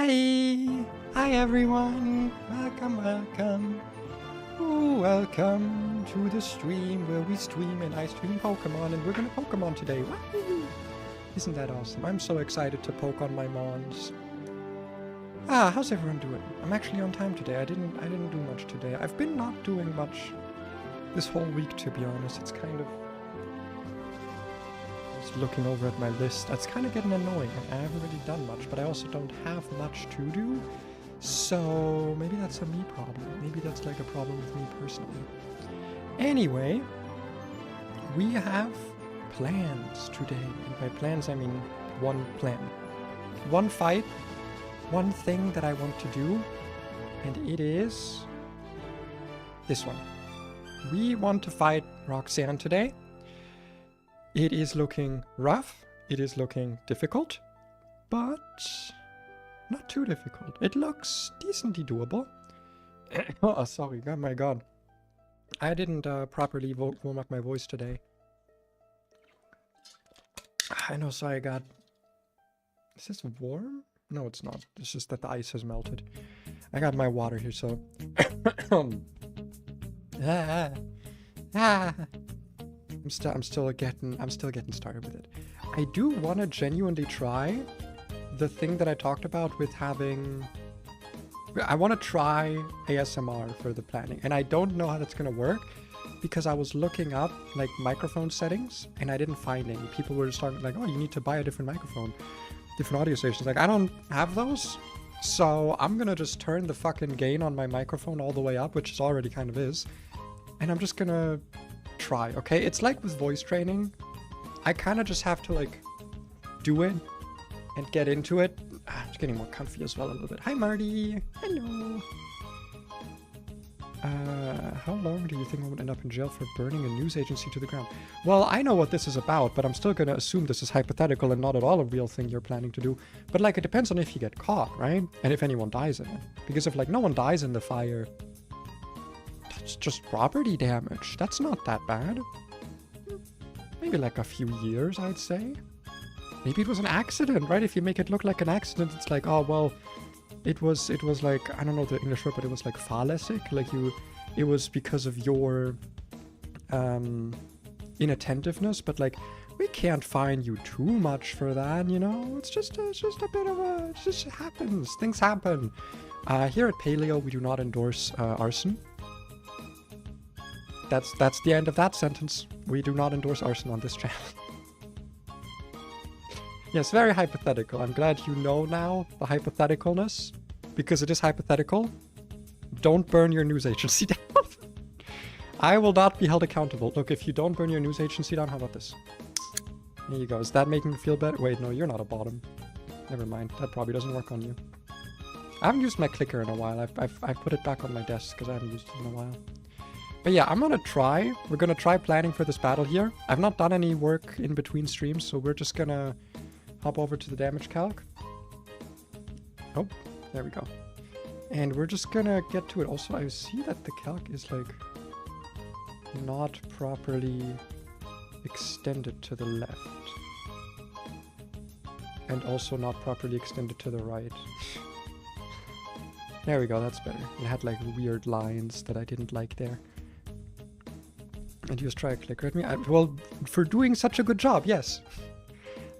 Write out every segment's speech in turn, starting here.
Hi! Hi everyone! Welcome, welcome! Ooh, welcome to the stream where we stream and I stream Pokemon and we're gonna Pokemon today. Woo! Isn't that awesome? I'm so excited to poke on my Mons. How's everyone doing? I'm actually on time today. I didn't do much today. I've been not doing much this whole week, to be honest. It's kind of... Just looking over at my list, that's kind of getting annoying. I haven't really done much, but I also don't have much to do. So maybe that's a me problem. Maybe that's like a problem with me personally. Anyway, we have plans today. And by plans, I mean one plan. One fight. One thing that I want to do, and it is this one. We want to fight Roxanne today. It is looking rough, it is looking difficult, but not too difficult. It looks decently doable. Oh, sorry, oh my god. I didn't properly warm up my voice today. I know, sorry, I got... Is this warm? No, it's not. It's just that the ice has melted. I got my water here, so... I'm still getting started with it. I do want to genuinely try the thing that I talked about with having... I want to try ASMR for the planning, and I don't know how that's going to work because I was looking up like microphone settings and I didn't find any. People were just talking like, oh, you need to buy a different microphone. Different audio stations. Like, I don't have those, so I'm gonna just turn the fucking gain on my microphone all the way up, which it already kind of is, and I'm just gonna try, okay? It's like with voice training. I kind of just have to, like, do it and get into it. I'm just getting more comfy as well a little bit. Hi, Marty! Hello! How long do you think I would end up in jail for burning a news agency to the ground? Well, I know what this is about, but I'm still gonna assume this is hypothetical and not at all a real thing you're planning to do. But, like, it depends on if you get caught, right? And if anyone dies in it. Because if, like, no one dies in the fire, that's just property damage. That's not that bad. Maybe, like, a few years, I'd say. Maybe it was an accident, right? If you make it look like an accident, it's like, oh, well... It was like, I don't know the English word, but it was like fallacic. Like it was because of your inattentiveness, but like, we can't fine you too much for that, you know? It's just a bit of a, it just happens. Things happen. Here at Paleo, we do not endorse arson. That's the end of that sentence. We do not endorse arson on this channel. Yes, very hypothetical. I'm glad you know now the hypotheticalness, because it is hypothetical. Don't burn your news agency down. I will not be held accountable. Look, if you don't burn your news agency down, how about this? There you go. Is that making me feel better? Wait, no, you're not a bottom. Never mind. That probably doesn't work on you. I haven't used my clicker in a while. I've put it back on my desk because I haven't used it in a while. But yeah, I'm gonna try. We're gonna try planning for this battle here. I've not done any work in between streams, so we're just gonna... hop over to the damage calc. Oh, there we go. And we're just gonna get to it. Also, I see that the calc is like not properly extended to the left. And also not properly extended to the right. There we go, that's better. It had like weird lines that I didn't like there. And you just try a clicker at me? Well, for doing such a good job, yes.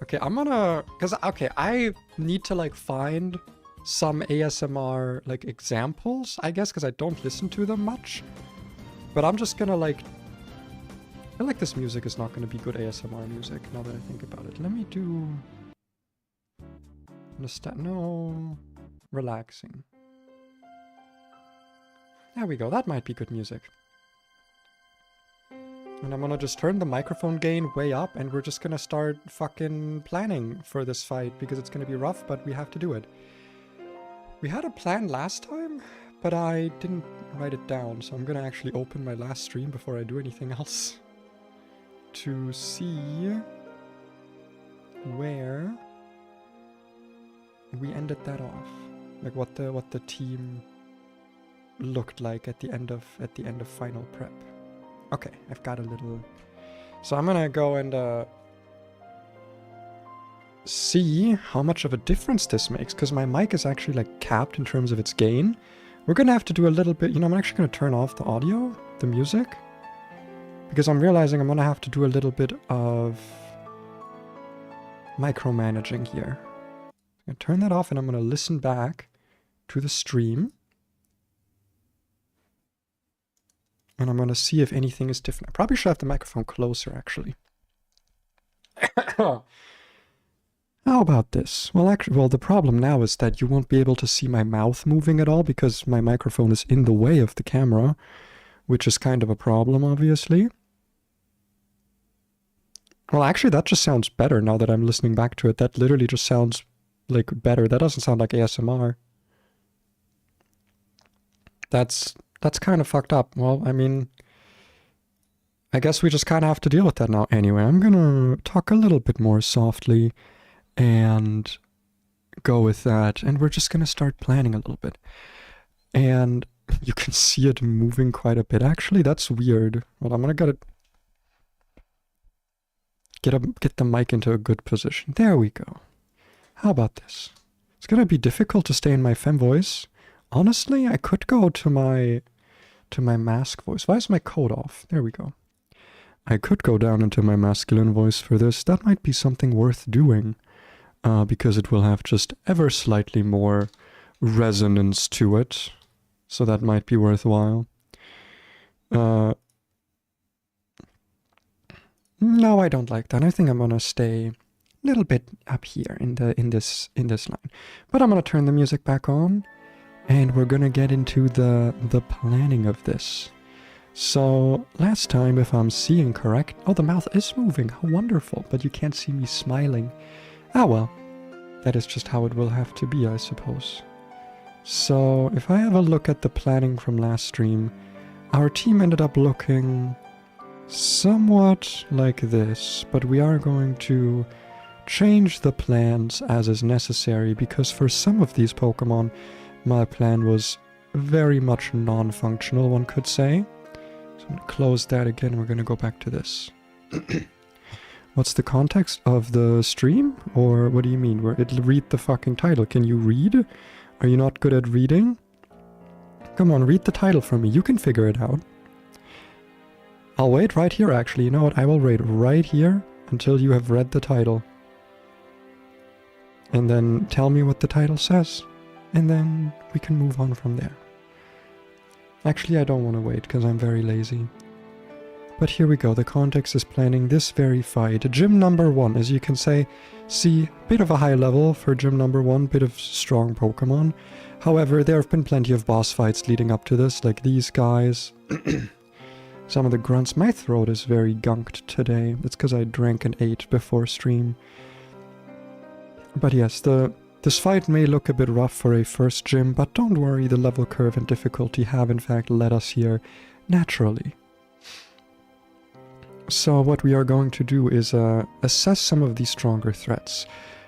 Okay, I'm gonna... Because, okay, I need to, like, find some ASMR, like, examples, I guess, because I don't listen to them much. But I'm just gonna, like... I feel like this music is not gonna be good ASMR music, now that I think about it. Let me do... No... Relaxing. There we go, that might be good music. And I'm gonna just turn the microphone gain way up, and we're just gonna start fucking planning for this fight, because it's gonna be rough, but we have to do it. We had a plan last time, but I didn't write it down, so I'm gonna actually open my last stream before I do anything else. To see... where... we ended that off. Like, what the team looked like at the end of final prep. Okay, I've got a little... So I'm gonna go and see how much of a difference this makes, because my mic is actually like capped in terms of its gain. We're gonna have to do a little bit, you know, I'm actually gonna turn off the audio, the music, because I'm realizing I'm gonna have to do a little bit of micromanaging here. I'm gonna turn that off and I'm gonna listen back to the stream. And I'm gonna see if anything is different. I probably should have the microphone closer, actually. How about this? Well, actually, the problem now is that you won't be able to see my mouth moving at all because my microphone is in the way of the camera, which is kind of a problem, obviously. Well, actually, that just sounds better now that I'm listening back to it. That literally just sounds, like, better. That doesn't sound like ASMR. That's kind of fucked up. Well, I mean, I guess we just kind of have to deal with that now. Anyway, I'm gonna talk a little bit more softly and go with that. And we're just gonna start planning a little bit. And you can see it moving quite a bit. Actually, that's weird. Well, I'm gonna get the mic into a good position. There we go. How about this? It's gonna be difficult to stay in my femme voice. Honestly, I could go to my mask voice. Why is my code off? There we go. I could go down into my masculine voice for this. That might be something worth doing, because it will have just ever slightly more resonance to it. So that might be worthwhile. No, I don't like that. I think I'm gonna stay a little bit up here in this line. But I'm gonna turn the music back on, and we're gonna get into the planning of this. So last time, if I'm seeing correct, oh, the mouth is moving. How wonderful! But you can't see me smiling. Ah, well, that is just how it will have to be, I suppose. So if I have a look at the planning from last stream, our team ended up looking somewhat like this, but we are going to change the plans as is necessary, because for some of these Pokemon, my plan was very much non-functional, one could say. So I'm going to close that again, we're going to go back to this. What's the context of the stream? Or what do you mean? It'll read the fucking title. Can you read? Are you not good at reading? Come on, read the title for me. You can figure it out. I'll wait right here, actually. You know what? I will wait right here until you have read the title. And then tell me what the title says. And then we can move on from there. Actually, I don't want to wait because I'm very lazy. But here we go. The context is planning this very fight. Gym number 1, as you can see, bit of a high level for gym number 1, bit of strong Pokemon. However, there have been plenty of boss fights leading up to this, like these guys. Some of the grunts. My throat is very gunked today. That's because I drank and ate before stream. But yes, this fight may look a bit rough for a first gym, but don't worry, the level curve and difficulty have in fact led us here naturally. So what we are going to do is assess some of these stronger threats.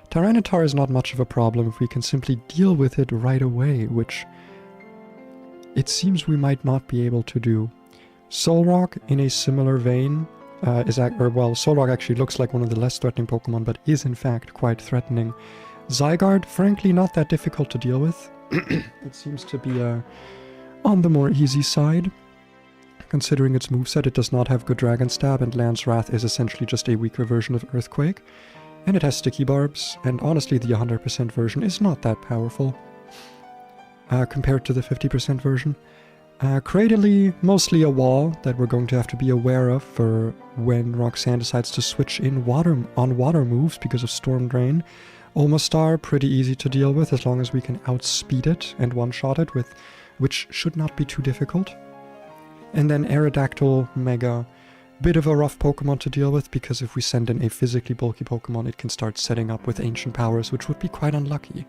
Tyranitar is not much of a problem if we can simply deal with it right away, which it seems we might not be able to do. Solrock, in a similar vein, Solrock actually looks like one of the less threatening Pokemon, but is in fact quite threatening. Zygarde, frankly, not that difficult to deal with. It seems to be on the more easy side. Considering its moveset, it does not have good Dragon Stab, and Lance Wrath is essentially just a weaker version of Earthquake. And it has Sticky Barbs, and honestly the 100% version is not that powerful compared to the 50% version. Cradily, mostly a wall that we're going to have to be aware of for when Roxanne decides to switch in on water moves because of Storm Drain. Omastar, pretty easy to deal with as long as we can outspeed it and one-shot it, which should not be too difficult. And then Aerodactyl, Mega, bit of a rough Pokemon to deal with, because if we send in a physically bulky Pokemon, it can start setting up with Ancient Powers, which would be quite unlucky.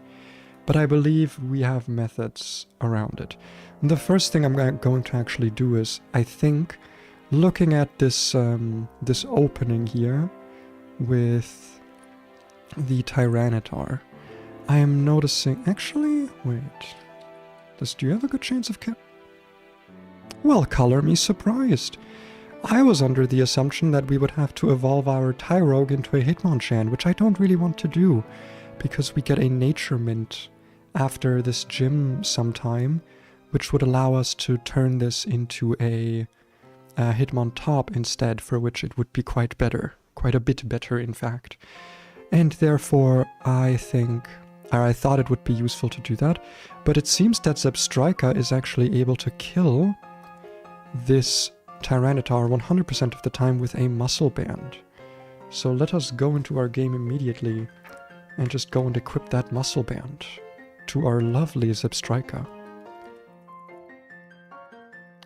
But I believe we have methods around it. And the first thing I'm going to actually do is, I think, looking at this this opening here with the Tyranitar, I am noticing... Actually, wait. Do you have a good chance of... Well, color me surprised. I was under the assumption that we would have to evolve our Tyrogue into a Hitmonchan, which I don't really want to do, because we get a Nature Mint after this gym sometime, which would allow us to turn this into a Hitmontop instead, for which it would be quite better. Quite a bit better, in fact. And therefore, I thought it would be useful to do that, but it seems that Zebstrika is actually able to kill this Tyranitar 100% of the time with a Muscle Band. So let us go into our game immediately and just go and equip that Muscle Band to our lovely Zebstrika.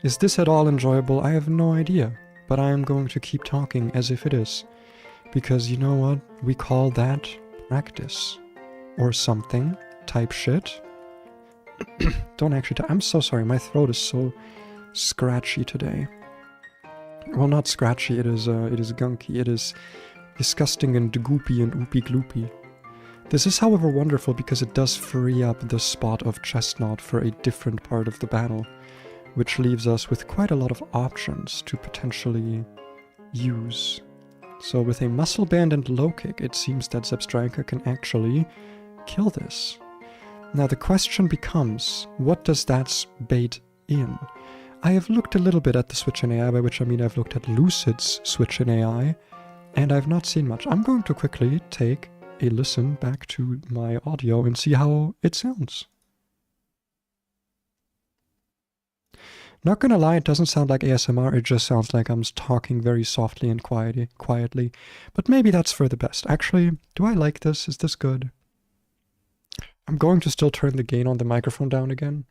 Is this at all enjoyable? I have no idea, but I am going to keep talking as if it is. Because you know what? We call that practice. Or something. Type shit. Don't actually I'm so sorry, my throat is so scratchy today. Well, not scratchy, it is gunky. It is disgusting and goopy and oopy gloopy. This is, however, wonderful because it does free up the spot of Chestnut for a different part of the battle, which leaves us with quite a lot of options to potentially use. So with a Muscle Band and Low Kick, it seems that Zebstrika can actually kill this. Now the question becomes, what does that bait in? I have looked a little bit at the Switch in AI, by which I mean I've looked at Lucid's Switch in AI, and I've not seen much. I'm going to quickly take a listen back to my audio and see how it sounds. Not gonna lie, it doesn't sound like ASMR, it just sounds like I'm talking very softly and quietly. But maybe that's for the best. Actually, do I like this? Is this good? I'm going to still turn the gain on the microphone down again.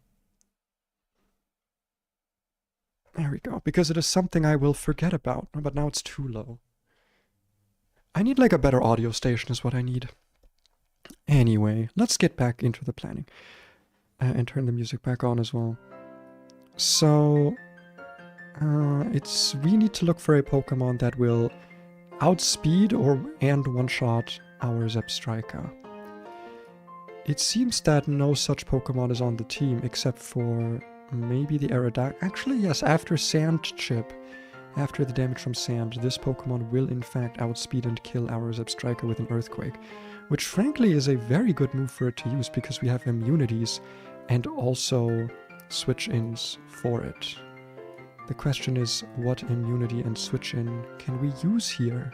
There we go, because it is something I will forget about, but now it's too low. I need like a better audio station is what I need. Anyway, let's get back into the planning. And turn the music back on as well. So, we need to look for a Pokemon that will outspeed and one-shot our Zebstrika. It seems that no such Pokemon is on the team except for maybe the Aerodactyl. Actually, yes, after Sand Chip, after the damage from Sand, this Pokemon will in fact outspeed and kill our Zebstrika with an Earthquake, which frankly is a very good move for it to use because we have immunities and also switch-ins for it. The question is, what immunity and switch-in can we use here?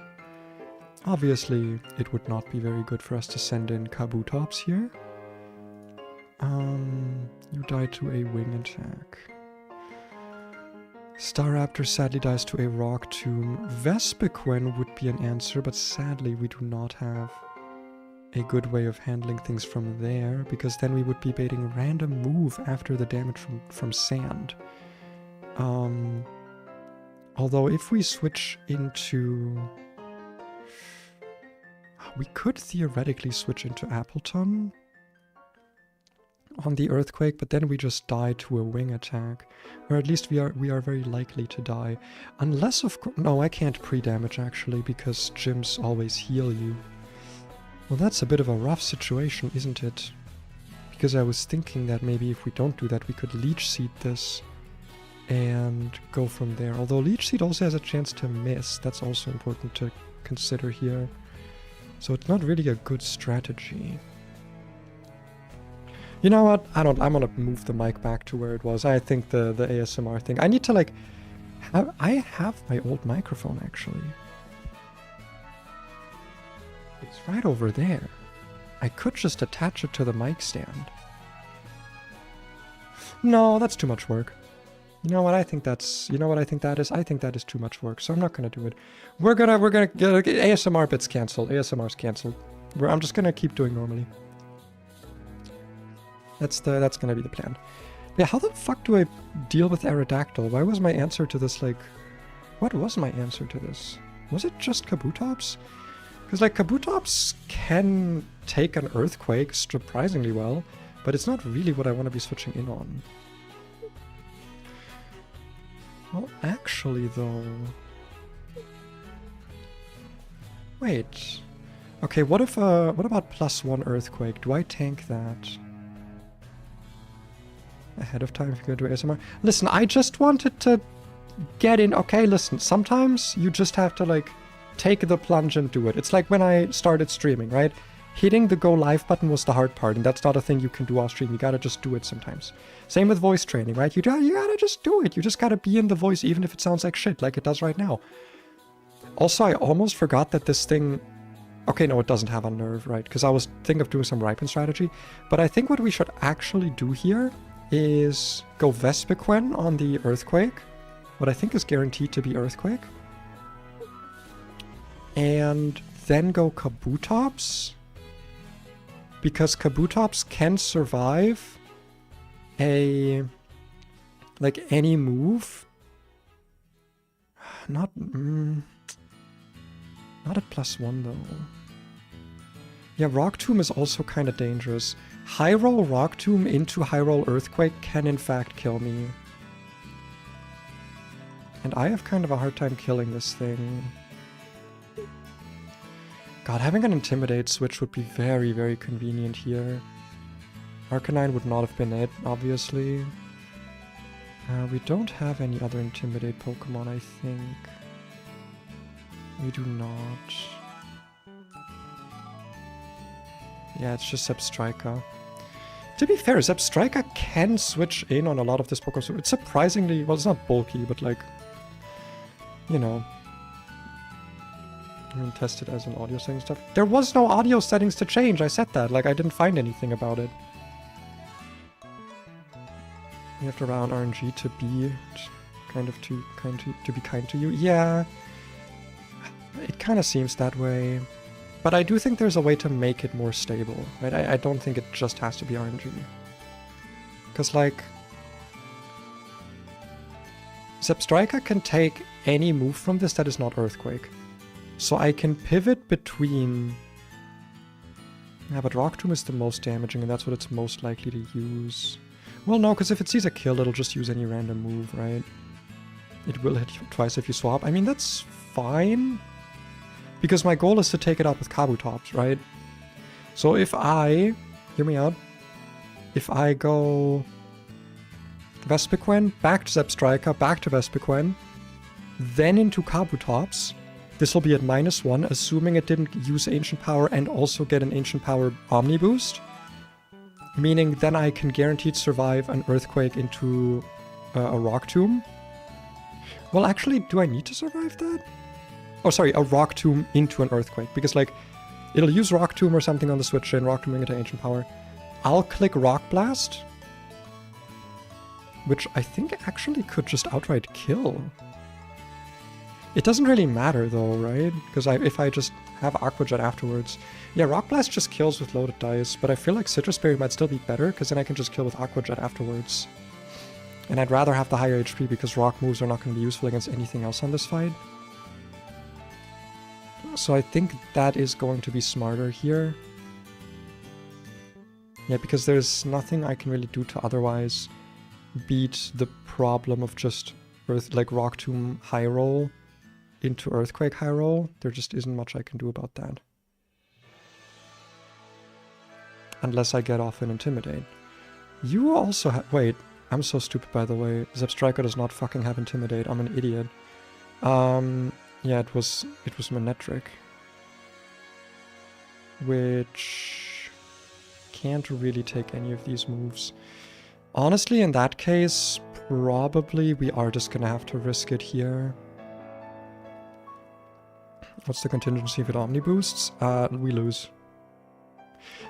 Obviously, it would not be very good for us to send in Kabutops here. You die to a wing attack. Staraptor sadly dies to a Rock Tomb. Vespiquen would be an answer, but sadly we do not have a good way of handling things from there, because then we would be baiting a random move after the damage from Sand. Although if we switch into... We could theoretically switch into Appleton on the Earthquake, but then we just die to a wing attack. Or at least we are very likely to die. Unless of course... No, I can't pre-damage actually, because gyms always heal you. Well, that's a bit of a rough situation, isn't it? Because I was thinking that maybe if we don't do that, we could Leech Seed this and go from there. Although Leech Seed also has a chance to miss. That's also important to consider here. So it's not really a good strategy. You know what? I'm gonna move the mic back to where it was. I think the ASMR thing. I need to like... I have my old microphone actually. It's right over there. I could just attach it to the mic stand. No, that's too much work. You know what I think that's... You know what I think that is? I think that is too much work, so I'm not gonna do it. We're gonna get ASMR bits cancelled. ASMR's cancelled. I'm just gonna keep doing normally. That's gonna be the plan. Yeah, how the fuck do I deal with Aerodactyl? Why was my answer to this like... What was my answer to this? Was it just Kabutops? Because like Kabutops can take an Earthquake surprisingly well, but it's not really what I want to be switching in on. Well, actually though... Wait. Okay, what about +1 Earthquake? Do I tank that ahead of time if you're going to do ASMR? Listen, I just wanted to get in. Okay, listen, sometimes you just have to like take the plunge and do it. It's like when I started streaming, right? Hitting the go live button was the hard part, and that's not a thing you can do off stream. You gotta just do it sometimes. Same with voice training, right? You gotta just do it. You just gotta be in the voice even if it sounds like shit, like it does right now. Also, I almost forgot that this thing... Okay, no, it doesn't have Unnerve, right? Because I was thinking of doing some ripen strategy. But I think what we should actually do here is go Vespiquen on the Earthquake. What I think is guaranteed to be Earthquake. And then go Kabutops. Because Kabutops can survive a... like any move. Not at +1 though. Yeah, Rock Tomb is also kind of dangerous. High roll Rock Tomb into high roll Earthquake can in fact kill me. And I have kind of a hard time killing this thing. God, having an Intimidate switch would be very, very convenient here. Arcanine would not have been it, obviously. We don't have any other Intimidate Pokemon, I think. We do not. Yeah, it's just Zebstrika. To be fair, Zebstrika can switch in on a lot of this Pokemon. So it's surprisingly... Well, it's not bulky, but like... You know... I mean, tested as an audio setting stuff. There was no audio settings to change, I said that. Like, I didn't find anything about it. You have to rely on RNG to be... to be kind to you. Yeah... It kind of seems that way. But I do think there's a way to make it more stable, right? I don't think it just has to be RNG. Because, like... Zebstrika can take any move from this that is not Earthquake. So I can pivot between... Yeah, but Rock Tomb is the most damaging, and that's what it's most likely to use. Well, no, because if it sees a kill, it'll just use any random move, right? It will hit you twice if you swap. I mean, that's fine. Because my goal is to take it out with Kabutops, right? So if I... Hear me out. If I go... Vespiquen, back to Zebstrika, back to Vespiquen, then into Kabutops, this will be at -1, assuming it didn't use Ancient Power and also get an Ancient Power Omni Boost. Meaning then I can guaranteed survive an Earthquake into a Rock Tomb. Well, actually, do I need to survive that? Oh, sorry, a Rock Tomb into an Earthquake. Because, like, it'll use Rock Tomb or something on the switch and Rock Tomb into Ancient Power. I'll click Rock Blast. Which I think actually could just outright kill. It doesn't really matter though, right? Because if I just have Aqua Jet afterwards. Yeah, Rock Blast just kills with loaded dice, but I feel like Citrus Berry might still be better, because then I can just kill with Aqua Jet afterwards. And I'd rather have the higher HP because rock moves are not going to be useful against anything else on this fight. So I think that is going to be smarter here. Yeah, because there's nothing I can really do to otherwise beat the problem of just Rock Tomb high roll into Earthquake high roll. There just isn't much I can do about that. Unless I get off an Intimidate. You also have... Wait, I'm so stupid by the way. Zebstrika does not fucking have Intimidate. I'm an idiot. Yeah, it was Manectric. Which can't really take any of these moves. Honestly, in that case, probably we are just gonna have to risk it here. What's the contingency if it Omni boosts? We lose.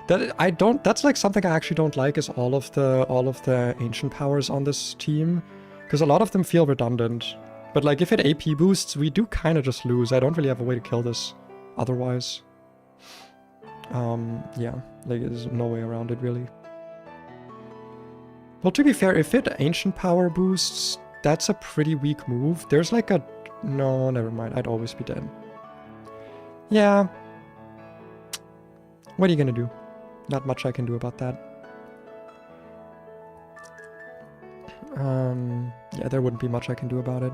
That's like something I actually don't like, is all of the ancient powers on this team. Because a lot of them feel redundant. But like if it AP boosts, we do kind of just lose. I don't really have a way to kill this otherwise. Yeah, like there's no way around it really. Well, to be fair, if it ancient power boosts, that's a pretty weak move. There's like a... No, never mind. I'd always be dead. Yeah. What are you gonna do? Not much I can do about that. Yeah, there wouldn't be much I can do about it.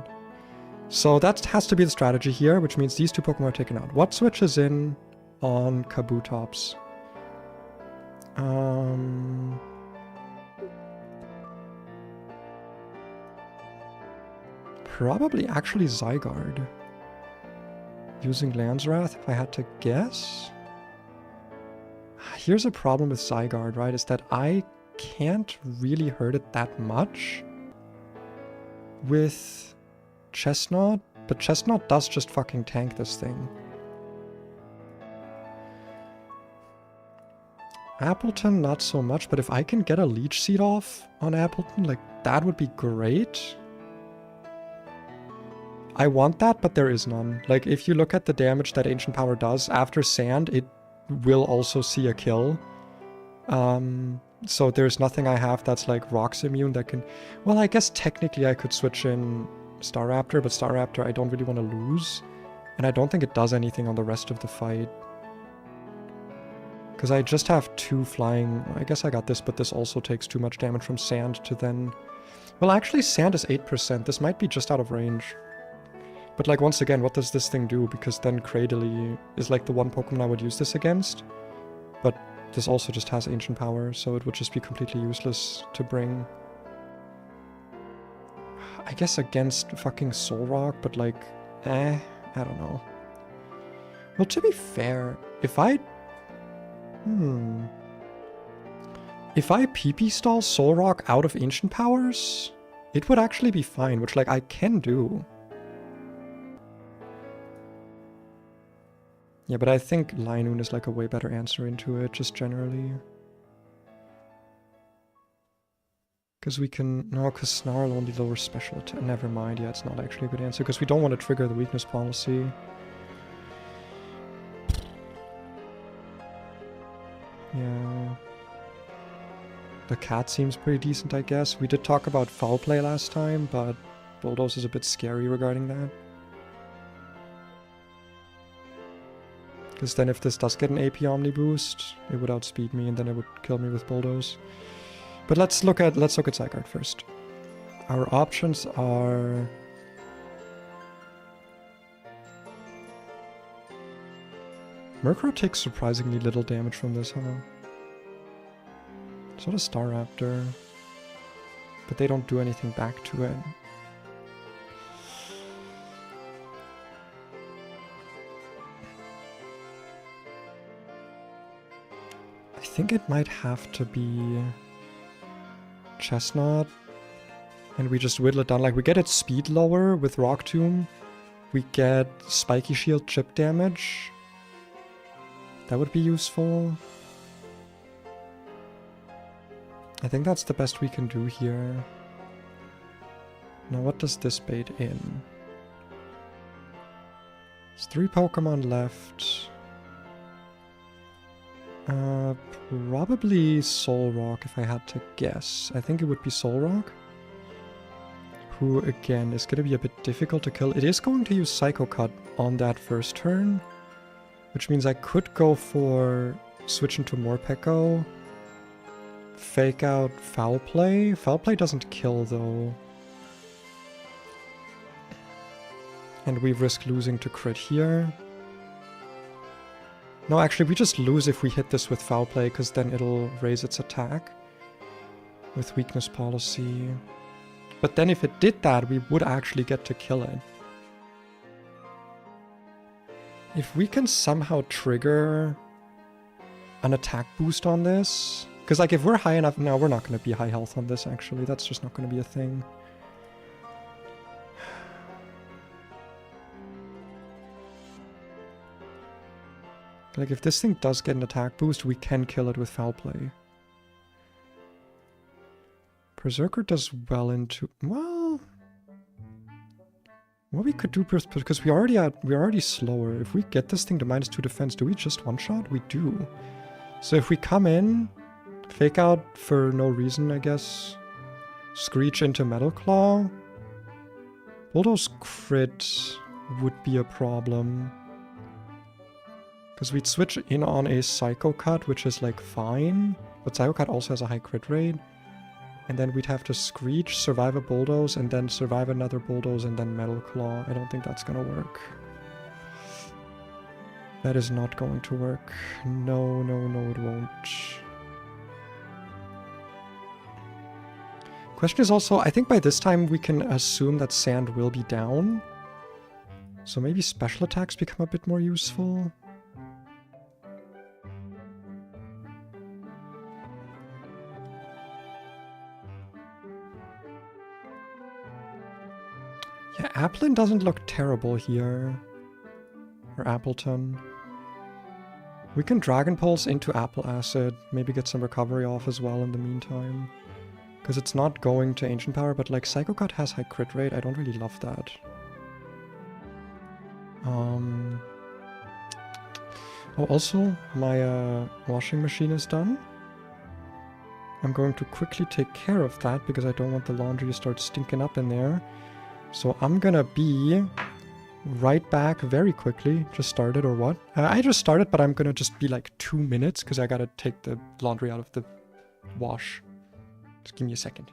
So that has to be the strategy here, which means these two Pokemon are taken out. What switches in on Kabutops? Probably actually Zygarde. Using Land's Wrath, if I had to guess. Here's a problem with Zygarde, right? Is that I can't really hurt it that much with Chestnut, but Chestnut does just fucking tank this thing. Appleton, not so much, but if I can get a Leech Seed off on Appleton, like, that would be great. I want that, but there is none. Like, if you look at the damage that Ancient Power does, after Sand, it will also see a kill. So there's nothing I have that's like Rocks immune that can... Well, I guess technically I could switch in Staraptor, but Staraptor I don't really want to lose. And I don't think it does anything on the rest of the fight. Because I just have 2 flying... I guess I got this, but this also takes too much damage from Sand to then... Well, actually Sand is 8%. This might be just out of range. But like, once again, what does this thing do? Because then Cradily is like the one Pokemon I would use this against. But this also just has Ancient Power, so it would just be completely useless to bring. I guess against fucking Solrock, but like, I don't know. Well, to be fair, if I... If I PP stall Solrock out of Ancient Powers, it would actually be fine, which like I can do. Yeah, but I think Linoon is like a way better answer into it, just generally. Because we can... No, because Snarl only lowers special attack. Never mind, yeah, it's not actually a good answer, because we don't want to trigger the weakness policy. Yeah. The cat seems pretty decent, I guess. We did talk about Foul Play last time, but Bulldoze is a bit scary regarding that. Because then if this does get an AP Omni boost, it would outspeed me and then it would kill me with Bulldoze. But let's look at Zygarde first. Our options are... Murkrow takes surprisingly little damage from this, huh? So does Staraptor. But they don't do anything back to it. I think it might have to be Chestnut. And we just whittle it down. Like, we get its speed lower with Rock Tomb. We get Spiky Shield chip damage. That would be useful. I think that's the best we can do here. Now, what does this bait in? There's 3 Pokemon left. Probably Solrock if I had to guess. I think it would be Solrock. Who, again, is going to be a bit difficult to kill. It is going to use Psycho Cut on that first turn. Which means I could go for switch into Morpeko. Fake out Foul Play. Foul Play doesn't kill, though. And we risk losing to crit here. No, actually, we just lose if we hit this with Foul Play, because then it'll raise its attack with Weakness Policy. But then if it did that, we would actually get to kill it. If we can somehow trigger an attack boost on this... Because, like, if we're high enough... No, we're not going to be high health on this, actually. That's just not going to be a thing. Like, if this thing does get an attack boost, we can kill it with Foul Play. Berserker does well into... Well... What we could do, because we're already slower. If we get this thing to -2 defense, do we just one-shot? We do. So if we come in, fake out for no reason, I guess. Screech into Metal Claw. Bulldoze crit would be a problem. Because we'd switch in on a Psycho Cut, which is like fine. But Psycho Cut also has a high crit rate. And then we'd have to Screech, survive a Bulldoze, and then survive another Bulldoze, and then Metal Claw. I don't think that's gonna work. That is not going to work. No, no, no, it won't. Question is also, I think by this time we can assume that sand will be down. So maybe special attacks become a bit more useful. Yeah, Applin doesn't look terrible here. Or Appleton. We can Dragon Pulse into Apple Acid. Maybe get some recovery off as well in the meantime. Because it's not going to Ancient Power, but like Psycho Cut has high crit rate. I don't really love that. Oh, also, my washing machine is done. I'm going to quickly take care of that because I don't want the laundry to start stinking up in there. So I'm gonna be right back very quickly. Just started or what? I just started, but I'm gonna just be like 2 minutes because I gotta take the laundry out of the wash. Just give me a second.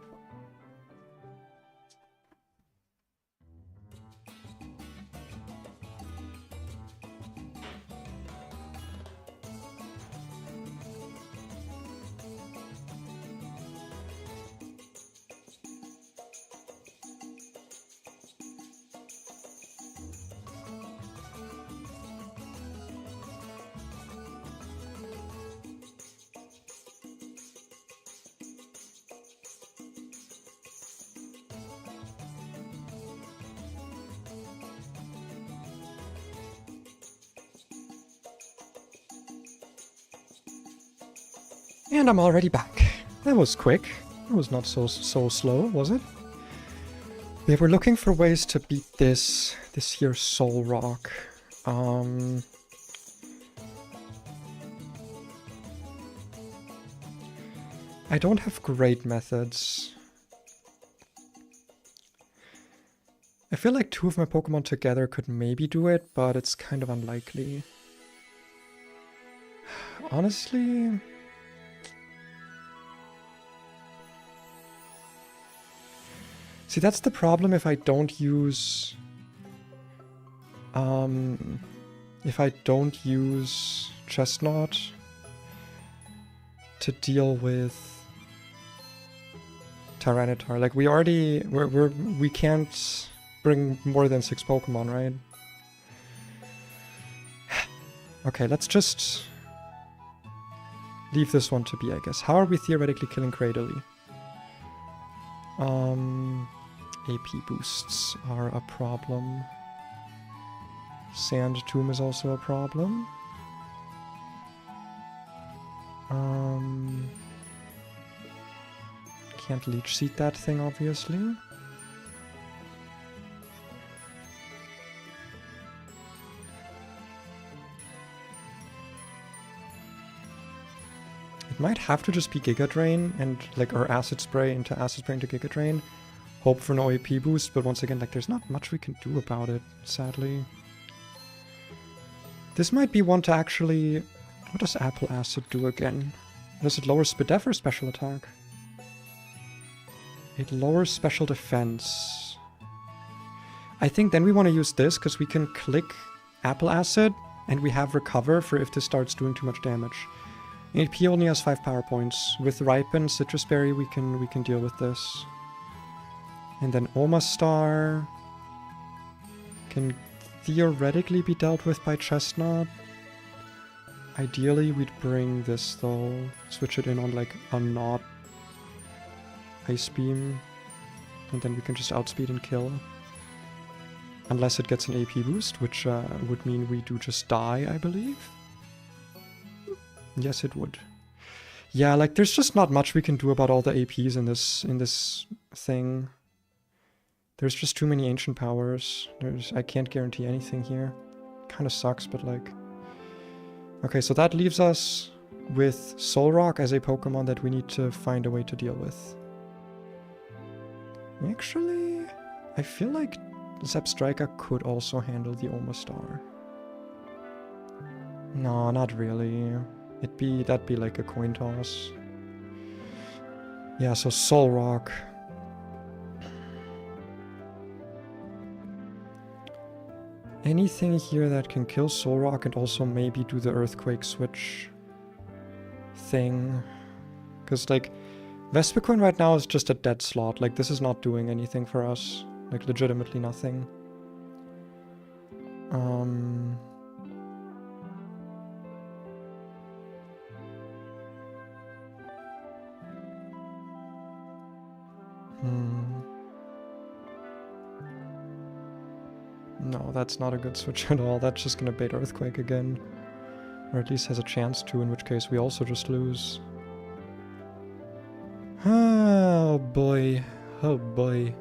And I'm already back. That was quick. It was not so slow, was it? We were looking for ways to beat this here Soul Rock. I don't have great methods. I feel like 2 of my Pokemon together could maybe do it, but it's kind of unlikely. Honestly... See, that's the problem if I don't use... if I don't use Chestnut to deal with Tyranitar. Like, we can't bring more than 6 Pokemon, right? Okay, let's just leave this one to be, I guess. How are we theoretically killing Cradily? AP boosts are a problem. Sand Tomb is also a problem. Can't Leech Seed that thing, obviously. It might have to just be Giga Drain and like, or Acid Spray into Giga Drain. Hope for no AP boost, but once again, like, there's not much we can do about it, sadly. This might be one to actually... What does Apple Acid do again? Does it lower Spidef or special attack? It lowers special defense. I think then we want to use this, because we can click Apple Acid, and we have Recover for if this starts doing too much damage. AP only has 5 power points. With Ripen, Citrus Berry, we can deal with this. And then Omastar can theoretically be dealt with by Chestnut. Ideally, we'd bring this though. Switch it in on like a not Ice Beam. And then we can just outspeed and kill. Unless it gets an AP boost, which would mean we do just die, I believe. Yes, it would. Yeah, like there's just not much we can do about all the APs in this thing. There's just too many ancient powers. I can't guarantee anything here. Kind of sucks, but like... Okay, so that leaves us with Solrock as a Pokemon that we need to find a way to deal with. Actually, I feel like Zebstrika could also handle the Omastar. No, not really. That'd be like a coin toss. Yeah, so Solrock. Anything here that can kill Solrock and also maybe do the Earthquake switch thing. Because, like, Vespiquen right now is just a dead slot. Like, this is not doing anything for us. Like, legitimately nothing. No, that's not a good switch at all. That's just gonna bait Earthquake again. Or at least has a chance to, in which case we also just lose. Oh boy. Oh boy.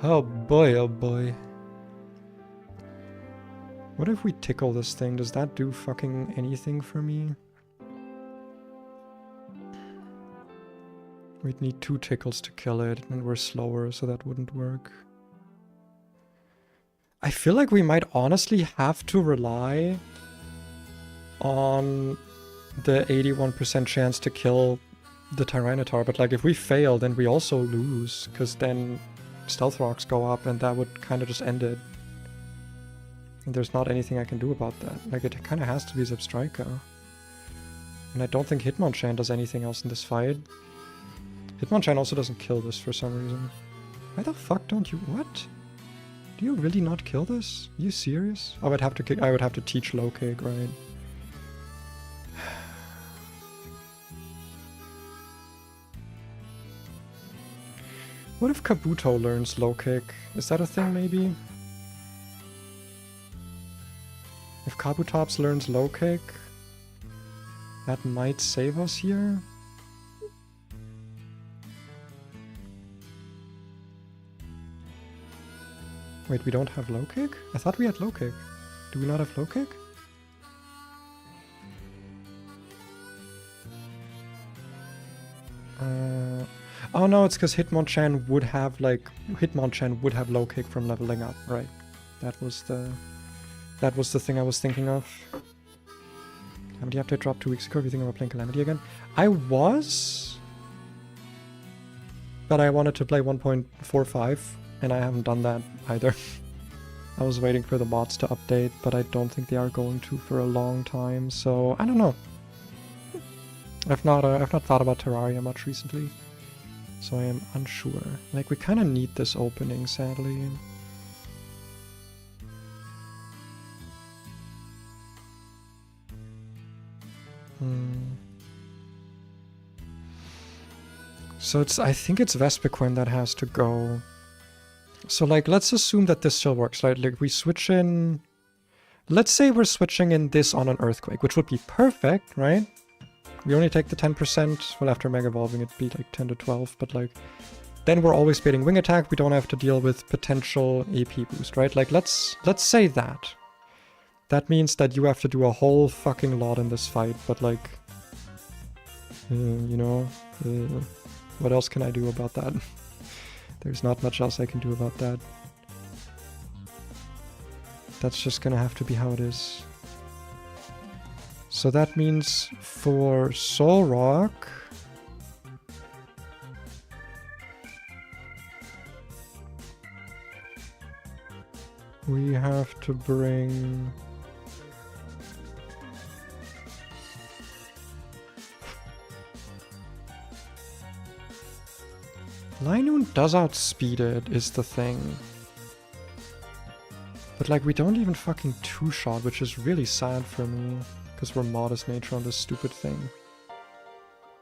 Oh boy, oh boy. What if we tickle this thing? Does that do fucking anything for me? We'd need 2 tickles to kill it, and we're slower, so that wouldn't work. I feel like we might honestly have to rely on the 81% chance to kill the Tyranitar, but like if we fail, then we also lose, because then Stealth Rocks go up, and that would kind of just end it. And there's not anything I can do about that. Like, it kind of has to be Zebstrika. And I don't think Hitmonchan does anything else in this fight. Hitmonchan also doesn't kill this for some reason. Why the fuck don't you... What? Do you really not kill this? Are you serious? I would have to teach low kick, right? What if Kabuto learns low kick? Is that a thing, maybe? If Kabutops learns low kick, that might save us here. Wait, we don't have low kick? I thought we had low kick. Do we not have low kick? Oh no, it's because Hitmonchan would have low kick from leveling up, right? That was the thing I was thinking of. Calamity update dropped 2 weeks ago. If you think about playing Calamity again, I was, but I wanted to play 1.45, and I haven't done that either. I was waiting for the mods to update, but I don't think they are going to for a long time. So I don't know. I've not thought about Terraria much recently, so I am unsure. Like, we kind of need this opening, sadly. So I think it's Vespiquen that has to go. So like, let's assume that this still works, right? Like, we switch in, let's say we're switching in this on an Earthquake, which would be perfect, right? We only take the 10%, well, after Mega Evolving it'd be like 10 to 12, but like, then we're always baiting Wing Attack, we don't have to deal with potential AP boost, right? Like, let's say that. That means that you have to do a whole fucking lot in this fight, but like, you know, what else can I do about that? There's not much else I can do about that. That's just gonna have to be how it is. So that means for Soul Rock, we have to bring... Linoon does outspeed it, is the thing. But like, we don't even fucking two-shot, which is really sad for me. Because we're modest nature on this stupid thing.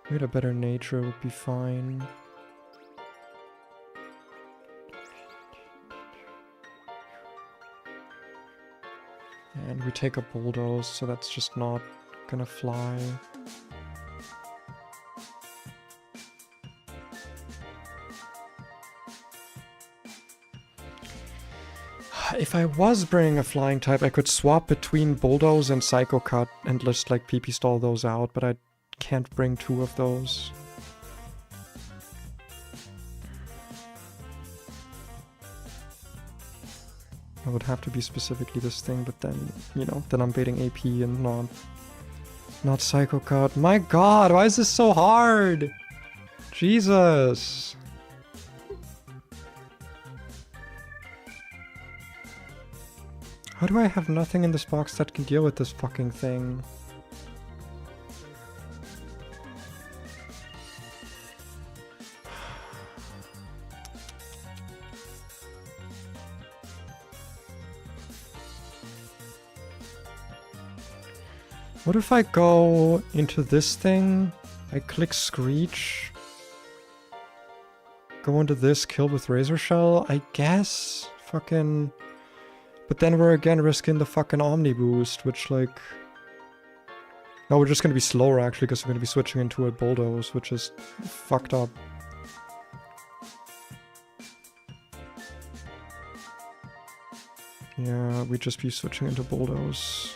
If we had a better nature, it would be fine. And we take a Bulldoze, so that's just not gonna fly. If I was bringing a flying type, I could swap between Bulldoze and Psycho Cut and just like PP stall those out, but I can't bring 2 of those. It would have to be specifically this thing, but then, you know, then I'm baiting AP and not Psycho Cut. My god, why is this so hard? Jesus. How do I have nothing in this box that can deal with this fucking thing? What if I go into this thing? I click Screech. Go into this, kill with Razor Shell, I guess? Fucking... But then we're again risking the fucking Omni boost, which like... No, we're just gonna be slower actually, because we're gonna be switching into a Bulldoze, which is fucked up. Yeah, we'd just be switching into Bulldoze.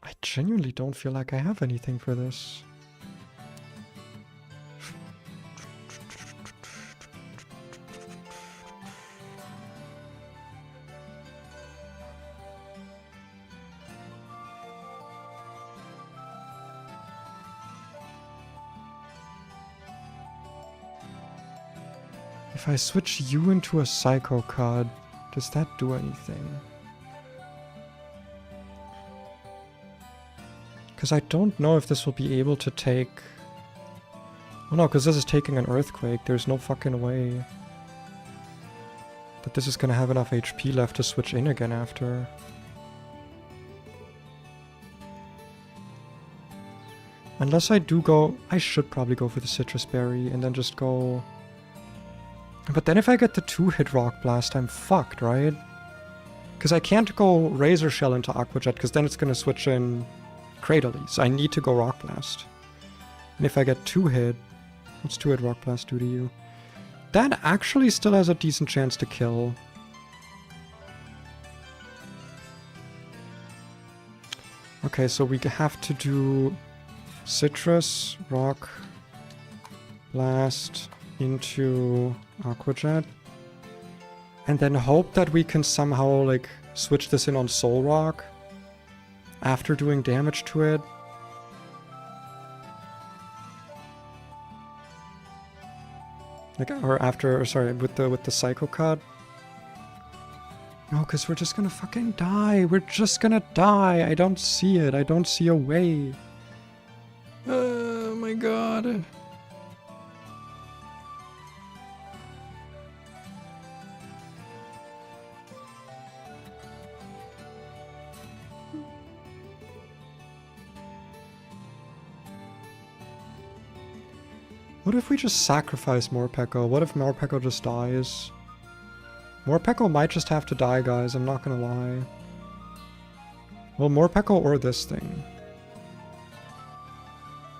I genuinely don't feel like I have anything for this. If I switch you into a Psycho card, does that do anything? Because I don't know if this will be able to take... Oh no, because this is taking an Earthquake. There's no fucking way that this is gonna have enough HP left to switch in again after. Unless I do go... I should probably go for the Citrus Berry and then just go... But then if I get the 2-hit Rock Blast, I'm fucked, right? Because I can't go Razor Shell into Aqua Jet, because then it's going to switch in Cradily. So I need to go Rock Blast. And if I get 2-hit... What's 2-hit Rock Blast do to you? That actually still has a decent chance to kill. Okay, so we have to do Citrus, Rock, Blast into Aqua Jet. And then hope that we can somehow, like, switch this in on Soul Rock after doing damage to it. Like, or after, or sorry, with the Psycho card. No, because we're just gonna fucking die. We're just gonna die. I don't see it. I don't see a way. Oh my god. What if we just sacrifice Morpeko? What if Morpeko just dies? Morpeko might just have to die, guys. I'm not gonna lie. Well, Morpeko or this thing.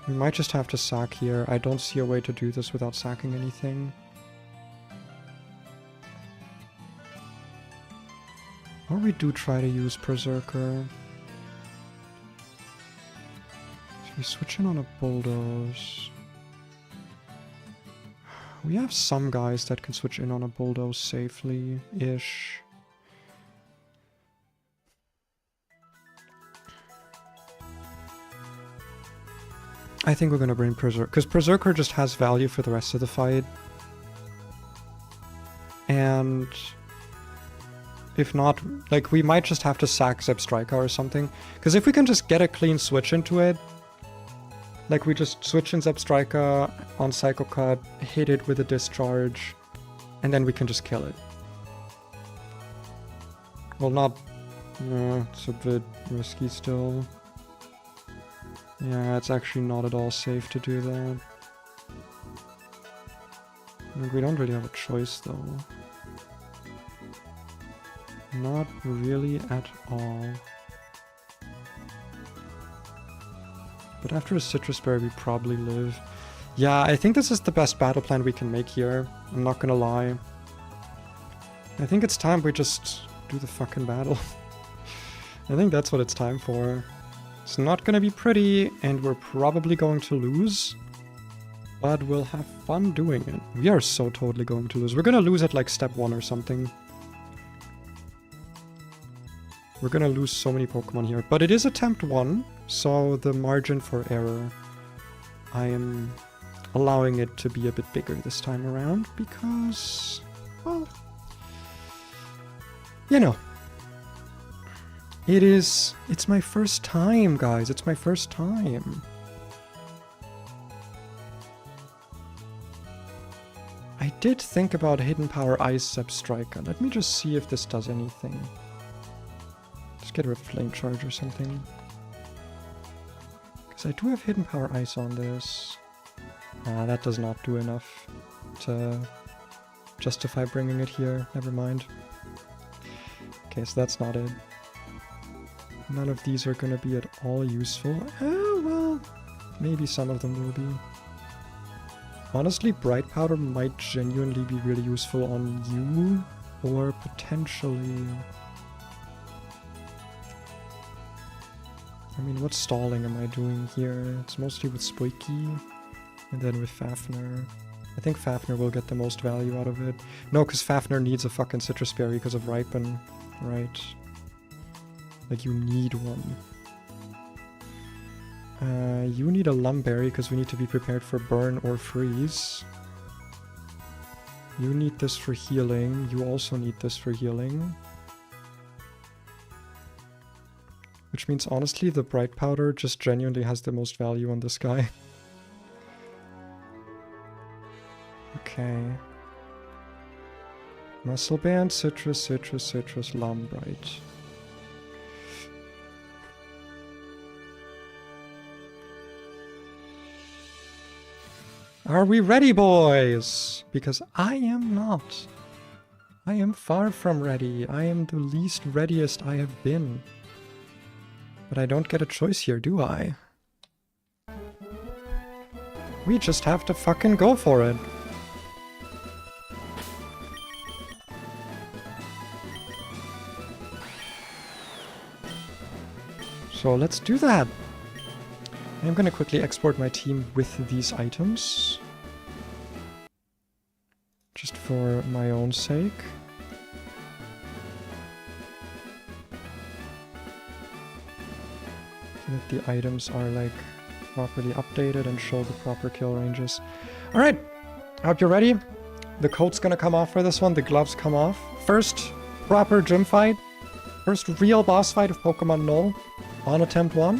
We might just have to sack here. I don't see a way to do this without sacking anything. Or we do try to use Berserker. Should we switch in on a Bulldoze? We have some guys that can switch in on a Bulldoze safely-ish. I think we're gonna bring Berserker, because Berserker just has value for the rest of the fight. And if not, like, we might just have to sack Zebstrika or something. Because if we can just get a clean switch into it, like, we just switch in Zebstrika on Psycho Card, hit it with a Discharge, and then we can just kill it. Well, not... it's a bit risky still. Yeah, it's actually not at all safe to do that. Like, we don't really have a choice, though. Not really at all. But after a Citrus Berry, we probably live. Yeah, I think this is the best battle plan we can make here. I'm not gonna lie. I think it's time we just do the fucking battle. I think that's what it's time for. It's not gonna be pretty, and we're probably going to lose. But we'll have fun doing it. We are so totally going to lose. We're gonna lose at like step 1 or something. We're gonna lose so many Pokemon here. But it is attempt 1. So the margin for error, I am allowing it to be a bit bigger this time around because, well, you know, It is... It's my first time, guys. It's my first time. I did think about Hidden Power Ice Striker. Let me just see if this does anything. Let's get rid of Flame Charge or something. Because I do have Hidden Power Ice on this. Ah, that does not do enough to justify bringing it here. Never mind. Okay, so that's not it. None of these are going to be at all useful. Oh, well, maybe some of them will be. Honestly, Bright Powder might genuinely be really useful on you, or potentially... I mean, what stalling am I doing here? It's mostly with Spiky, and then with Fafnir. I think Fafnir will get the most value out of it. No, because Fafnir needs a fucking Citrus Berry because of Ripen, right? Like, you need one. You need a Lumberry because we need to be prepared for Burn or Freeze. You need this for healing. You also need this for healing. Which means, honestly, the Bright Powder just genuinely has the most value on this guy. Okay. Muscle Band, Citrus, Citrus, Citrus, Lumbright. Are we ready, boys? Because I am not. I am far from ready. I am the least readiest I have been. But I don't get a choice here, do I? We just have to fucking go for it. So let's do that. I'm gonna quickly export my team with these items. Just for my own sake. So that the items are like properly updated and show the proper kill ranges. Alright, I hope you're ready. The coat's gonna come off for this one, the gloves come off. First proper gym fight. First real boss fight of Pokemon Null on attempt 1.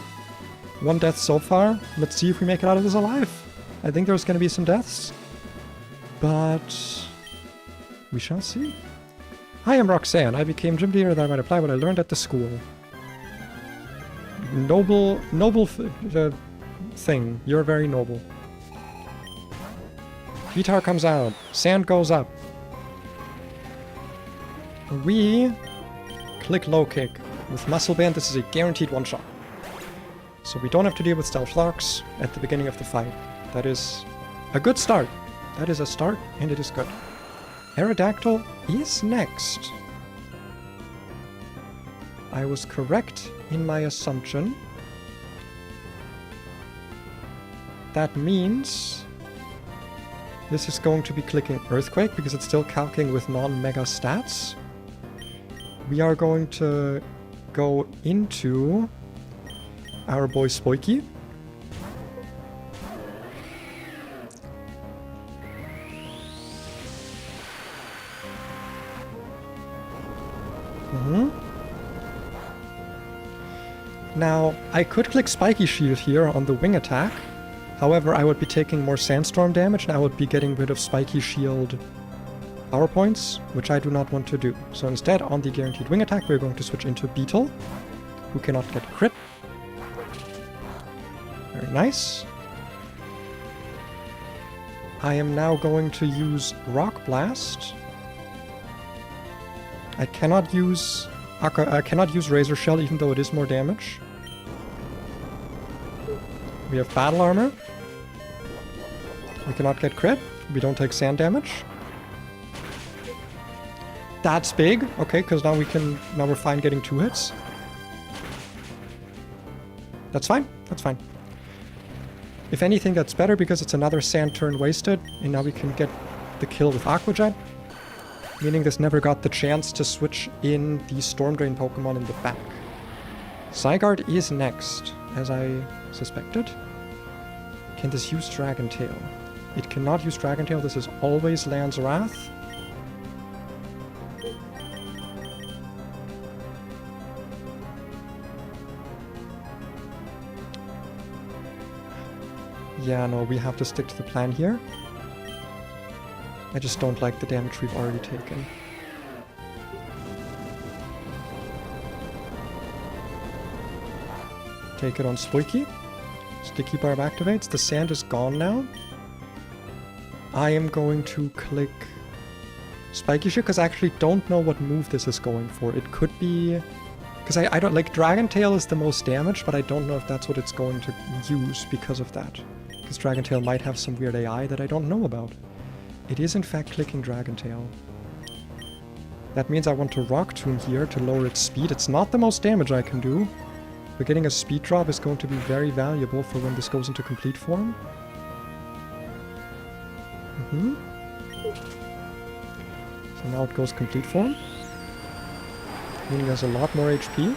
1 death so far. Let's see if we make it out of this alive. I think there's going to be some deaths. But we shall see. Hi, I'm Roxanne. I became gym leader that I might apply what I learned at the school. Noble thing. You're very noble. Guitar comes out. Sand goes up. We click low kick. With Muscle Band, this is a guaranteed one-shot. So we don't have to deal with Stealth Rocks at the beginning of the fight. That is a good start. That is a start, and it is good. Aerodactyl is next. I was correct in my assumption. That means this is going to be clicking Earthquake because it's still calcing with non-mega stats. We are going to go into our boy Spiky. Now, I could click Spiky Shield here on the wing attack. However, I would be taking more Sandstorm damage and I would be getting rid of Spiky Shield power points, which I do not want to do. So instead, on the guaranteed wing attack, we're going to switch into Beetle, who cannot get crit. Very nice. I am now going to use Rock Blast. I cannot use Razor Shell even though it is more damage. We have Battle Armor. We cannot get crit. We don't take sand damage. That's big. Okay, because now we're fine getting 2 hits. That's fine. That's fine. If anything, that's better because it's another sand turn wasted, and now we can get the kill with Aqua Jet. Meaning this never got the chance to switch in the Storm Drain Pokemon in the back. Zygarde is next, as I suspected. Can this use Dragon Tail? It cannot use Dragon Tail. This is always Land's Wrath. Yeah, no, we have to stick to the plan here. I just don't like the damage we've already taken. Take it on Spiky. Sticky barb activates. The sand is gone now. I am going to click Spiky Shield because I actually don't know what move this is going for. It could be... Because I don't... Like, Dragon Tail is the most damage, but I don't know if that's what it's going to use because of that. Because Dragon Tail might have some weird AI that I don't know about. It is in fact clicking Dragon Tail. That means I want to Rock Tomb here to lower its speed. It's not the most damage I can do. But getting a speed drop is going to be very valuable for when this goes into complete form. So now it goes complete form. Meaning there's a lot more HP.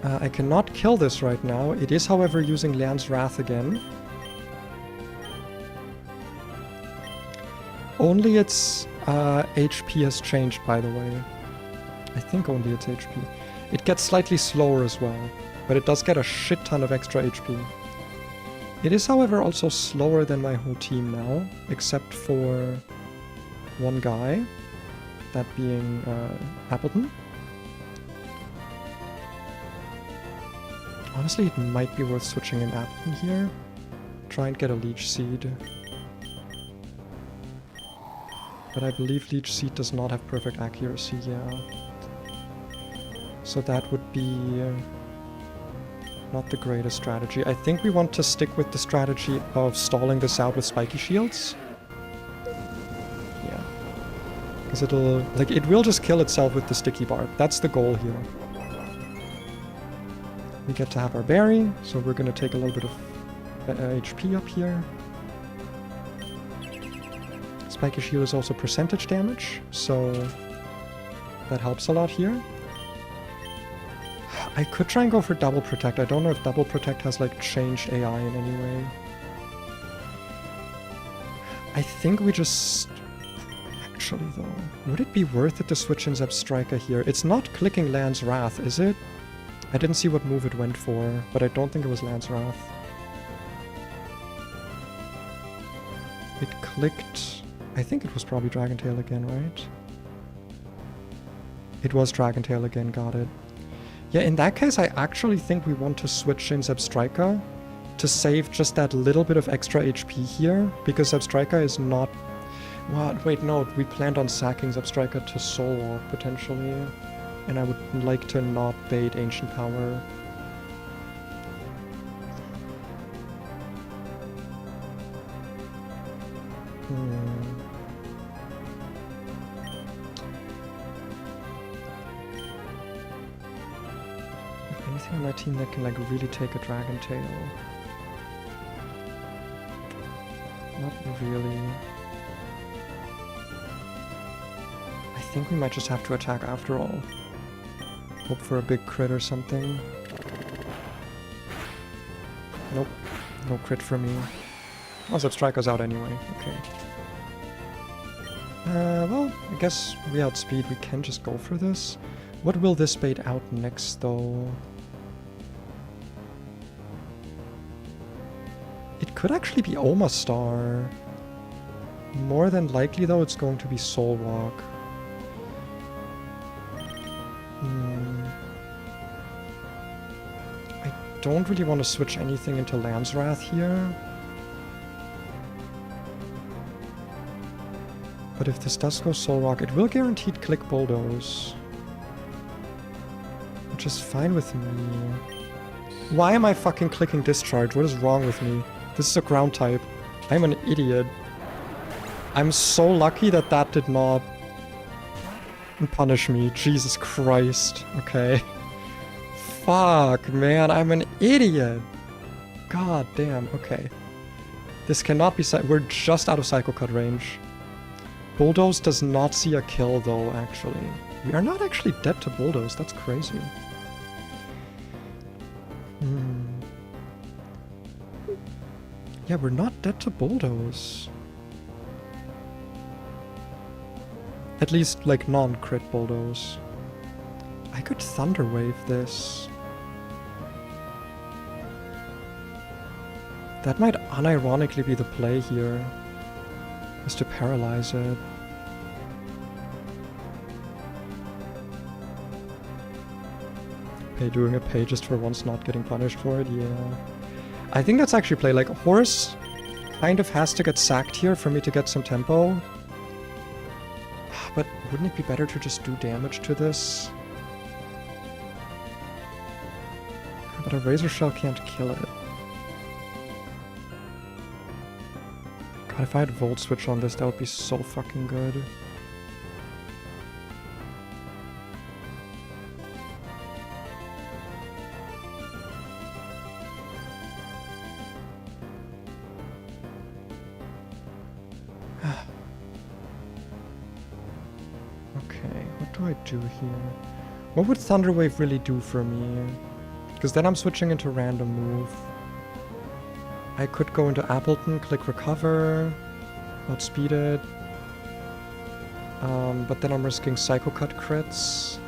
I cannot kill this right now. It is, however, using Lan's Wrath again. Only its HP has changed, by the way. I think only its HP. It gets slightly slower as well, but it does get a shit ton of extra HP. It is, however, also slower than my whole team now, except for one guy, that being Appleton. Honestly, it might be worth switching in Appleton here. Try and get a Leech Seed. But I believe Leech Seed does not have perfect accuracy, yeah. So that would be not the greatest strategy. I think we want to stick with the strategy of stalling this out with Spiky Shields. Yeah. Because it'll... Like, it will just kill itself with the Sticky Barb. That's the goal here. We get to have our berry, so we're going to take a little bit of HP up here. Spiky Shield is also percentage damage, so that helps a lot here. I could try and go for Double Protect. I don't know if Double Protect has, like, changed AI in any way. I think we just... Actually, though, would it be worth it to switch in Zebstrika here? It's not clicking Lan's Wrath, is it? I didn't see what move it went for, but I don't think it was Lan's Wrath. It clicked... I think it was probably Dragon Tail again, right? It was Dragon Tail again, got it. Yeah, in that case, I actually think we want to switch in Zebstrika to save just that little bit of extra HP here, because Zebstrika is not... What? Wait, no, we planned on sacking Zebstrika to Soul Walk, potentially. And I would like to not bait Ancient Power. Anything on my team that can, like, really take a Dragon Tail? Not really. I think we might just have to attack after all. Hope for a big crit or something. Nope. No crit for me. Oh, Zebstrika's out anyway. Okay. Well, I guess we outspeed. We can just go for this. What will this bait out next, though? It could actually be Omastar. More than likely, though, it's going to be Soul Walk. I don't really want to switch anything into Lan's Wrath here. But if this does go Soul Walk, it will guaranteed click Bulldoze. Which is fine with me. Why am I fucking clicking Discharge? What is wrong with me? This is a ground type. I'm an idiot. I'm so lucky that that did not punish me. Jesus Christ. Okay. Fuck, man. I'm an idiot. God damn. Okay. This cannot be... We're just out of Psycho Cut range. Bulldoze does not see a kill, though, actually. We are not actually dead to Bulldoze. That's crazy. Yeah, we're not dead to Bulldoze. At least, like, non-crit Bulldoze. I could Thunder Wave this. That might unironically be the play here, is to paralyze it. Okay, doing a pay just for once not getting punished for it, yeah. I think that's actually play. Like, horse kind of has to get sacked here for me to get some tempo. But wouldn't it be better to just do damage to this? But a Razor Shell can't kill it. God, if I had Volt Switch on this, that would be so fucking good. Okay, what do I do here? What would Thunder Wave really do for me? Because then I'm switching into random move. I could go into Appleton, click recover, outspeed it. But then I'm risking Psycho Cut crits.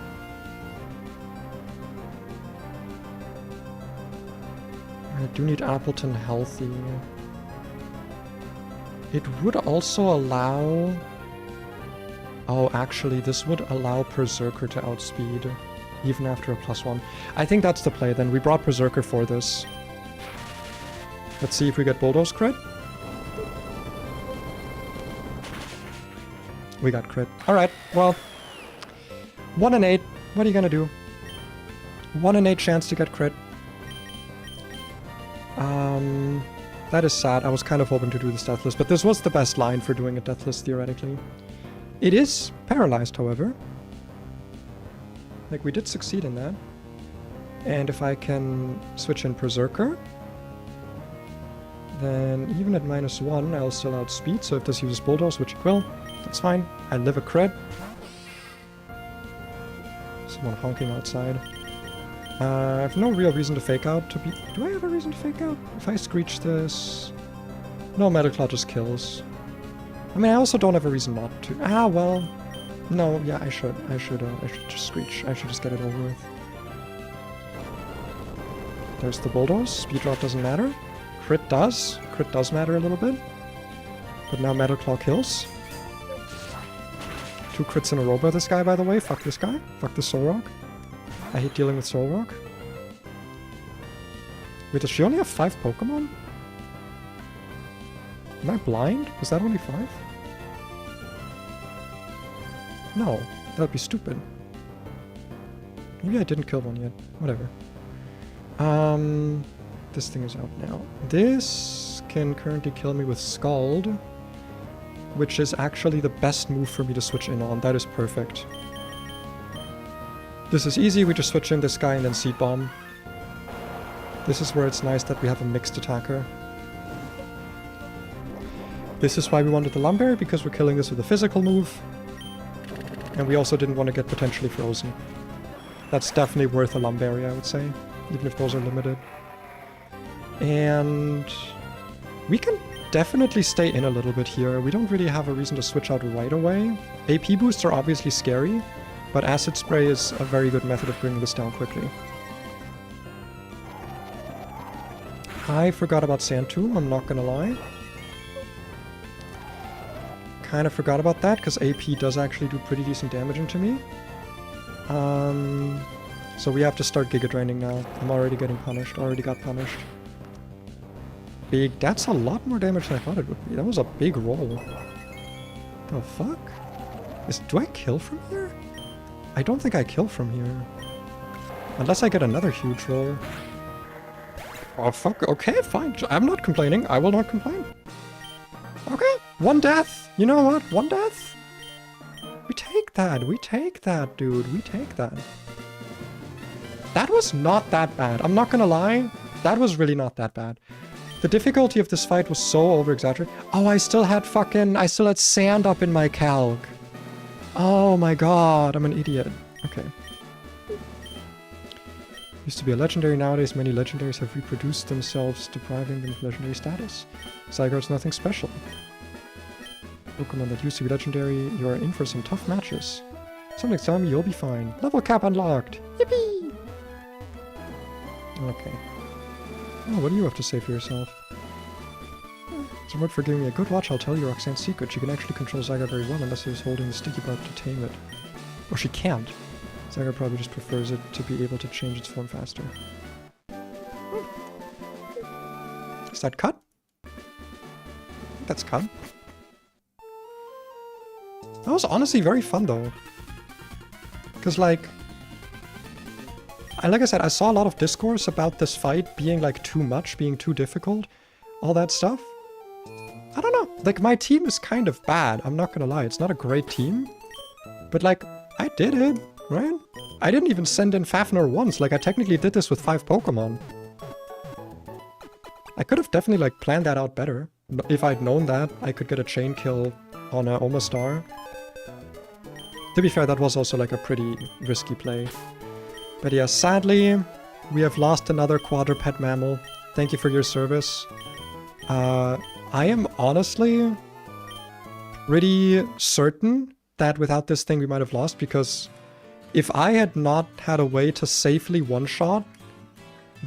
I do need Appleton healthy. It would also allow... Oh, actually, this would allow Berserker to outspeed, even after a +1. I think that's the play then. We brought Berserker for this. Let's see if we get Bulldoze crit. We got crit. Alright, well. 1 in 8. What are you gonna do? 1 in 8 chance to get crit. That is sad. I was kind of hoping to do this Deathless, but this was the best line for doing a Deathless, theoretically. It is paralyzed, however. Like, we did succeed in that. And if I can switch in Berserker, then even at -1, I'll still outspeed. So if this uses Bulldoze, which it will, that's fine. I live a crit. Someone honking outside. I have no real reason to fake out to be... Do I have a reason to fake out? If I Screech this... No, Metal Claw just kills. I mean, I also don't have a reason not to. Ah, well... No, yeah, I should just Screech. I should just get it over with. There's the Bulldoze. Speed drop doesn't matter. Crit does. Crit does matter a little bit. But now Metal Claw kills. 2 crits in a row by this guy, by the way. Fuck this guy. Fuck this Soul Rock. I hate dealing with Soul Rock. Wait, does she only have 5 Pokemon? Am I blind? Was that only 5? No, that would be stupid. Maybe I didn't kill one yet. Whatever. This thing is out now. This can currently kill me with Scald, which is actually the best move for me to switch in on. That is perfect. This is easy, we just switch in this guy and then Seed Bomb. This is where it's nice that we have a mixed attacker. This is why we wanted the Lumberry, because we're killing this with a physical move. And we also didn't want to get potentially frozen. That's definitely worth a Lumberry, I would say, even if those are limited. And we can definitely stay in a little bit here. We don't really have a reason to switch out right away. AP boosts are obviously scary, but Acid Spray is a very good method of bringing this down quickly. I forgot about Sand Tomb, I'm not gonna lie. Kind of forgot about that, because AP does actually do pretty decent damage into me. So we have to start Giga Draining now. I'm already getting punished, already got punished. Big, that's a lot more damage than I thought it would be. That was a big roll. The fuck? Do I kill from here? I don't think I kill from here. Unless I get another huge roll. Oh fuck, okay, fine. I'm not complaining. I will not complain. Okay, 1 death. You know what? 1 death? We take that. We take that, dude. We take that. That was not that bad. I'm not gonna lie. That was really not that bad. The difficulty of this fight was so over-exaggerated. Oh, I still had sand up in my calc. Oh my god, I'm an idiot. Okay. Used to be a legendary, nowadays many legendaries have reproduced themselves, depriving them of legendary status. Zygarde's nothing special. Pokemon that used to be legendary, you are in for some tough matches. Something's telling me you'll be fine. Level cap unlocked! Yippee! Okay. Oh, what do you have to say for yourself? So much for giving me a good watch. I'll tell you Roxanne's secret. She can actually control Zygar very well unless he was holding the sticky bark to tame it. Or she can't. Zygar probably just prefers it to be able to change its form faster. Is that cut? That's cut. That was honestly very fun though. Because like I said, I saw a lot of discourse about this fight being like too much, being too difficult, all that stuff. I don't know, like my team is kind of bad, I'm not gonna lie, it's not a great team. But like, I did it, right? I didn't even send in Fafnir once, like I technically did this with 5 Pokemon. I could have definitely like planned that out better. If I'd known that, I could get a chain kill on a Omastar. To be fair, that was also like a pretty risky play. But yeah, sadly, we have lost another quadruped mammal. Thank you for your service. I am honestly pretty certain that without this thing we might have lost, because if I had not had a way to safely one-shot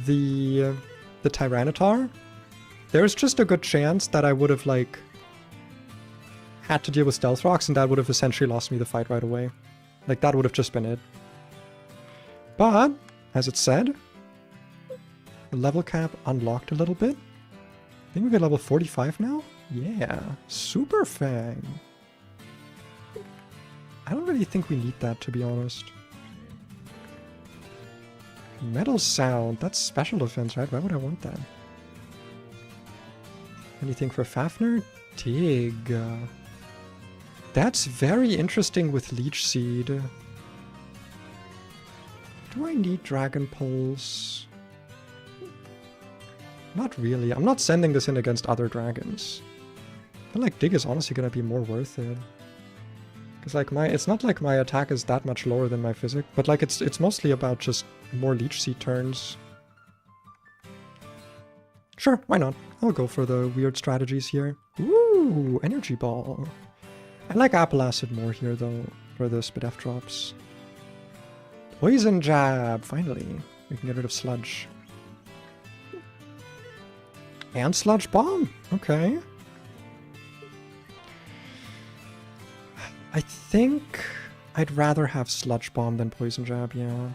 the Tyranitar, there's just a good chance that I would have like had to deal with Stealth Rocks, and that would have essentially lost me the fight right away. Like that would have just been it. But, as it said, the level cap unlocked a little bit. I think we're at level 45 now? Yeah, Super Fang. I don't really think we need that, to be honest. Metal Sound, that's special defense, right? Why would I want that? Anything for Fafnir? Dig. That's very interesting with Leech Seed. Do I need Dragon Pulse? Not really. I'm not sending this in against other dragons. I feel like Dig is honestly gonna be more worth it. Because like it's not like my attack is that much lower than my physic, but like it's mostly about just more Leech Seed turns. Sure, why not? I'll go for the weird strategies here. Ooh, Energy Ball. I like Apple Acid more here though, for the Spidef drops. Poison Jab! Finally, we can get rid of Sludge. And Sludge Bomb! Okay. I think I'd rather have Sludge Bomb than Poison Jab, yeah.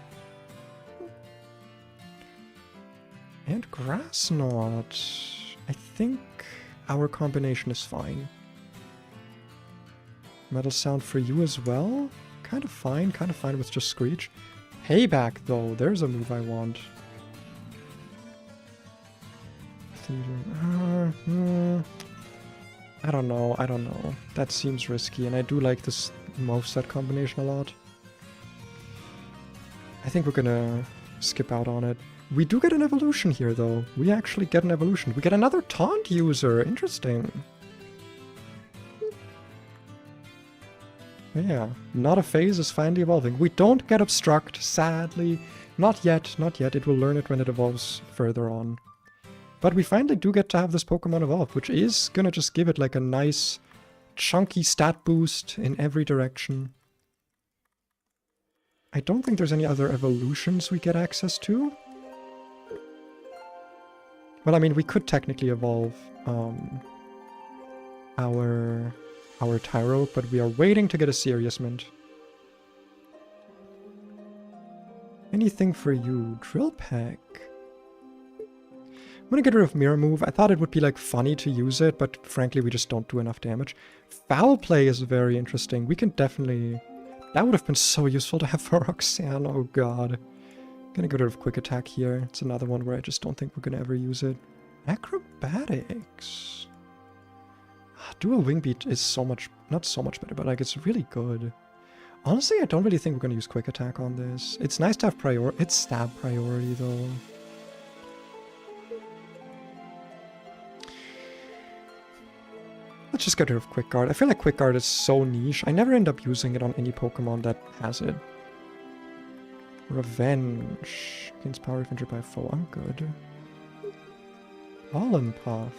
And Grass Knot. I think our combination is fine. Metal Sound for you as well? Kind of fine with just Screech. Payback though, there's a move I want. I don't know. That seems risky, and I do like this moveset combination a lot. I think we're gonna skip out on it. We do get an evolution here though. We actually get an evolution. We get another taunt user, interesting. Yeah, not a phase is finally evolving. We don't get Obstruct, sadly. Not yet, not yet. It will learn it when it evolves further on. But we finally do get to have this Pokemon evolve, which is gonna just give it like a nice, chunky stat boost in every direction. I don't think there's any other evolutions we get access to. Well, I mean, we could technically evolve our Tyro, but we are waiting to get a Serious Mint. Anything for you? Drill Peck. I'm gonna get rid of Mirror Move. I thought it would be like funny to use it, but frankly we just don't do enough damage. Foul Play is very interesting. We can definitely... That would have been so useful to have for Roxanne, oh god. Gonna get rid of Quick Attack here. It's another one where I just don't think we're gonna ever use it. Acrobatics. Dual Wing Beat is so much, not so much better, but like it's really good. Honestly, I don't really think we're gonna use Quick Attack on this. It's nice to have it's stab priority though. Let's just get rid of Quick Guard. I feel like Quick Guard is so niche. I never end up using it on any Pokemon that has it. Revenge. Gains power if injured by a foe. I'm good. Fallen Puff.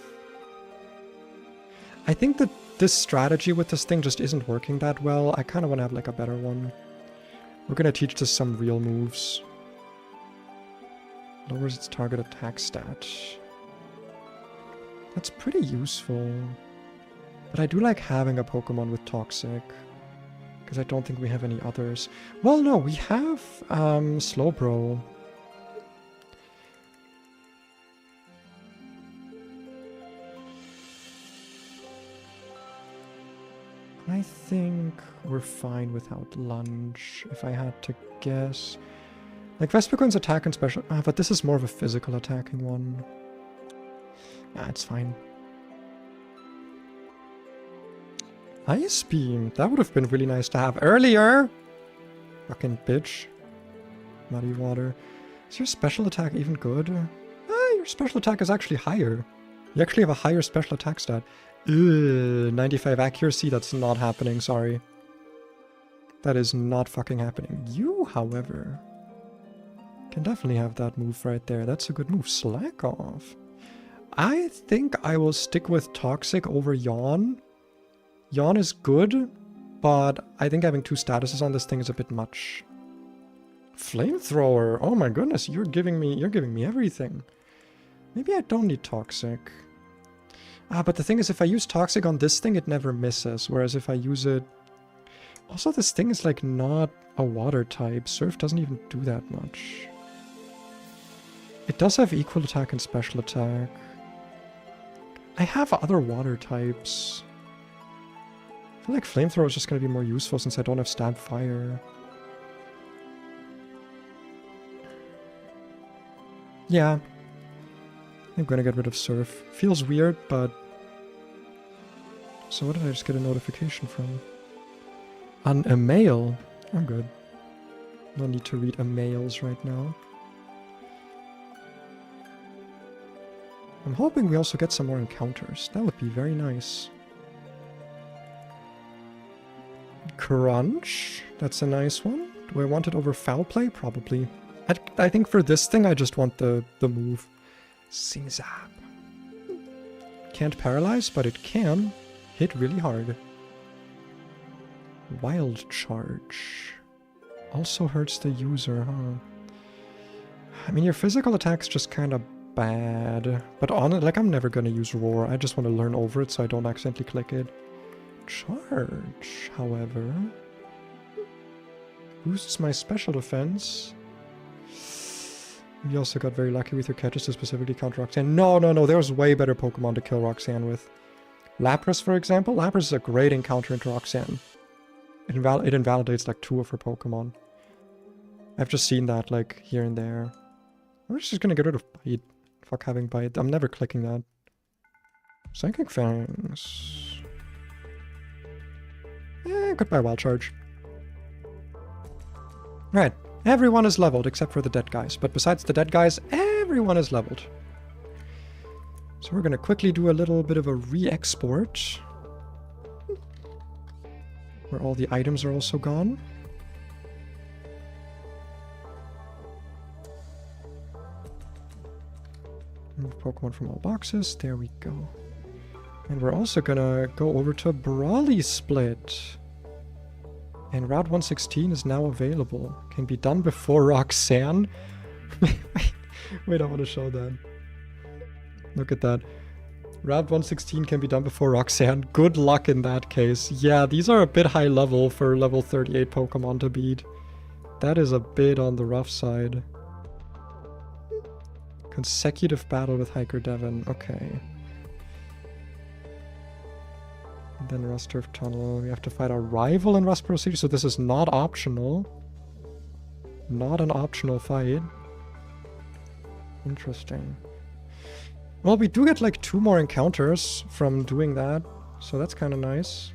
I think that this strategy with this thing just isn't working that well. I kind of want to have like a better one. We're going to teach this some real moves. Lowers its target attack stat. That's pretty useful. But I do like having a Pokemon with Toxic. Because I don't think we have any others. Well, no, we have Slowbro. I think we're fine without Lunge, if I had to guess. Like, Vespiqun's attack and special... but this is more of a physical attacking one. Ah, it's fine. Ice Beam. That would have been really nice to have earlier. Fucking bitch. Muddy Water. Is your special attack even good? Your special attack is actually higher. You actually have a higher special attack stat. Ugh, 95 accuracy. That's not happening, sorry. That is not fucking happening. You, however, can definitely have that move right there. That's a good move. Slack Off. I think I will stick with Toxic over Yawn. Yawn is good, but I think having 2 statuses on this thing is a bit much. Flamethrower. Oh my goodness, you're giving me everything. Maybe I don't need Toxic. But the thing is, if I use Toxic on this thing, it never misses. Whereas if I use it... Also, this thing is like not a water type. Surf doesn't even do that much. It does have equal attack and special attack. I have other water types. I feel like Flamethrower is just going to be more useful since I don't have Stab Fire. Yeah. I'm going to get rid of Surf. Feels weird, but... So what did I just get a notification from? On a mail? I'm good. No need to read emails right now. I'm hoping we also get some more encounters. That would be very nice. Crunch. That's a nice one. Do I want it over Foul Play? Probably. I think for this thing, I just want the move. Sing Zap. Can't paralyze, but it can hit really hard. Wild Charge. Also hurts the user, huh? I mean, your physical attack's just kind of bad. But on it, like, I'm never gonna use Roar. I just want to learn over it so I don't accidentally click it. Charge, however, boosts my special defense. You also got very lucky with your catches to specifically counter Roxanne. No, there's way better Pokemon to kill Roxanne with. Lapras, for example. Lapras is a great encounter into Roxanne. It invalidates like 2 of her Pokemon. I've just seen that like here and there. I'm just gonna get rid of Bite. Fuck having Bite. I'm never clicking that. Psychic Fangs. Goodbye, Wild Charge. Right. Everyone is leveled except for the dead guys. But besides the dead guys, everyone is leveled. So we're going to quickly do a little bit of a re-export. Where all the items are also gone. Remove Pokemon from all boxes. There we go. And we're also going to go over to Brawly Split. And Route 116 is now available. Can be done before Roxanne. Wait, I want to show that. Look at that. Route 116 can be done before Roxanne. Good luck in that case. Yeah, these are a bit high level for level 38 Pokemon to beat. That is a bit on the rough side. Consecutive battle with Hiker Devon. Okay. And then Rusturf Tunnel. We have to fight our rival in Rustboro City, so this is not optional. Not an optional fight. Interesting. Well, we do get like 2 more encounters from doing that, so that's kind of nice.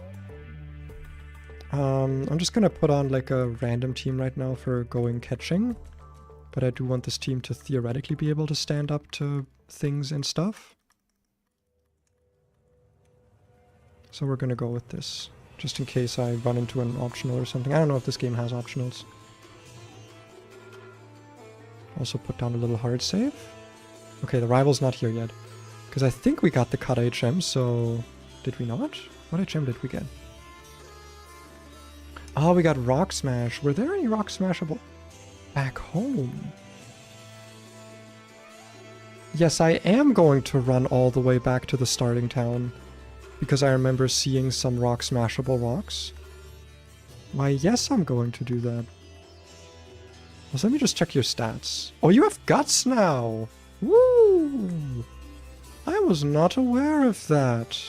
I'm just gonna put on like a random team right now for going catching, but I do want this team to theoretically be able to stand up to things and stuff. So we're gonna go with this, just in case I run into an optional or something. I don't know if this game has optionals. Also put down a little hard save. Okay, the rival's not here yet. Because I think we got the cut HM, so... Did we not? What HM did we get? Oh, we got Rock Smash. Were there any Rock Smashable back home? Yes, I am going to run all the way back to the starting town. Because I remember seeing some rock smashable rocks. Why, yes, I'm going to do that. Well, let me just check your stats. Oh, you have guts now! Woo! I was not aware of that.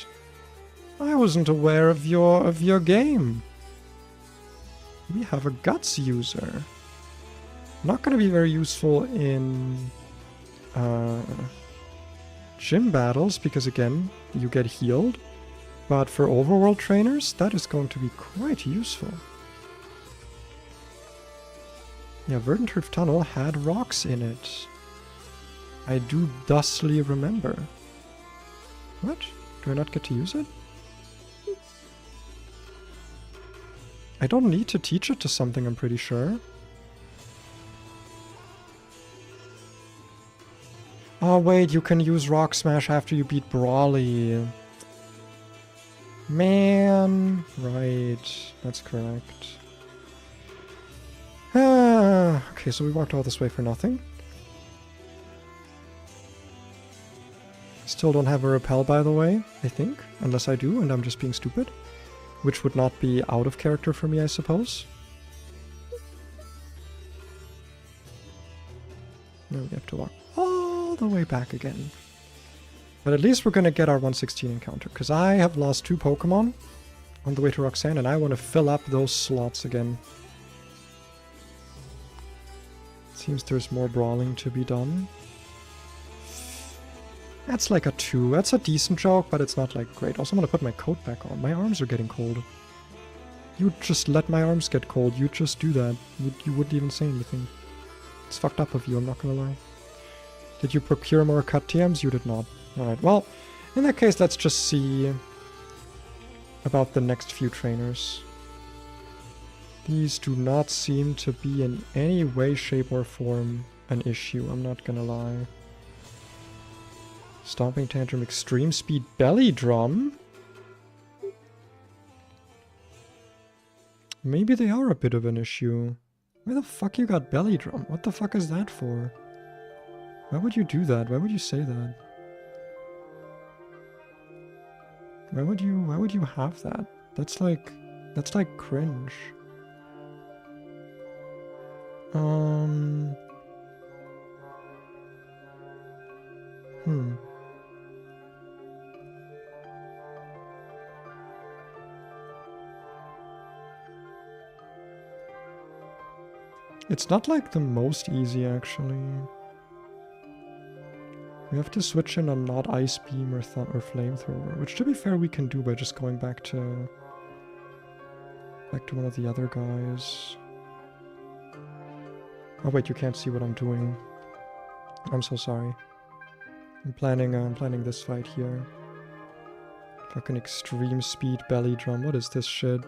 I wasn't aware of your game. We have a guts user. Not going to be very useful in gym battles because again, you get healed. But for overworld trainers, that is going to be quite useful. Yeah, Verdant Turf Tunnel had rocks in it. I do thusly remember. What? Do I not get to use it? I don't need to teach it to something, I'm pretty sure. Oh wait, you can use Rock Smash after you beat Brawly. Man, right, that's correct. Okay, so we walked all this way for nothing. Still don't have a repel, by the way, I think. Unless I do, and I'm just being stupid. Which would not be out of character for me, I suppose. Now we have to walk all the way back again. But at least we're going to get our 116 encounter, because I have lost 2 Pokemon on the way to Roxanne, and I want to fill up those slots again. Seems there's more brawling to be done. That's like a 2. That's a decent joke, but it's not like great. Also, I'm going to put my coat back on. My arms are getting cold. You just let my arms get cold. You just do that. You wouldn't even say anything. It's fucked up of you, I'm not going to lie. Did you procure more cut TMs? You did not. Alright, well, in that case, let's just see about the next few trainers. These do not seem to be in any way, shape, or form an issue, I'm not gonna lie. Stomping Tantrum, Extreme Speed, Belly Drum? Maybe they are a bit of an issue. Where the fuck you got Belly Drum? What the fuck is that for? Why would you do that? Why would you say that? Why would you have that? That's like cringe. It's not like the most easy, actually. We have to switch in a not Ice Beam or Flamethrower, which to be fair we can do by just going back to one of the other guys. Oh wait, you can't see what I'm doing. I'm so sorry. I'm planning this fight here. Fucking Extreme Speed Belly Drum. What is this shit?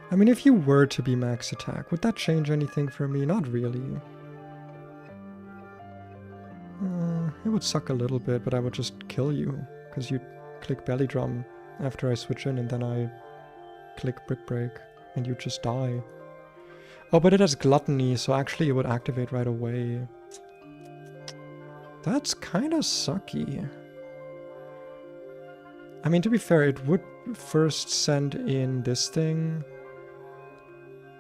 I mean, if you were to be max attack, would that change anything for me? Not really. It would suck a little bit, but I would just kill you. Because you'd click Belly Drum after I switch in, and then I click Brick Break, and you just die. Oh, but it has Gluttony, so actually it would activate right away. That's kinda sucky. I mean, to be fair, it would first send in this thing,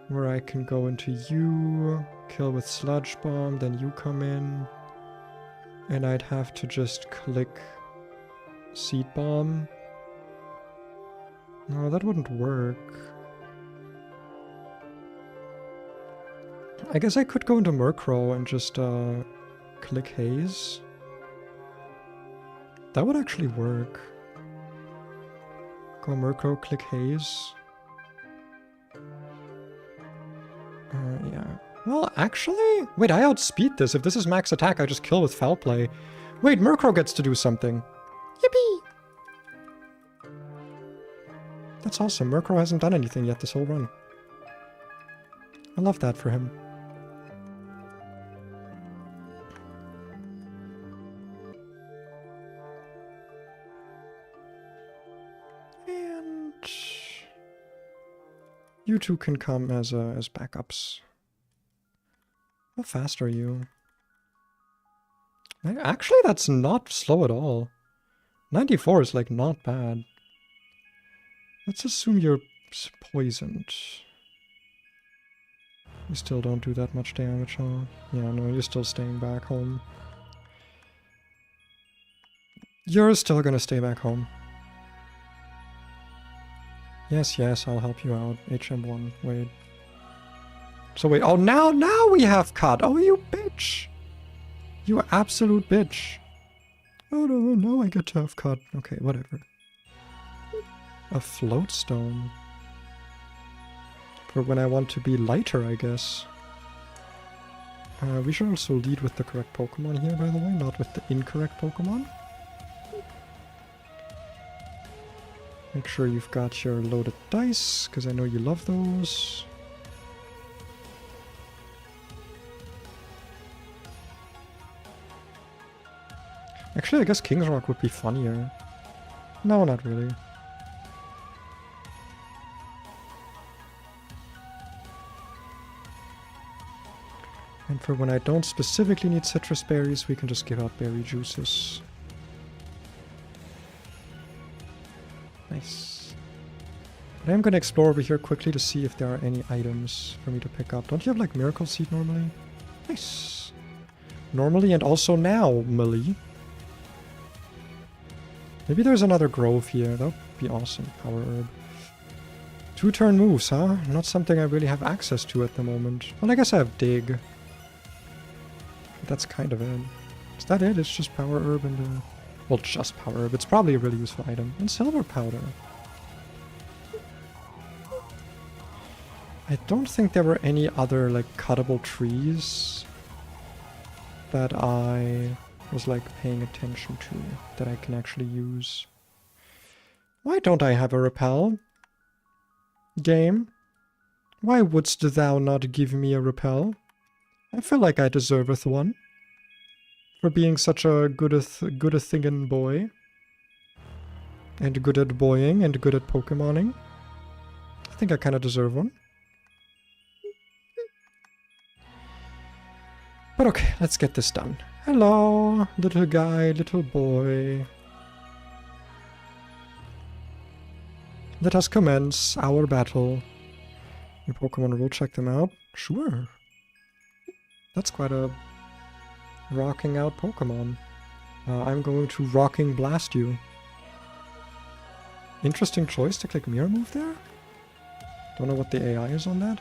where I can go into you, kill with Sludge Bomb, then you come in, and I'd have to just click Seed Bomb. No, that wouldn't work. I guess I could go into Murkrow and just click Haze. That would actually work. Go Murkrow, click Haze. Yeah. Well, actually... Wait, I outspeed this. If this is max attack, I just kill with Foul Play. Wait, Murkrow gets to do something. Yippee! That's awesome. Murkrow hasn't done anything yet this whole run. I love that for him. And... You two can come as backups. How fast are you? Actually, that's not slow at all. 94 is like not bad. Let's assume you're poisoned. You still don't do that much damage, huh? Yeah, no, you're still staying back home. You're still gonna stay back home. Yes, yes, I'll help you out. HM1, wait. So wait, oh, now we have cut. Oh, you bitch. You absolute bitch. Oh, no, now I get to have cut. Okay, whatever. A float stone. For when I want to be lighter, I guess. We should also lead with the correct Pokemon here, by the way, not with the incorrect Pokemon. Make sure you've got your loaded dice, because I know you love those. Actually, I guess King's Rock would be funnier. No, not really. And for when I don't specifically need citrus berries, we can just give out berry juices. Nice. But I'm gonna explore over here quickly to see if there are any items for me to pick up. Don't you have like Miracle Seed normally? Nice. Normally and also now, Millie. Maybe there's another grove here. That would be awesome. Power Herb. 2-turn moves, huh? Not something I really have access to at the moment. Well, I guess I have Dig. But that's kind of it. Is that it? It's just Power Herb and... well, just Power Herb. It's probably a really useful item. And Silver Powder. I don't think there were any other, like, cuttable trees that I was, like, paying attention to that I can actually use. Why don't I have a repel? Game? Why wouldst thou not give me a repel? I feel like I deserveth one. For being such a good-a-thingin' boy. And good at boying and good at Pokemoning. I think I kinda deserve one. But okay, let's get this done. Hello, little guy, little boy. Let us commence our battle. Your Pokemon will check them out? Sure. That's quite a rocking out Pokemon. I'm going to Rocking Blast you. Interesting choice to click Mirror Move there? Don't know what the AI is on that.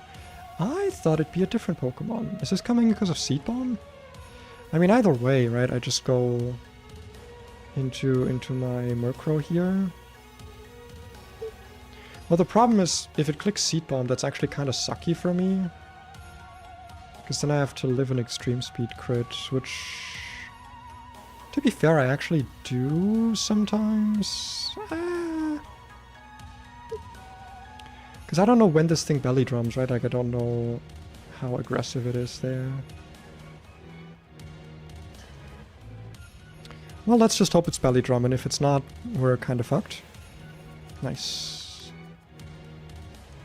I thought it'd be a different Pokemon. Is this coming because of Seed Bomb? I mean, either way, right? I just go into my Murkrow here. Well, the problem is, if it clicks Seed Bomb, that's actually kind of sucky for me. Because then I have to live an Extreme Speed crit, which... to be fair, I actually do sometimes. Because I don't know when this thing belly drums, right? Like, I don't know how aggressive it is there. Well, let's just hope it's belly drum, and if it's not, we're kind of fucked. Nice.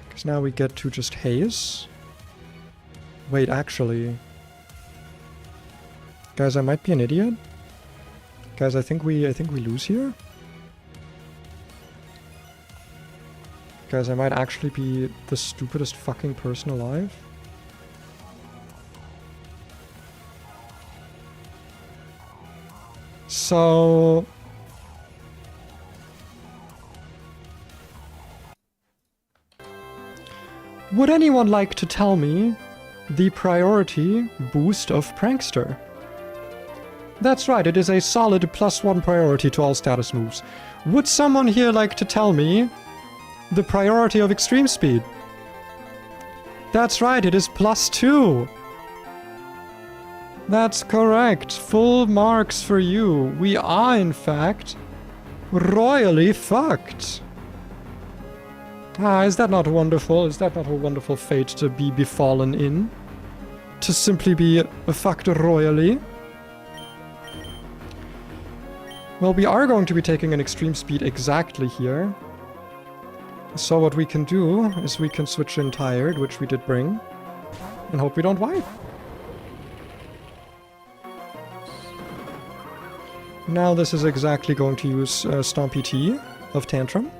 Because now we get to just haze. Wait, actually... guys, I might be an idiot. Guys, I think we lose here. Guys, I might actually be the stupidest fucking person alive. So... would anyone like to tell me the priority boost of Prankster? That's right, it is a solid +1 priority to all status moves. Would someone here like to tell me the priority of Extreme Speed? That's right, it is +2. That's correct. Full marks for you. We are, in fact, royally fucked. Ah, is that not wonderful? Is that not a wonderful fate to be befallen in? To simply be fucked royally? Well, we are going to be taking an Extreme Speed exactly here. So what we can do is we can switch in tired, which we did bring, and hope we don't wipe. Now this is exactly going to use Stompy T of Tantrum,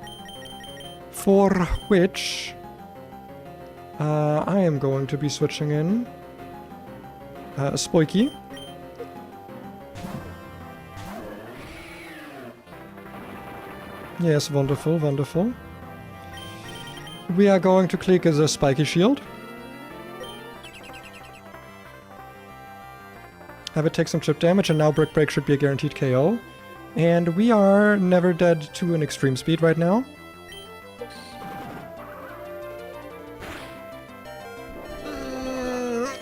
for which I am going to be switching in Spoiky. Yes, wonderful, wonderful. We are going to click as a Spiky Shield. Have it take some chip damage, and now Brick Break should be a guaranteed KO. And we are never dead to an extreme speed right now.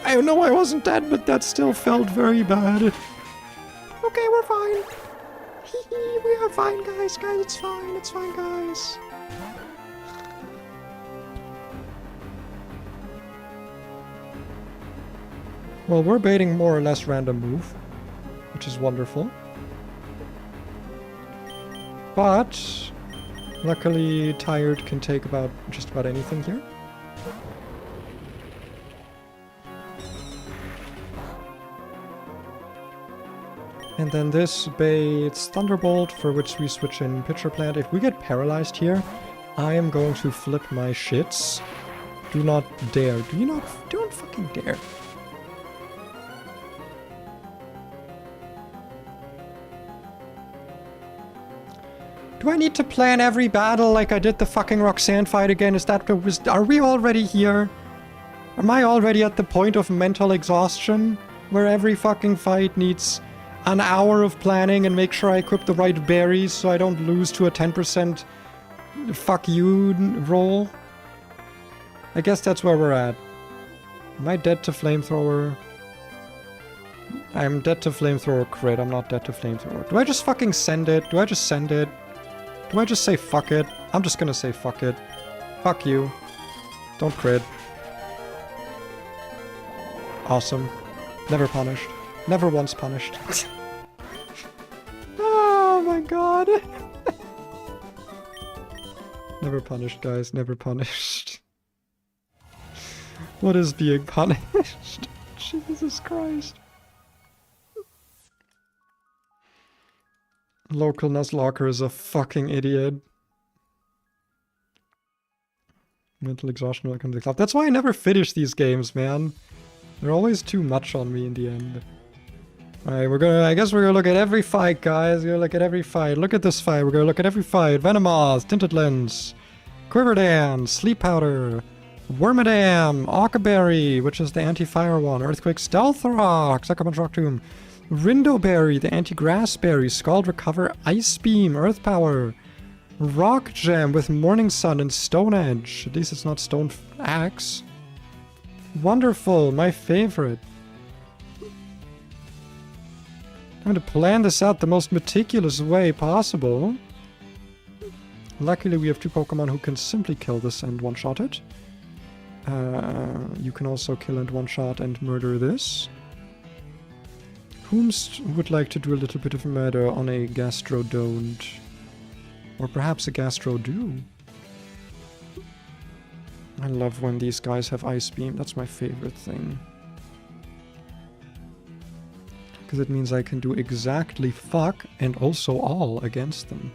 I know I wasn't dead, but that still felt very bad. Okay, we're fine. We are fine, guys. Guys, it's fine, guys. Well, we're baiting more or less random move, which is wonderful. But luckily, Tired can take just about anything here. And then this baits Thunderbolt, for which we switch in Pitcher Plant. If we get paralyzed here, I am going to flip my shits. Do not dare. Don't fucking dare. Do I need to plan every battle like I did the fucking Roxanne fight again? Are we already here? Am I already at the point of mental exhaustion? Where every fucking fight needs an hour of planning and make sure I equip the right berries so I don't lose to a 10% fuck you roll? I guess that's where we're at. Am I dead to Flamethrower? I'm dead to Flamethrower crit. I'm not dead to Flamethrower. Do I just fucking send it? Do I just send it? Do I just say fuck it? I'm just gonna say fuck it. Fuck you. Don't crit. Awesome. Never punished. Never once punished. Oh my god. Never punished, guys. Never punished. What is being punished? Jesus Christ. Local Nuzlocker is a fucking idiot. Mental exhaustion welcome to the club. That's why I never finish these games, man. They're always too much on me in the end. Alright, I guess we're gonna look at every fight, guys. We're gonna look at every fight. Look at this fight. We're gonna look at every fight. Venomoth, Tinted Lens, Quiver Dance, Sleep Powder, Wormadam, Ockaberry, which is the anti-fire one, Earthquake, Stealth Rock, Suckerpunch Rock Tomb, Rindoberry, the anti-grass berry, Scald Recover, Ice Beam, Earth Power, Rock Gem with Morning Sun and Stone Edge. At least it's not Stone Axe. Wonderful, my favorite. I'm going to plan this out the most meticulous way possible. Luckily we have two Pokemon who can simply kill this and one-shot it. You can also kill and one-shot and murder this. Whomst would like to do a little bit of murder on a Gastrodon't? Or perhaps a Gastrodoo? I love when these guys have Ice Beam. That's my favorite thing. Because it means I can do exactly fuck and also all against them.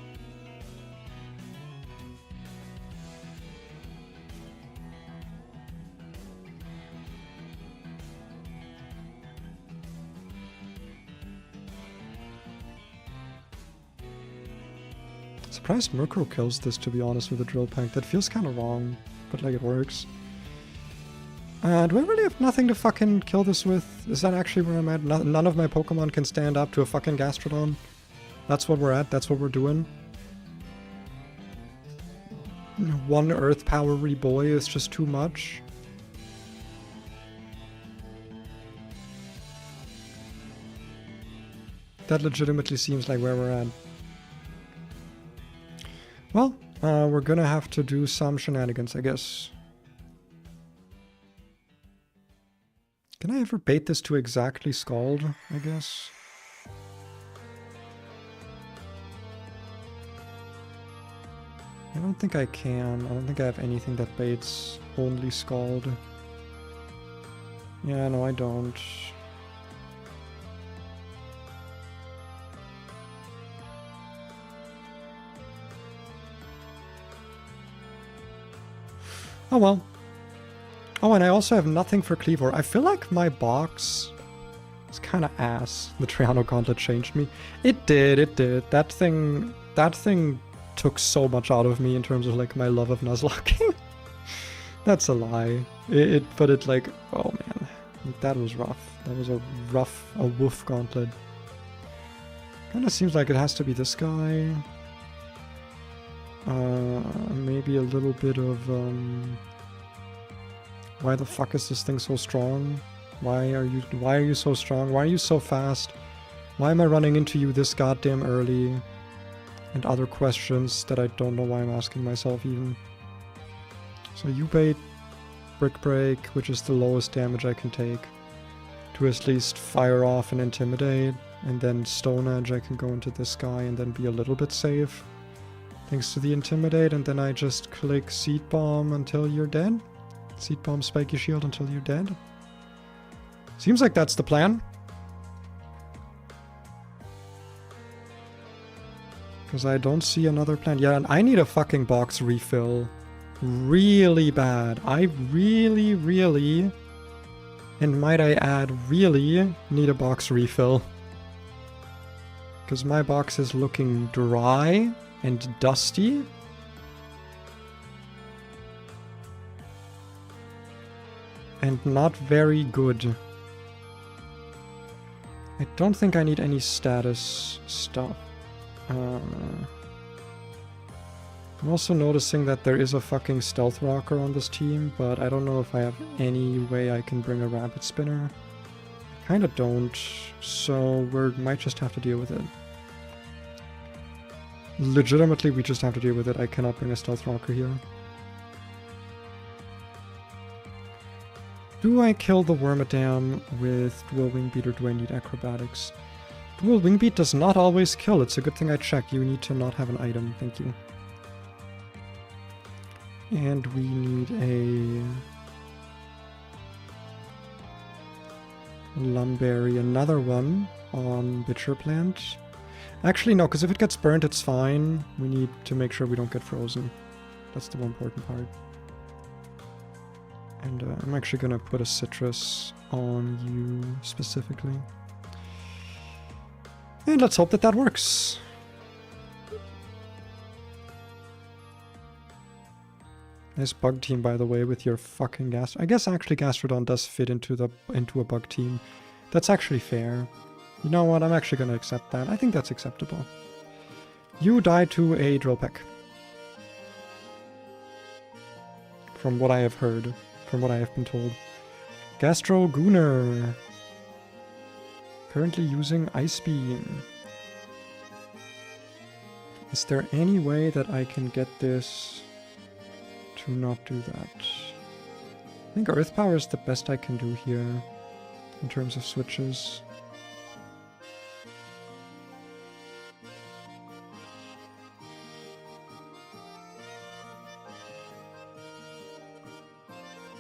Surprised Murkrow kills this, to be honest, with a Drill Peck. That feels kind of wrong, but like it works. Do I really have nothing to fucking kill this with? Is that actually where I'm at? None of my Pokemon can stand up to a fucking Gastrodon? That's what we're at? That's what we're doing? One Earth Powery boy is just too much? That legitimately seems like where we're at. Well, we're gonna have to do some shenanigans, I guess. Can I ever bait this to exactly Scald, I guess? I don't think I can. I don't think I have anything that baits only Scald. Yeah, no, I don't. Oh well. Oh, and I also have nothing for Cleavor. I feel like my box is kind of ass. The Triano Gauntlet changed me. It did, it did. That thing took so much out of me in terms of like my love of Nuzlocking. That's a lie. But it like, oh man, that was rough. That was a woof gauntlet. Kind of seems like it has to be this guy. Maybe a little bit of, why the fuck is this thing so strong? Why are you so strong? Why are you so fast? Why am I running into you this goddamn early? And other questions that I don't know why I'm asking myself even. So you bait Brick Break, which is the lowest damage I can take, to at least fire off and intimidate, and then Stone Edge I can go into this guy and then be a little bit safe. Thanks to the Intimidate, and then I just click Seed Bomb until you're dead. Seed Bomb Spiky Shield until you're dead. Seems like that's the plan. Because I don't see another plan. Yeah, and I need a fucking box refill. Really bad. I really, and might I add, really need a box refill. Because my box is looking dry and dusty. And not very good. I don't think I need any status stuff. I'm also noticing that there is a fucking Stealth Rocker on this team, but I don't know if I have any way I can bring a Rapid Spinner. I kinda don't, so we might just have to deal with it. Legitimately, we just have to deal with it. I cannot bring a Stealth Rocker here. Do I kill the Wormadam with Dual Wingbeat or do I need Acrobatics? Dual Wingbeat does not always kill. It's a good thing I checked. You need to not have an item. Thank you. And we need a Lumberry, another one on Bitcher Plant. Actually, no, because if it gets burnt, it's fine. We need to make sure we don't get frozen. That's the more important part. And I'm actually going to put a Citrus on you specifically. And let's hope that that works. Nice bug team, by the way, with your fucking Gastrodon. I guess actually Gastrodon does fit into a bug team. That's actually fair. You know what? I'm actually going to accept that. I think that's acceptable. You die to a Drill Peck. From what I have heard. From what I have been told. Gastro Gooner. Currently using Ice Beam. Is there any way that I can get this to not do that? I think Earth Power is the best I can do here in terms of switches.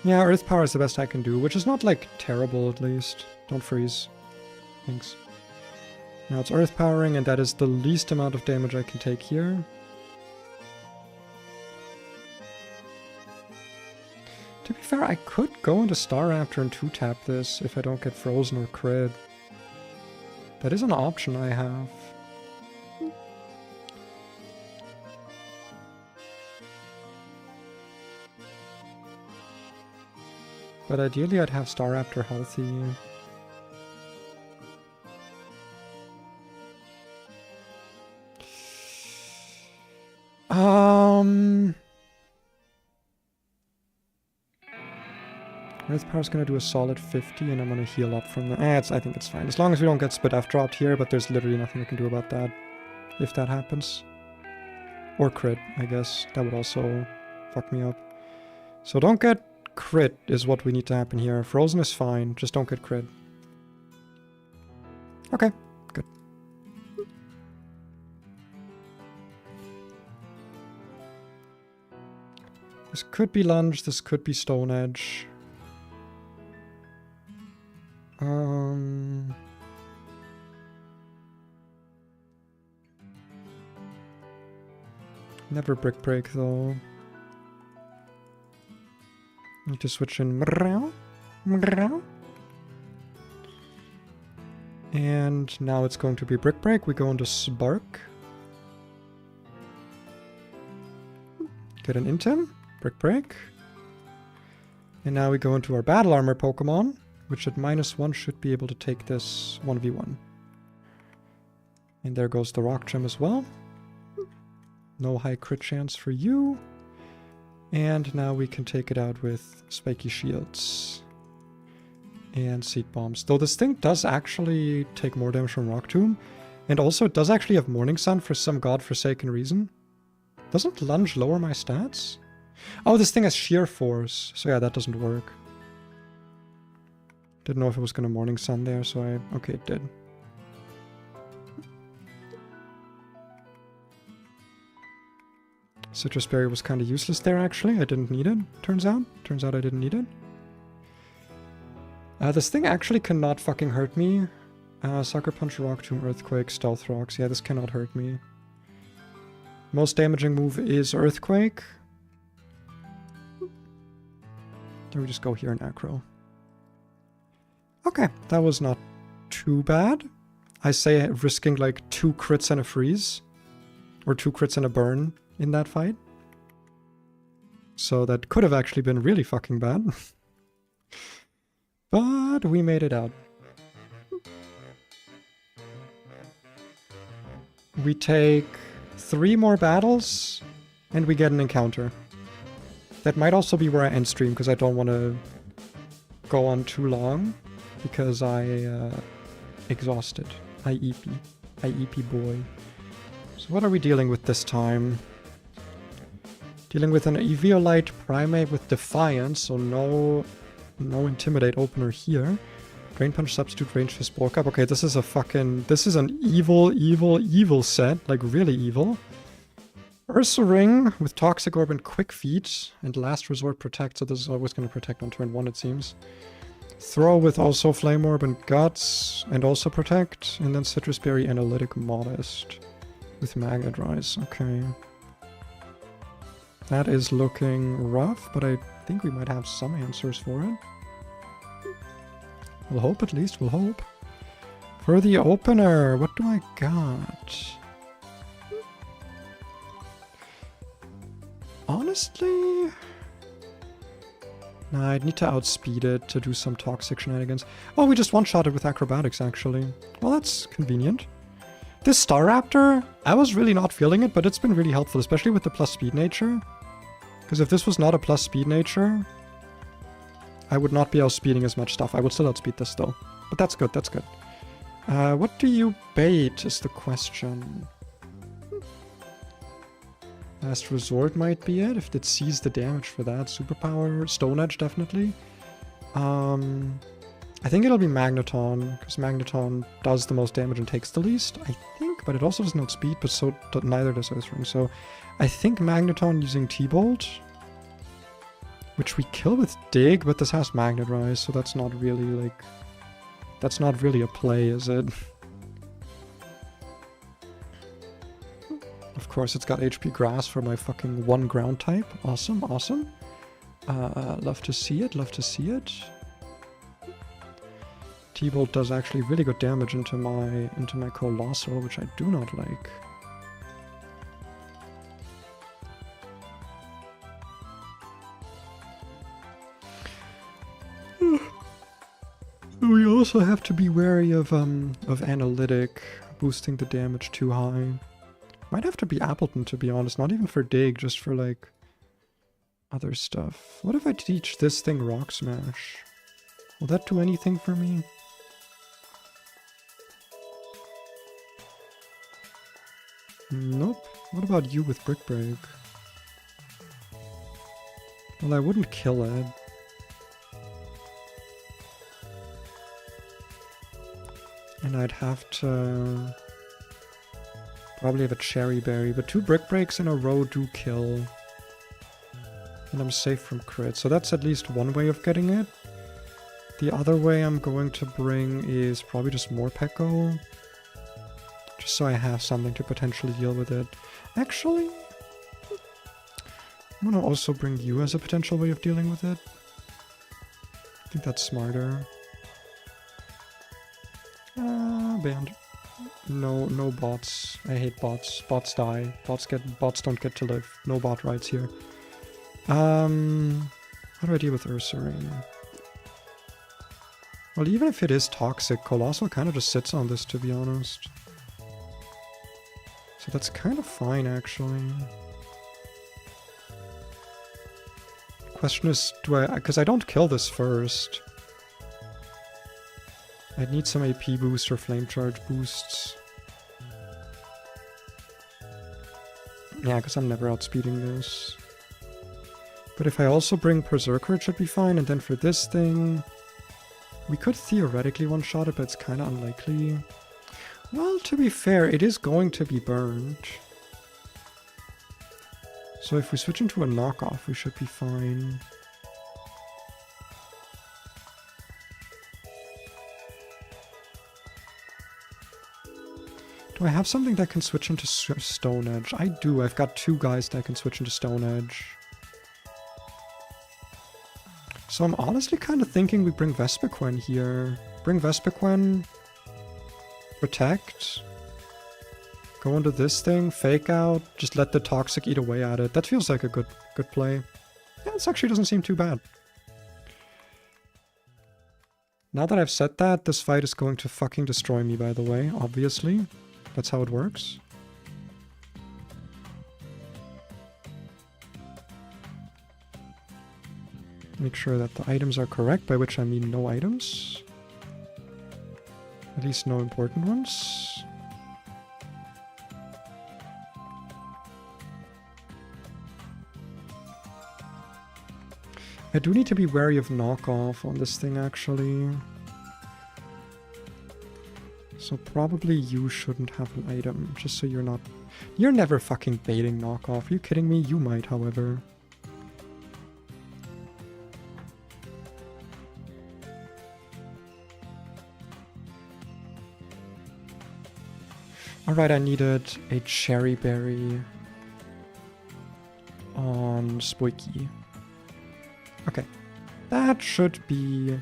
Yeah, Earth Power is the best I can do, which is not, like, terrible, at least. Don't freeze. Thanks. Now it's Earth Powering, and that is the least amount of damage I can take here. To be fair, I could go into Staraptor and 2-tap this if I don't get frozen or crit. That is an option I have. But ideally I'd have Staraptor healthy. Earth Power's gonna do a solid 50 and I'm gonna heal up from that. I think it's fine. As long as we don't get Spit F dropped here, but there's literally nothing I can do about that. If that happens. Or crit, I guess. That would also fuck me up. So don't get crit is what we need to happen here. Frozen is fine, just don't get crit. Okay, good. This could be lunge, this could be stone edge. Never brick break though. Need to switch in. And now it's going to be brick break. We go into Spark. Get an Intim. Brick break. And now we go into our battle armor Pokemon, which at -1 should be able to take this 1v1. And there goes the Rock Gem as well. No high crit chance for you. And now we can take it out with Spiky Shields. And Seed Bombs. Though this thing does actually take more damage from Rock Tomb. And also it does actually have Morning Sun for some godforsaken reason. Doesn't Lunge lower my stats? Oh, this thing has Sheer Force. So yeah, that doesn't work. Didn't know if it was gonna Morning Sun there, so okay, it did. Citrus Berry was kind of useless there, actually. I didn't need it, turns out. Turns out I didn't need it. This thing actually cannot fucking hurt me. Sucker Punch, Rock Tomb, Earthquake, Stealth Rocks. Yeah, this cannot hurt me. Most damaging move is Earthquake. Then we just go here in Acro. Okay, that was not too bad. I say risking like 2 crits and a freeze. Or 2 crits and a burn in that fight. So that could have actually been really fucking bad. But we made it out. We take 3 more battles and we get an encounter. That might also be where I end stream because I don't want to go on too long because I exhausted. I EP boy. So what are we dealing with this time? Dealing with an Eviolite Primate with Defiance, so no Intimidate opener here. Drain Punch, Substitute, Range Fist, Bulk Up. Okay, this is an evil set, like really evil. Ursa Ring with Toxic Orb and Quick Feet, and Last Resort Protect, so this is always going to protect on turn 1 it seems. Throw with also Flame Orb and Guts, and also Protect, and then Citrus Berry, Analytic, Modest. With Magnet Rise, okay. That is looking rough, but I think we might have some answers for it. We'll hope, at least, we'll hope. For the opener, what do I got? Honestly... Nah, I'd need to outspeed it to do some toxic shenanigans. Oh, we just one-shot it with Acrobatics, actually. Well, that's convenient. This Staraptor, I was really not feeling it, but it's been really helpful, especially with the plus speed nature. Because if this was not a plus speed nature, I would not be outspeeding as much stuff. I would still outspeed this though. But that's good, that's good. What do you bait is the question. Last Resort might be it, if it sees the damage for that. Superpower, Stone Edge definitely. I think it'll be Magneton, because Magneton does the most damage and takes the least, I think, but it also doesn't outspeed, but so neither does Earthring. So I think Magneton using T-Bolt, which we kill with Dig, but this has Magnet Rise, so that's not really, like, that's not really a play, is it? Of course, it's got HP Grass for my fucking 1 ground type. Awesome, awesome. Love to see it, love to see it. T-Bolt does actually really good damage into my Colossal, which I do not like. We also have to be wary of Analytic boosting the damage too high. Might have to be Appleton, to be honest, not even for Dig, just for like other stuff. What if I teach this thing Rock Smash? Will that do anything for me? Nope. What about you with Brick Break? Well, I wouldn't kill it. And I'd have to probably have a Cherry Berry, but 2 Brick Breaks in a row do kill. And I'm safe from crit. So that's at least one way of getting it. The other way I'm going to bring is probably just more Pekko. Just so I have something to potentially deal with it. Actually, I'm gonna also bring you as a potential way of dealing with it. I think that's smarter. Banned. No bots. I hate bots. Bots die. Bots don't get to live. No bot rights here. How do I deal with Ursaring? Well, even if it is toxic, Colossal kind of just sits on this, to be honest. So that's kind of fine, actually. Question is, do I... because I don't kill this first. I'd need some AP boost or flame charge boosts. Yeah, because I'm never outspeeding this. But if I also bring Berserker, it should be fine. And then for this thing, we could theoretically one-shot it, but it's kind of unlikely. Well, to be fair, it is going to be burned. So if we switch into a knockoff, we should be fine. Do I have something that can switch into Stone Edge? I do. I've got two guys that can switch into Stone Edge. So I'm honestly kind of thinking we bring Vespiquen here. Bring Vespiquen. Protect. Go into this thing. Fake out. Just let the Toxic eat away at it. That feels like a good play. Yeah, this actually doesn't seem too bad. Now that I've said that, this fight is going to fucking destroy me, by the way, obviously. That's how it works. Make sure that the items are correct, by which I mean no items. At least no important ones. I do need to be wary of knockoff on this thing, actually. So probably you shouldn't have an item, just so you're not... You're never fucking baiting knockoff. Are you kidding me? You might, however. Alright, I needed a Cherry Berry on Spoiky. Okay. That should be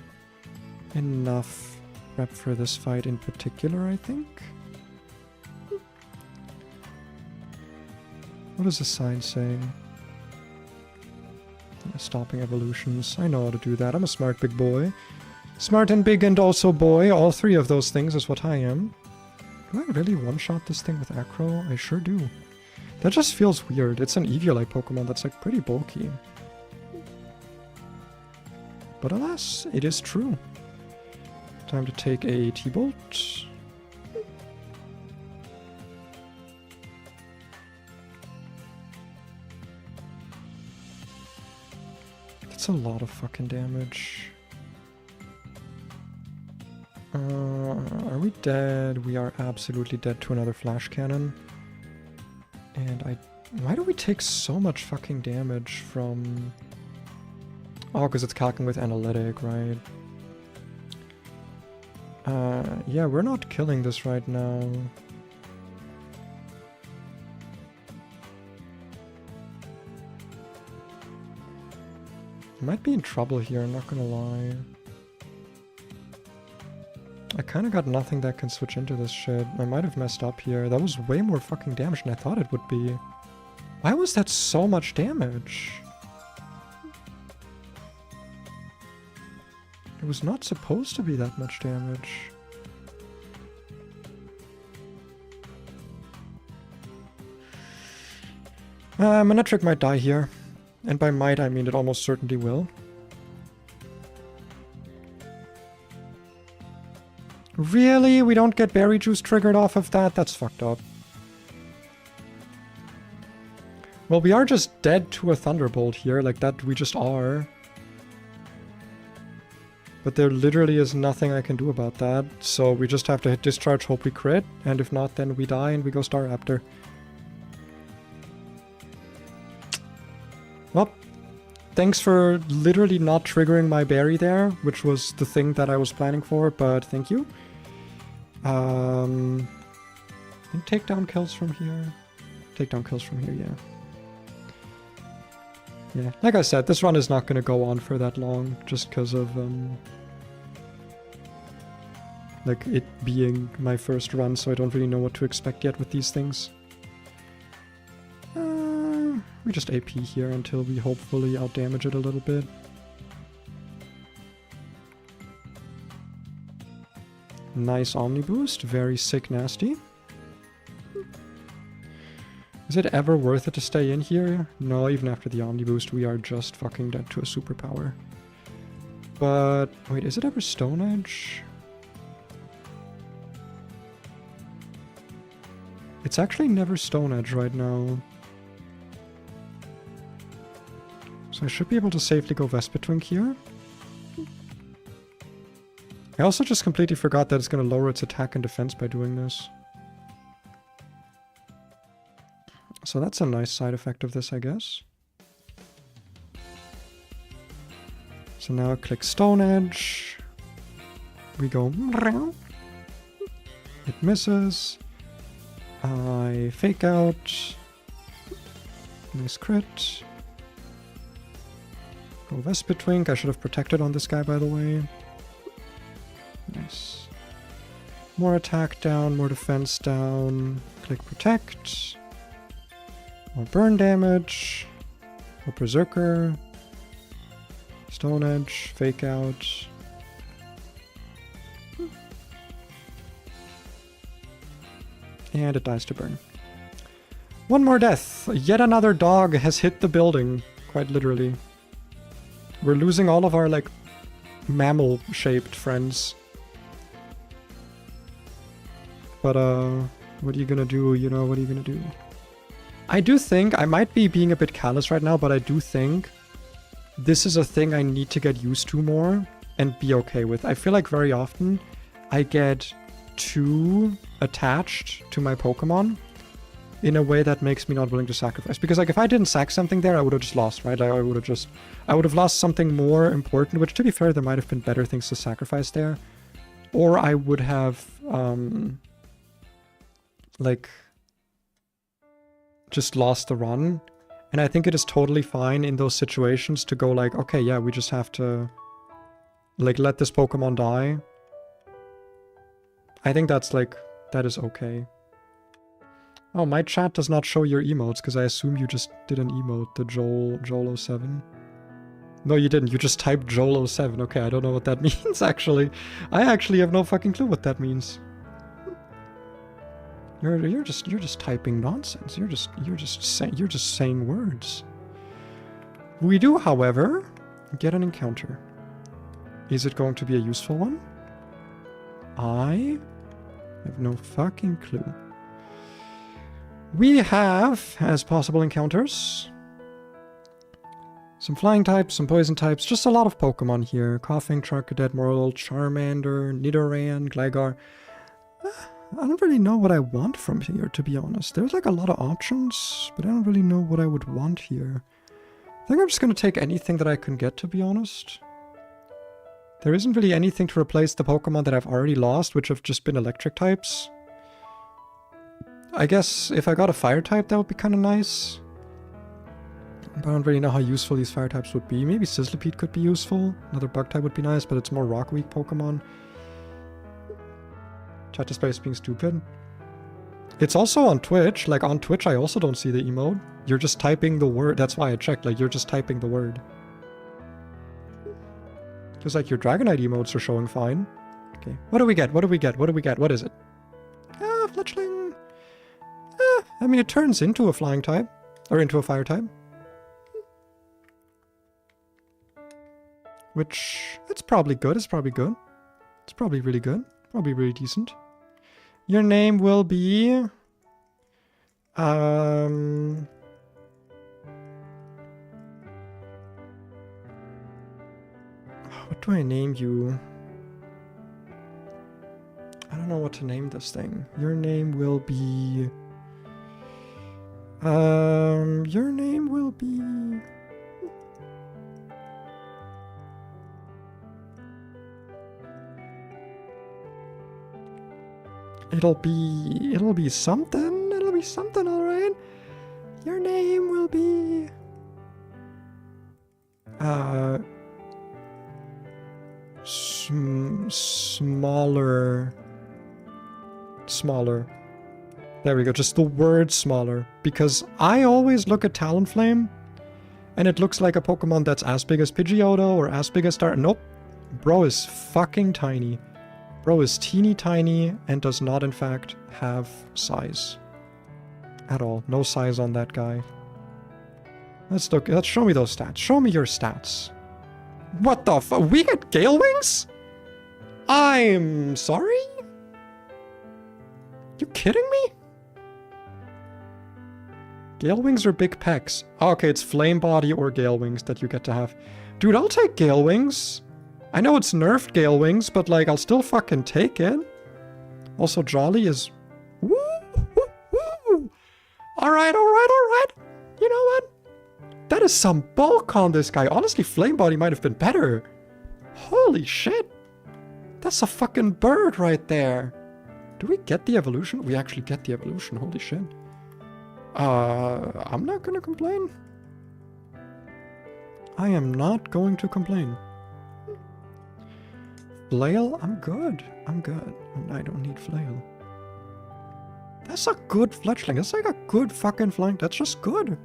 enough prep for this fight in particular, I think. What does the sign say? Stopping evolutions. I know how to do that. I'm a smart big boy. Smart and big and also boy. All three of those things is what I am. Do I really one-shot this thing with Acro? I sure do. That just feels weird. It's an Eviolite Pokemon that's like pretty bulky. But alas, it is true. Time to take a T-Bolt. That's a lot of fucking damage. Are we dead? We are absolutely dead to another Flash Cannon. And why do we take so much fucking damage from... Oh, because it's calcing with Analytic, right? Yeah, we're not killing this right now. Might be in trouble here, I'm not gonna lie. I kinda got nothing that can switch into this shit. I might have messed up here. That was way more fucking damage than I thought it would be. Why was that so much damage? It was not supposed to be that much damage. Manectric might die here. And by might, I mean it almost certainly will. Really? We don't get berry juice triggered off of that? That's fucked up. Well, we are just dead to a Thunderbolt here. Like that, we just are. But there literally is nothing I can do about that. So we just have to hit Discharge, hope we crit. And if not, then we die and we go Staraptor. Well, Thanks for literally not triggering my berry there, which was the thing that I was planning for, but thank you. I think takedown kills from here. Takedown kills from here, yeah. Yeah, like I said, this run is not going to go on for that long, just because of, like, it being my first run, so I don't really know what to expect yet with these things. We just AP here until we hopefully outdamage it a little bit. Nice Omni Boost, very sick nasty. Is it ever worth it to stay in here? No, even after the Omni Boost, we are just fucking dead to a superpower. But, wait, is it ever Stone Edge? It's actually never Stone Edge right now. So I should be able to safely go Vespitwink here. I also just completely forgot that it's going to lower its attack and defense by doing this. So that's a nice side effect of this, I guess. So now I click Stone Edge. We go... It misses. I fake out. Nice crit. Go Vespitwink. I should have protected on this guy, by the way. Nice. More attack down, more defense down. Click Protect. More burn damage. More Berserker. Stone Edge. Fake out. And it dies to burn. One more death. Yet another dog has hit the building. Quite literally. We're losing all of our, like, mammal-shaped friends. But, what are you gonna do? You know, what are you gonna do? I do think, I might be being a bit callous right now, but I do think this is a thing I need to get used to more and be okay with. I feel like very often I get too attached to my Pokemon in a way that makes me not willing to sacrifice. Because, like, if I didn't sack something there, I would have just lost, right? I would have lost something more important, which, to be fair, there might have been better things to sacrifice there. Or I would have, like, just lost the run. And I think it is totally fine in those situations to go like, okay, yeah, we just have to, like, let this Pokemon die. I think that's, like, that is okay. Oh, my chat does not show your emotes, because I assume you just did an emote, the Joel07. No, you didn't. You just typed Joel07. Okay, I don't know what that means, actually. I actually have no fucking clue what that means. You're just typing nonsense. You're just saying words. We do, however, get an encounter. Is it going to be a useful one? I have no fucking clue. We have, as possible encounters, some flying types, some poison types, just a lot of Pokemon here. Coughing, Charcadet, Mortal, Charmander, Nidoran, Gligar. I don't really know what I want from here, to be honest. There's like a lot of options, but I don't really know what I would want here. I think I'm just going to take anything that I can get, to be honest. There isn't really anything to replace the Pokemon that I've already lost, which have just been electric types. I guess if I got a fire type, that would be kind of nice. But I don't really know how useful these fire types would be. Maybe Sizzlipede could be useful. Another bug type would be nice, but it's more rock weak Pokemon. Chat display is being stupid. It's also on Twitch. Like, on Twitch, I also don't see the emote. You're just typing the word. That's why I checked. Like, you're just typing the word. Just like your Dragonite emotes are showing fine. Okay. What do we get? What do we get? What do we get? What is it? Ah, Fletchling. I mean, it turns into a flying type. Or into a fire type. Which, it's probably good. It's probably good. It's probably really good. Probably really decent. Your name will be... What do I name you? I don't know what to name this thing. Your name will be... Your name will be... It'll be something. It'll be something, alright? Your name will be... Smaller. Smaller. There we go, just the word smaller. Because I always look at Talonflame, and it looks like a Pokemon that's as big as Pidgeotto or as big as Star... Nope. Bro is fucking tiny. Bro is teeny tiny and does not, in fact, have size. At all. No size on that guy. Let's look. Let's show me those stats. Show me your stats. What the fuck? We get Gale Wings? I'm sorry? You kidding me? Gale Wings or Big Pecs? Oh, okay, it's Flame Body or Gale Wings that you get to have. Dude, I'll take Gale Wings. I know it's nerfed Gale Wings, but like, I'll still fucking take it. Also, Jolly is... Woo! Woo! Woo! Alright, alright, alright. You know what? That is some bulk on this guy. Honestly, Flame Body might have been better. Holy shit. That's a fucking bird right there. Do we get the evolution? We actually get the evolution. Holy shit. I'm not gonna complain. I am not going to complain. Flail? I'm good. I'm good. I don't need Flail. That's a good fletchling. That's like a good fucking flying. That's just good.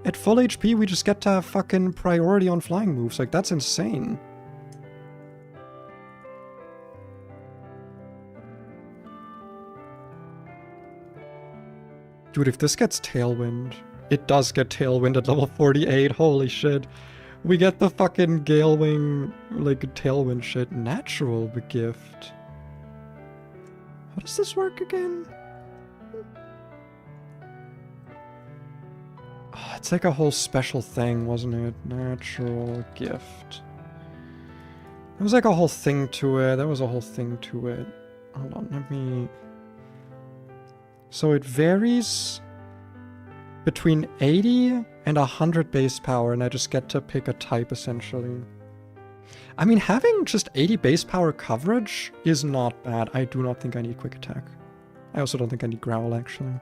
At full HP, we just get to have fucking priority on flying moves. Like, that's insane. Dude, if this gets Tailwind... It does get Tailwind at level 48. Holy shit. We get the fucking Gale Wing, like, Tailwind shit. Natural gift. How does this work again? Oh, it's like a whole special thing, wasn't it? Natural gift. There was like a whole thing to it. There was a whole thing to it. Hold on, let me... So it varies between 80 and 100 base power, and I just get to pick a type, essentially. I mean, having just 80 base power coverage is not bad. I do not think I need Quick Attack. I also don't think I need Growl, actually.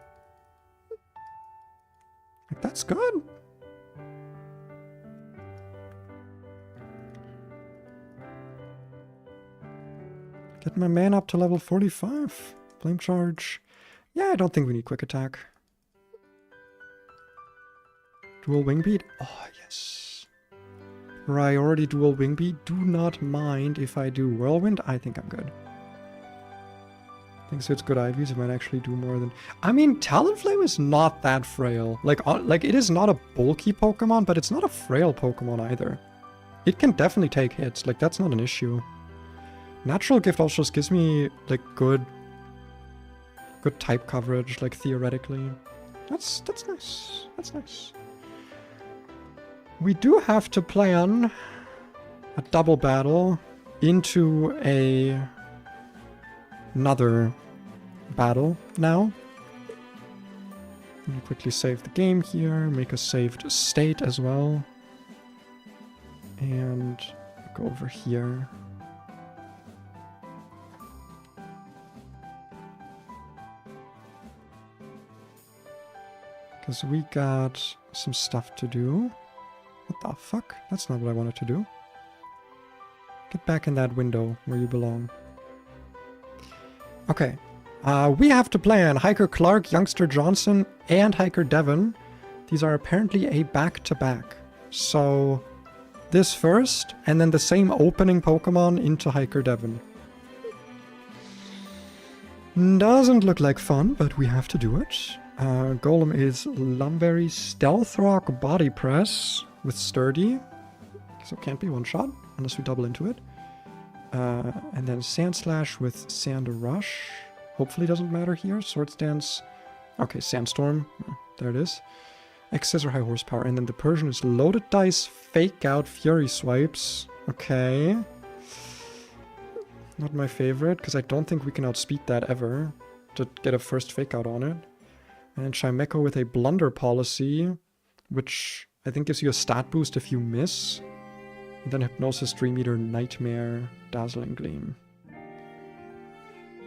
Like, that's good. Get my man up to level 45. Flame Charge. Yeah, I don't think we need Quick Attack. Dual Wing Beat? Oh, yes. Priority Dual Wing Beat. Do not mind if I do Whirlwind. I think I'm good. I think so it's good IVs. It might actually do more than... I mean, Talonflame is not that frail. Like it is not a bulky Pokemon, but it's not a frail Pokemon either. It can definitely take hits. Like, that's not an issue. Natural Gift also just gives me, like, good type coverage, like, theoretically. That's nice. That's nice. We do have to plan a double battle into another battle now. Let me quickly save the game here, make a saved state as well. And go over here. Because we got some stuff to do. What the fuck? That's not what I wanted to do. Get back in that window where you belong. Okay. We have to plan Hiker Clark, Youngster Johnson, and Hiker Devon. These are apparently a back-to-back. So, this first, and then the same opening Pokemon into Hiker Devon. Doesn't look like fun, but we have to do it. Golem is Lumberry Stealth Rock Body Press with Sturdy. So it can't be one shot unless we double into it. And then Sand Slash with Sand Rush. Hopefully doesn't matter here. Swords Dance. Okay, Sandstorm. There it is. X-Scissor High Horsepower. And then the Persian is Loaded Dice, Fake Out, Fury Swipes. Okay. Not my favorite, because I don't think we can outspeed that ever to get a first Fake Out on it. And then Chimecho with a Blunder Policy, which I think gives you a stat boost if you miss. And then Hypnosis, Dream Eater, Nightmare, Dazzling Gleam.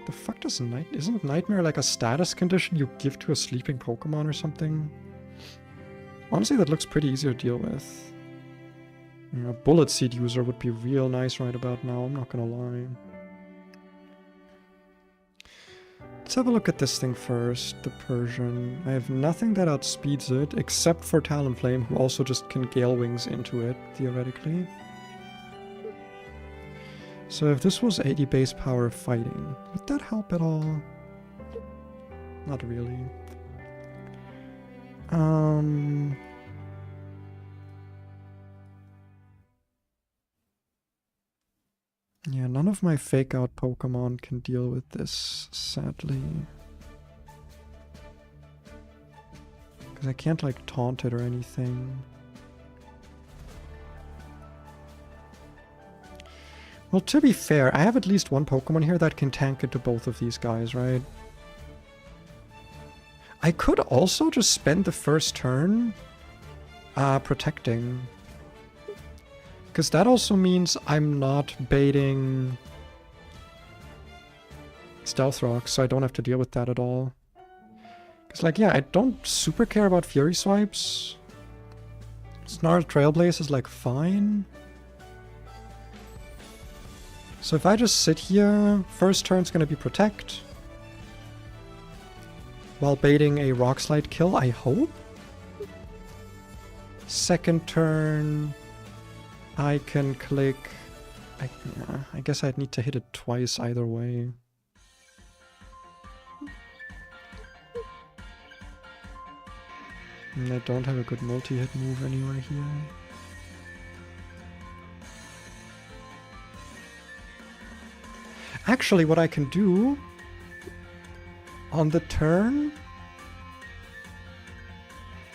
The fuck does isn't Nightmare like a status condition you give to a sleeping Pokemon or something? Honestly, that looks pretty easy to deal with. A Bullet Seed user would be real nice right about now, I'm not gonna lie. Let's have a look at this thing first, the Persian. I have nothing that outspeeds it, except for Talonflame, who also just can Gale Wings into it, theoretically. So if this was 80 base power fighting, would that help at all? Not really. Yeah, none of my fake out Pokemon can deal with this, sadly. Because I can't like taunt it or anything. Well, to be fair, I have at least one Pokemon here that can tank into both of these guys, right? I could also just spend the first turn protecting. Because that also means I'm not baiting Stealth Rock, so I don't have to deal with that at all. Because, like, yeah, I don't super care about Fury Swipes. Snarl Trailblaze is, like, fine. So if I just sit here, first turn's gonna be Protect. While baiting a Rock Slide kill, I hope. Second turn, I can click... I guess I'd need to hit it twice either way. And I don't have a good multi-hit move anywhere here. Actually, what I can do on the turn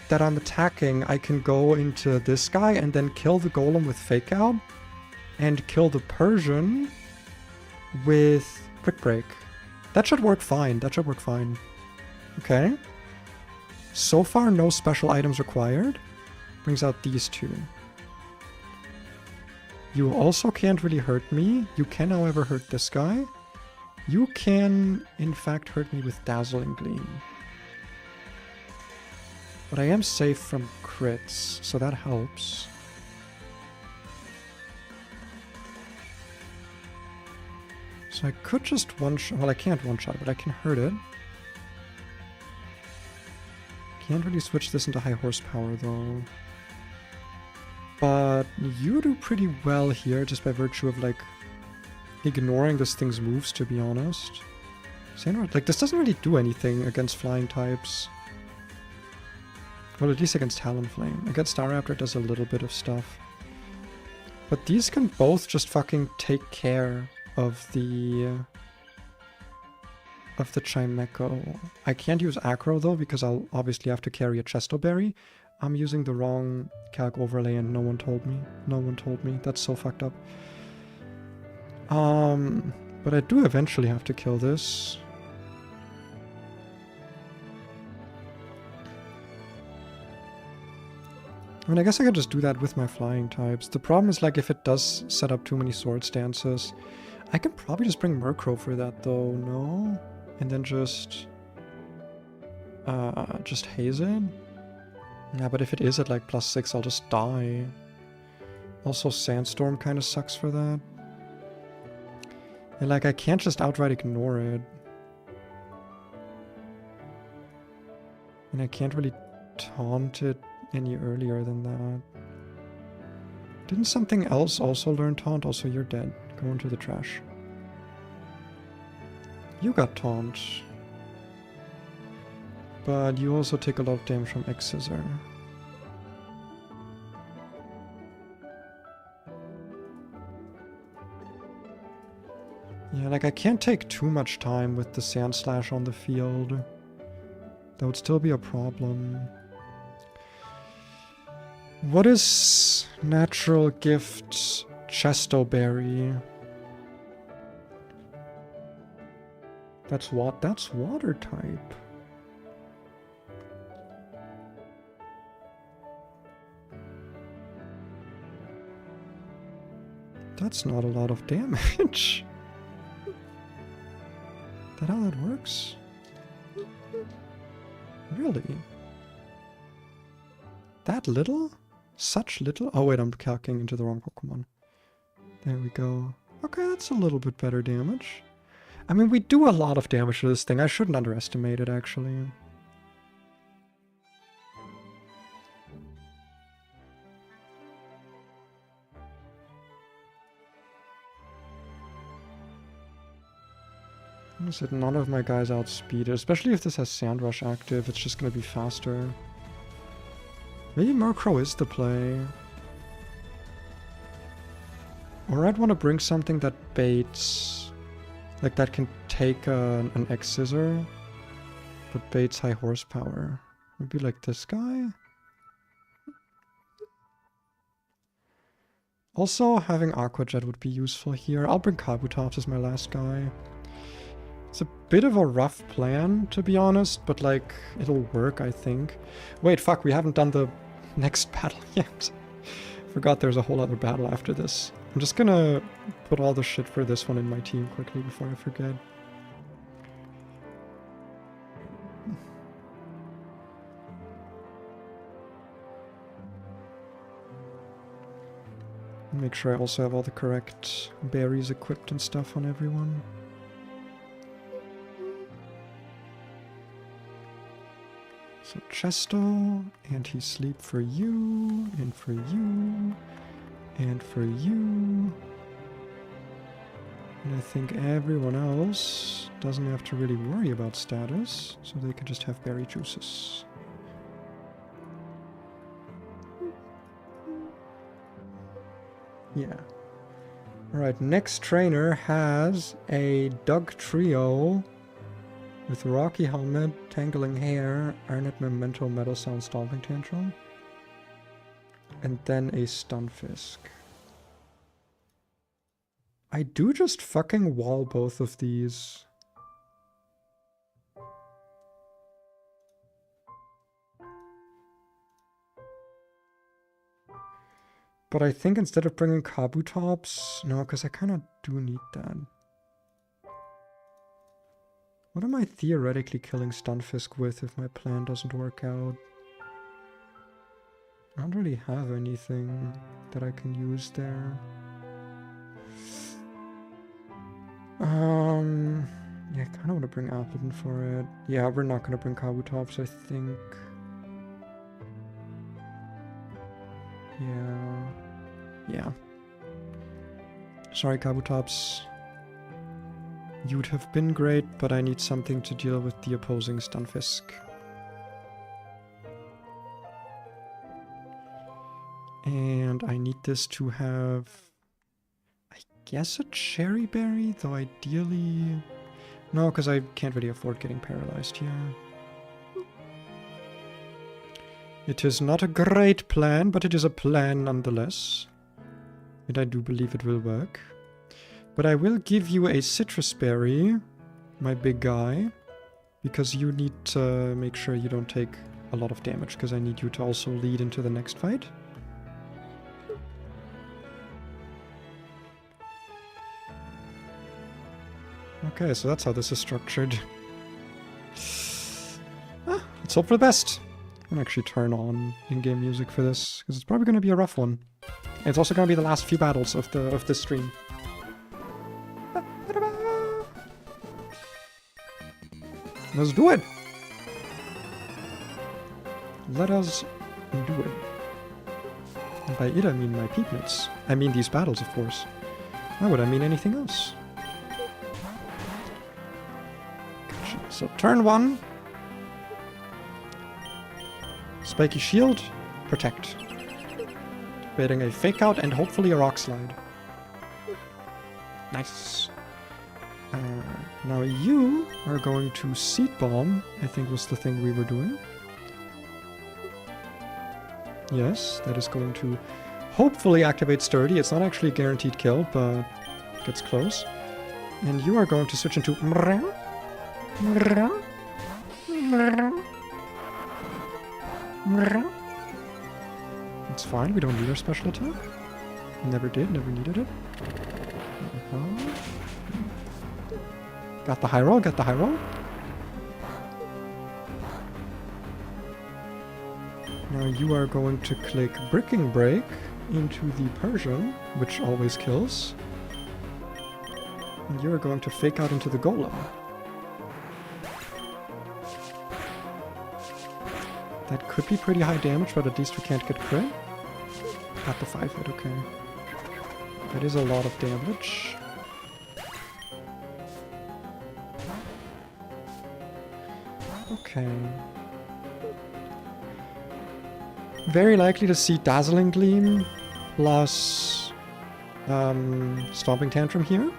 that I'm attacking, I can go into this guy and then kill the Golem with Fake Out and kill the Persian with Quick Break. That should work fine. That should work fine. Okay. So far, no special items required. Brings out these two. You also can't really hurt me. You can, however, hurt this guy. You can, in fact, hurt me with Dazzling Gleam. But I am safe from crits, so that helps. So I could just one-shot... Well, I can't one-shot, but I can hurt it. Can't really switch this into high horsepower, though. But you do pretty well here, just by virtue of, like, ignoring this thing's moves, to be honest. Like, this doesn't really do anything against flying types. Well, at least against Talonflame. Against Staraptor, it does a little bit of stuff. But these can both just fucking take care of the Chimecho. I can't use Acro, though, because I'll obviously have to carry a Chestoberry. I'm using the wrong calc overlay and no one told me. No one told me. That's so fucked up. But I do eventually have to kill this. I mean, I guess I could just do that with my flying types. The problem is, like, if it does set up too many sword stances, I can probably just bring Murkrow for that, though, no? And then just haze it? Yeah, but if it is at, like, +6, I'll just die. Also, Sandstorm kind of sucks for that. And, like, I can't just outright ignore it. And I can't really taunt it any earlier than that. Didn't something else also learn taunt? Also, you're dead. Go into the trash. You got taunt. But you also take a lot of damage from X-Scissor. Yeah, like, I can't take too much time with the Sand Slash on the field. That would still be a problem. What is Natural Gift Chestoberry? That's what? That's water type. That's not a lot of damage. that how that works? Really? That little? Such little? Oh wait, I'm calculating into the wrong Pokemon. There we go. Okay, that's a little bit better damage. I mean, we do a lot of damage to this thing. I shouldn't underestimate it, actually. I said none of my guys outspeed it, especially if this has Sand Rush active. It's just gonna be faster. Maybe Murkrow is the play. Or I'd want to bring something that baits... Like that can take an X-Scissor, but baits high horsepower. Maybe like this guy? Also, having Aqua Jet would be useful here. I'll bring Kabutops as my last guy. It's a bit of a rough plan, to be honest, but like, it'll work, I think. Wait, fuck, we haven't done the next battle yet. Forgot there's a whole other battle after this. I'm just gonna put all the shit for this one in my team quickly before I forget. Make sure I also have all the correct berries equipped and stuff on everyone. So Chesto, Anti-Sleep for you, and for you, and for you. And I think everyone else doesn't have to really worry about status, so they can just have berry juices. Yeah. Alright, next trainer has a Doug Trio with Rocky Helmet, Tangling Hair, Arnett Memento, Metal Sound, Stomping Tantrum, and then a Stunfisk. I do just fucking wall both of these. But I think instead of bringing Kabutops, no, because I kind of do need that. What am I theoretically killing Stunfisk with if my plan doesn't work out? I don't really have anything that I can use there. Yeah, I kind of want to bring Appleton for it. Yeah, we're not going to bring Kabutops, I think. Yeah. Sorry, Kabutops. You'd have been great, but I need something to deal with the opposing Stunfisk. And I need this to have, I guess, a Cherry Berry, though ideally... No, because I can't really afford getting paralyzed here. It is not a great plan, but it is a plan nonetheless. And I do believe it will work. But I will give you a Citrus Berry, my big guy, because you need to make sure you don't take a lot of damage, because I need you to also lead into the next fight. Okay, so that's how this is structured. Let's hope for the best. I'm gonna actually turn on in-game music for this, because it's probably gonna be a rough one. It's also gonna be the last few battles of this stream. Let's do it! Let us do it. And by it I mean my peepmates. I mean these battles, of course. Why would I mean anything else? Gotcha. So turn 1. Spiky Shield, Protect. Activating a Fake Out and hopefully a Rock Slide. Nice. Now you are going to Seed Bomb, I think was the thing we were doing. Yes, that is going to hopefully activate Sturdy. It's not actually a guaranteed kill, but gets close. And you are going to switch into... It's fine, we don't need our special attack. Never did, never needed it. Got the high roll, got the high roll. Now you are going to click Bricking Break into the Persian, which always kills. And you're going to fake out into the Golem. That could be pretty high damage, but at least we can't get crit. Got the 5 hit, okay. That is a lot of damage. Okay. Very likely to see Dazzling Gleam plus Stomping Tantrum here.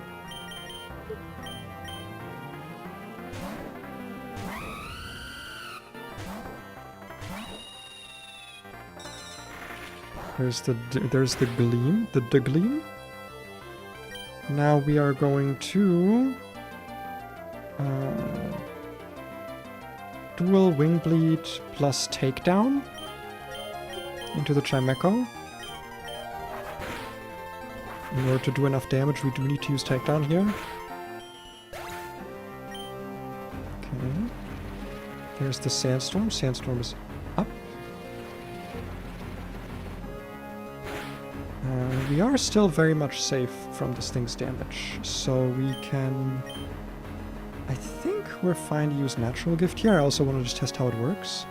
There's the gleam, the gleam. Now we are going to dual Wing Bleed plus Takedown into the Chimecho. In order to do enough damage, we do need to use Takedown here. Okay. There's the Sandstorm. Sandstorm is up. We are still very much safe from this thing's damage, so we can... I think we're fine to use Natural Gift here. I also want to just test how it works,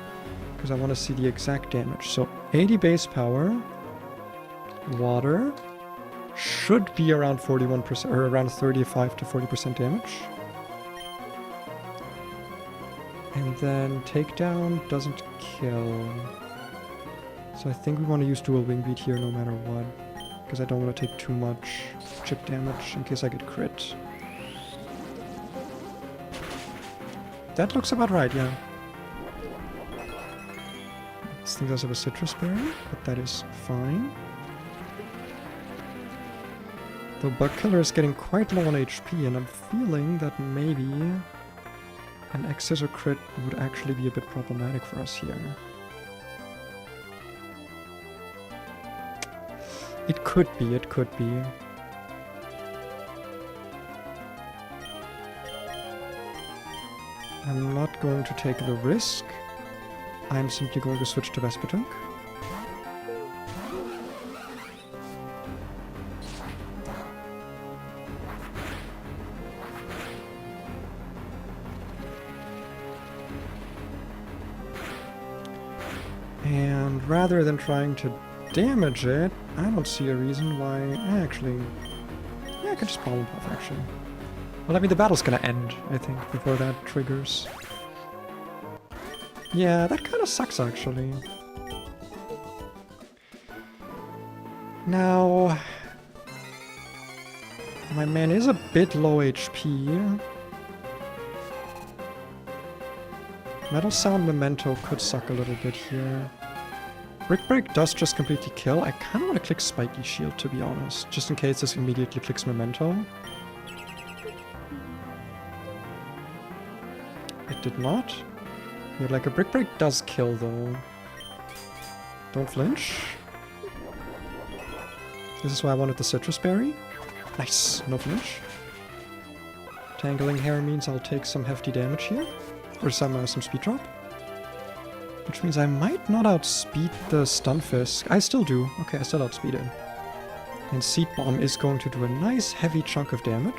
because I want to see the exact damage. So 80 base power, water, should be around 41%, or around 35 to 40% damage. And then Takedown doesn't kill. So I think we want to use Dual Wing Beat here no matter what, because I don't want to take too much chip damage in case I get crit. That looks about right, yeah. This thing does have a Citrus Berry, but that is fine. The Bug Killer is getting quite low on HP, and I'm feeling that maybe an X-Scissor crit would actually be a bit problematic for us here. It could be, it could be. I'm not going to take the risk. I'm simply going to switch to Vespertunk. And rather than trying to damage it, I don't see a reason why... Actually... Yeah, I could just Pollen Puff, actually. Well, I mean, the battle's gonna end, I think, before that triggers. Yeah, that kind of sucks, actually. Now... my man is a bit low HP. Metal Sound Memento could suck a little bit here. Brick Break does just completely kill. I kind of want to click Spiky Shield, to be honest, just in case this immediately clicks Memento. It did not. Yeah, like a Brick Break does kill, though. Don't flinch. This is why I wanted the Citrus Berry. Nice, no flinch. Tangling Hair means I'll take some hefty damage here. Or some speed drop. Which means I might not outspeed the Stunfisk. I still do. Okay, I still outspeed it. And Seed Bomb is going to do a nice heavy chunk of damage.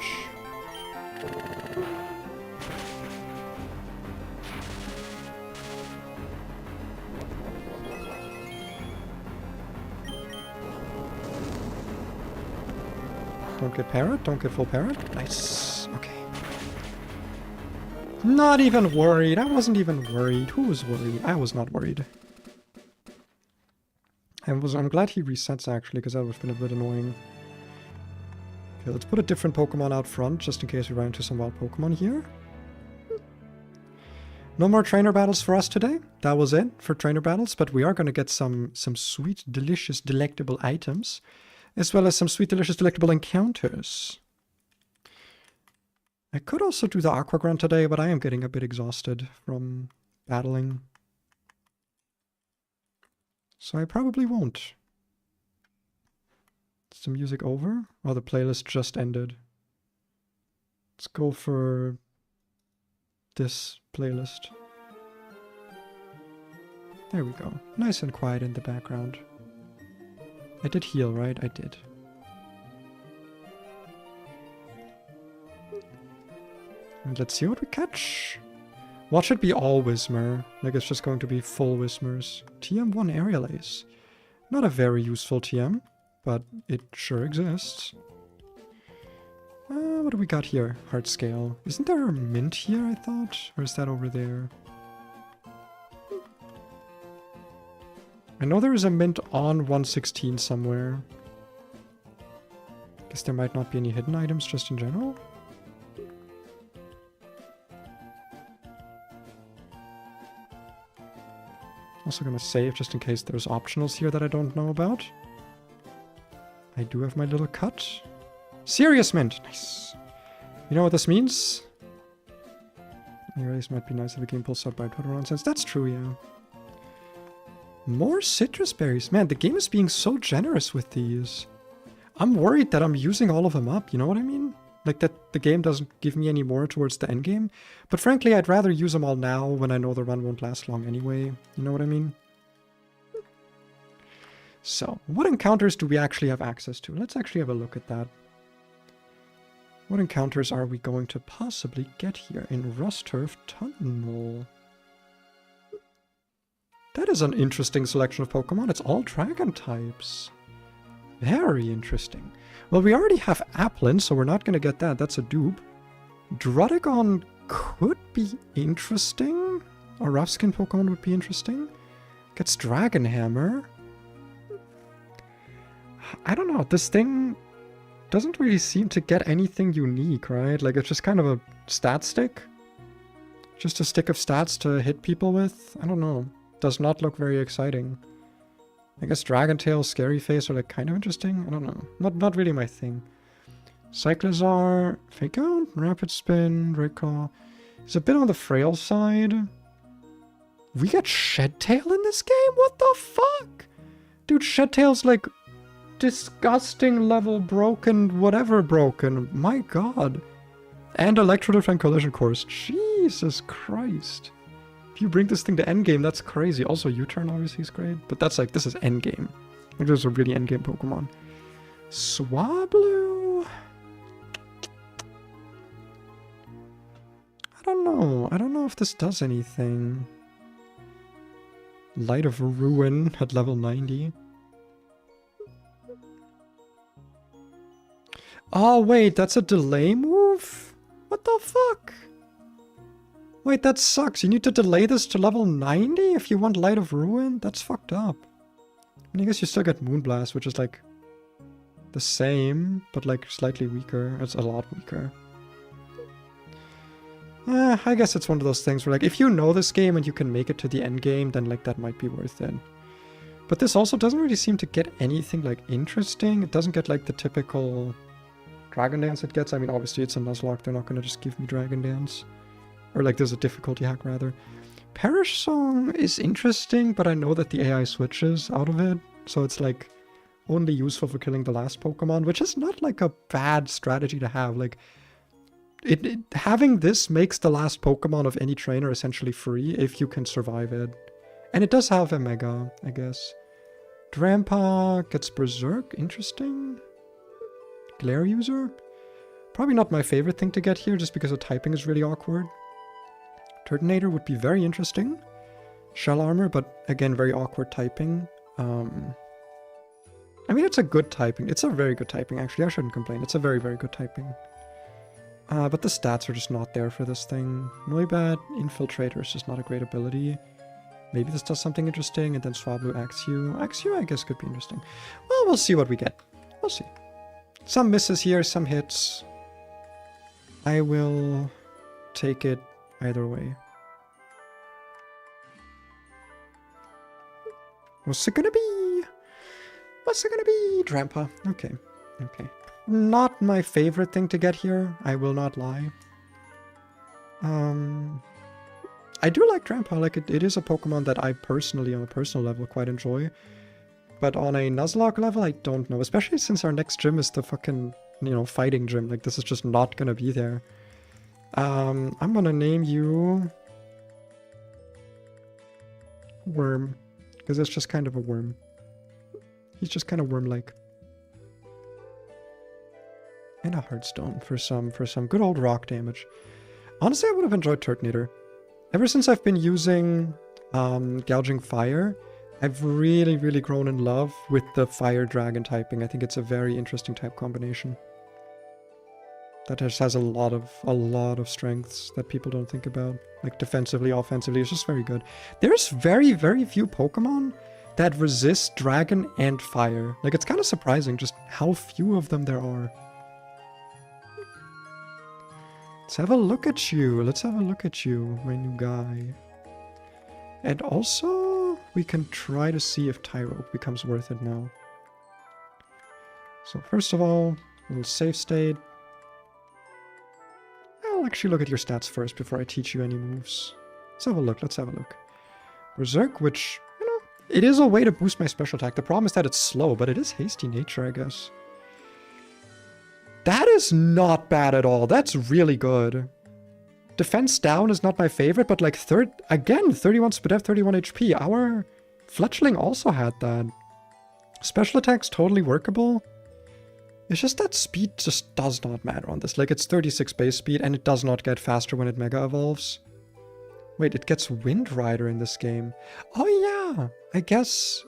Don't get Parrot, don't get full Parrot. Nice. Okay. Not even worried. I wasn't even worried. Who was worried? I was not worried. I'm glad he resets, actually, because that would have been a bit annoying. Okay, let's put a different Pokemon out front, just in case we run into some wild Pokemon here. No more trainer battles for us today. That was it for trainer battles, but we are going to get some sweet, delicious, delectable items, as well as some sweet, delicious, delectable encounters. I could also do the Aqua Grunt today, but I am getting a bit exhausted from battling. So I probably won't. Is the music over? Oh, the playlist just ended. Let's go for this playlist. There we go. Nice and quiet in the background. I did heal, right? I did. And let's see what we catch. What should be all Whismer? Like it's just going to be full Whismers. TM1 Aerial Ace. Not a very useful TM, but it sure exists. What do we got here? Heart Scale. Isn't there a mint here, I thought? Or is that over there? I know there is a mint on 116 somewhere. Guess there might not be any hidden items just in general. Also gonna save just in case there's optionals here that I don't know about. I do have my little cut. Serious mint! Nice. You know what this means? Anyways, might be nice if the game pulls out by total nonsense. That's true, yeah. More citrus berries. Man, the game is being so generous with these. I'm worried that I'm using all of them up, you know what I mean? Like that the game doesn't give me any more towards the end game. But frankly, I'd rather use them all now when I know the run won't last long anyway. You know what I mean? So, what encounters do we actually have access to? Let's actually have a look at that. What encounters are we going to possibly get here in Rusturf Tunnel? That is an interesting selection of Pokemon. It's all dragon types. Very interesting. Well, we already have Applin, so we're not going to get that. That's a dupe. Druddigon could be interesting. A rough skin Pokemon would be interesting. Gets Dragon Hammer. I don't know. This thing doesn't really seem to get anything unique, right? Like, it's just kind of a stat stick. Just a stick of stats to hit people with. I don't know. Does not look very exciting. I guess Dragon Tail, Scary Face are like kind of interesting. I don't know. Not really my thing. Cyclizar, Fake Out, Rapid Spin, Recall. It's a bit on the frail side. We get Shed Tail in this game? What the fuck? Dude, Shed Tail's like disgusting level broken, whatever broken. My god. And Electro Defense Collision Course. Jesus Christ. If you bring this thing to endgame, that's crazy. Also, U-turn obviously is great, but that's like, this is endgame. Like, those are really endgame Pokemon. Swablu? I don't know. I don't know if this does anything. Light of Ruin at level 90. Oh, wait, that's a delay move? What the fuck? Wait, that sucks. You need to delay this to level 90 if you want Light of Ruin? That's fucked up. And I guess you still get Moonblast, which is like the same, but like slightly weaker. It's a lot weaker. I guess it's one of those things where like if you know this game and you can make it to the end game, then like that might be worth it. But this also doesn't really seem to get anything like interesting. It doesn't get like the typical Dragon Dance it gets. I mean, obviously it's a Nuzlocke. They're not going to just give me Dragon Dance. Or like there's a difficulty hack rather. Perish Song is interesting, but I know that the AI switches out of it. So it's like only useful for killing the last Pokemon, which is not like a bad strategy to have. Like having this makes the last Pokemon of any trainer essentially free if you can survive it. And it does have a Mega, I guess. Drampa gets Berserk, interesting. Glare User? Probably not my favorite thing to get here just because the typing is really awkward. Turtonator would be very interesting. Shell Armor, but again, very awkward typing. I mean, it's a good typing. It's a very good typing, actually. I shouldn't complain. It's a very, very good typing. But the stats are just not there for this thing. Noibat, Infiltrator is just not a great ability. Maybe this does something interesting, and then Swablu Axew. Axew, I guess, could be interesting. Well, we'll see what we get. We'll see. Some misses here, some hits. I will take it either way. What's it gonna be? What's it gonna be? Drampa. Okay. Okay. Not my favorite thing to get here, I will not lie. I do like Drampa, like it is a Pokemon that I personally, on a personal level, quite enjoy. But on a Nuzlocke level, I don't know. Especially since our next gym is the fucking, you know, fighting gym. Like, this is just not gonna be there. I'm gonna name you Worm, because it's just kind of a worm. He's just kind of worm-like. And a Heartstone for some good old rock damage. Honestly, I would have enjoyed Turtonator. Ever since I've been using Gouging Fire, I've really, really grown in love with the Fire Dragon typing. I think it's a very interesting type combination. That just has a lot of strengths that people don't think about. Like defensively, offensively, it's just very good. There's very, very few Pokemon that resist Dragon and Fire. Like, it's kind of surprising just how few of them there are. Let's have a look at you. Let's have a look at you, my new guy. And also, we can try to see if Tyro becomes worth it now. So first of all, a little save state. I'll actually look at your stats first before I teach you any moves. Let's have a look. Let's have a look. Berserk, which, you know, it is a way to boost my special attack. The problem is that it's slow, but it is hasty nature, I guess. That is not bad at all. That's really good. Defense down is not my favorite, but like 31 SPDF, 31 HP. Our Fletchling also had that. Special attack's totally workable. It's just that speed just does not matter on this. Like, it's 36 base speed, and it does not get faster when it Mega Evolves. Wait, it gets Wind Rider in this game. Oh yeah, I guess...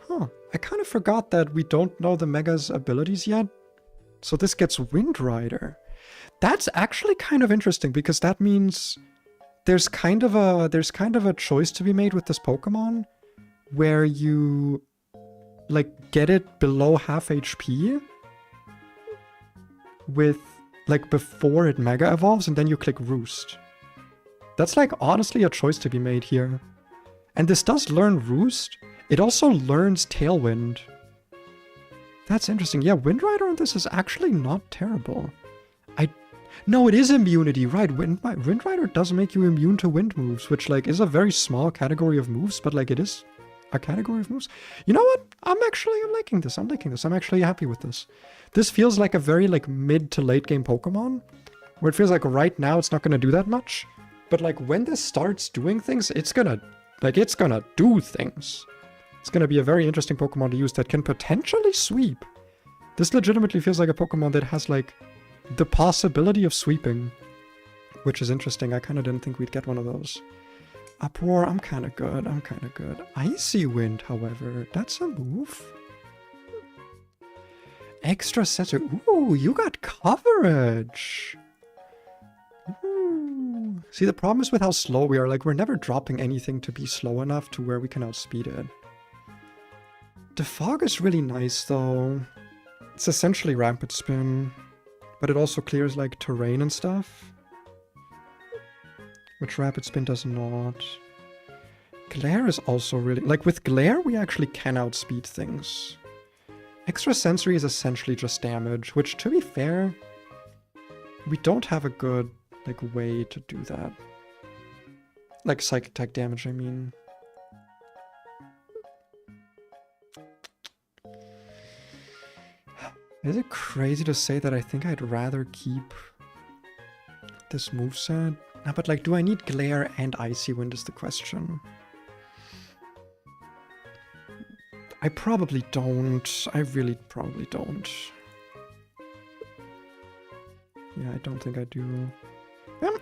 Huh, I kind of forgot that we don't know the Mega's abilities yet. So this gets Wind Rider. That's actually kind of interesting, because that means there's kind of a choice to be made with this Pokemon where you like get it below half HP with like before it Mega Evolves, and then you click Roost. That's like honestly a choice to be made here. And this does learn Roost. It also learns Tailwind. That's interesting. Yeah, Wind Rider on this is actually not terrible. No, it is immunity, right? Wind Rider does make you immune to wind moves, which like is a very small category of moves, but like it is a category of moves. You know what? I'm liking this. I'm liking this. I'm actually happy with this. This feels like a very like mid to late game Pokemon, where it feels like right now it's not gonna do that much, but like when this starts doing things, it's gonna do things. It's gonna be a very interesting Pokemon to use that can potentially sweep. This legitimately feels like a Pokemon that has like the possibility of sweeping, which is interesting. I kind of didn't think we'd get one of those. Uproar, I'm kind of good. I'm kind of good. Icy Wind, however, that's a move. Extra sensor. Ooh, you got coverage. Ooh. See, the problem is with how slow we are. Like, we're never dropping anything to be slow enough to where we can outspeed it. The fog is really nice, though. It's essentially Rapid Spin, but it also clears, like, terrain and stuff, which Rapid Spin does not. Glare is also really... Like, with Glare, we actually can outspeed things. Extra Sensory is essentially just damage, which, to be fair, we don't have a good, like, way to do that. Like, Psychic Attack damage, I mean. Is it crazy to say that I think I'd rather keep this moveset? No, but like, do I need Glare and Icy Wind is the question. I probably don't. I really probably don't. Yeah, I don't think I do.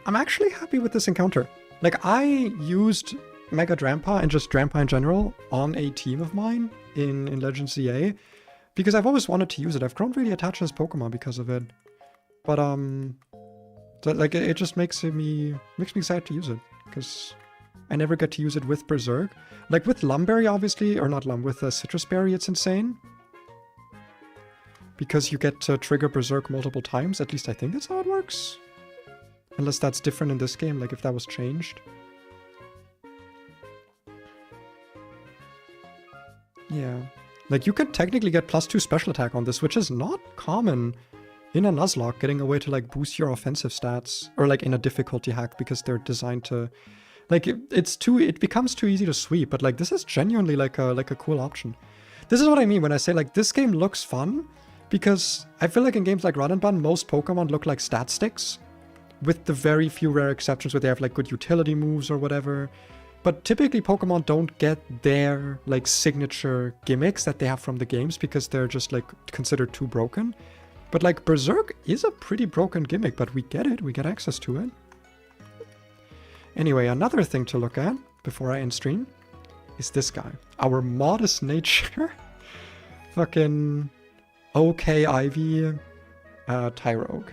I'm actually happy with this encounter. Like, I used Mega Drampa and just Drampa in general on a team of mine in Legends CA. Because I've always wanted to use it. I've grown really attached to this Pokemon because of it. But, so, like, it just makes me excited to use it. Because I never get to use it with Berserk. Like, with Lumberry, obviously, or not with Citrus Berry, it's insane. Because you get to trigger Berserk multiple times. At least I think that's how it works. Unless that's different in this game, like if that was changed. Yeah. Like, you could technically get +2 special attack on this, which is not common in a Nuzlocke, getting a way to, like, boost your offensive stats. Or, like, in a difficulty hack, because they're designed to... Like, it becomes too easy to sweep, but, like, this is genuinely, like a cool option. This is what I mean when I say, like, this game looks fun, because I feel like in games like Run and Bun, most Pokemon look like stat sticks, with the very few rare exceptions where they have like good utility moves or whatever. But typically Pokemon don't get their like signature gimmicks that they have from the games because they're just like considered too broken. But like Berserk is a pretty broken gimmick, but we get it, we get access to it. Anyway, another thing to look at before I end stream is this guy. Our modest nature fucking OK Ivy Tyrogue.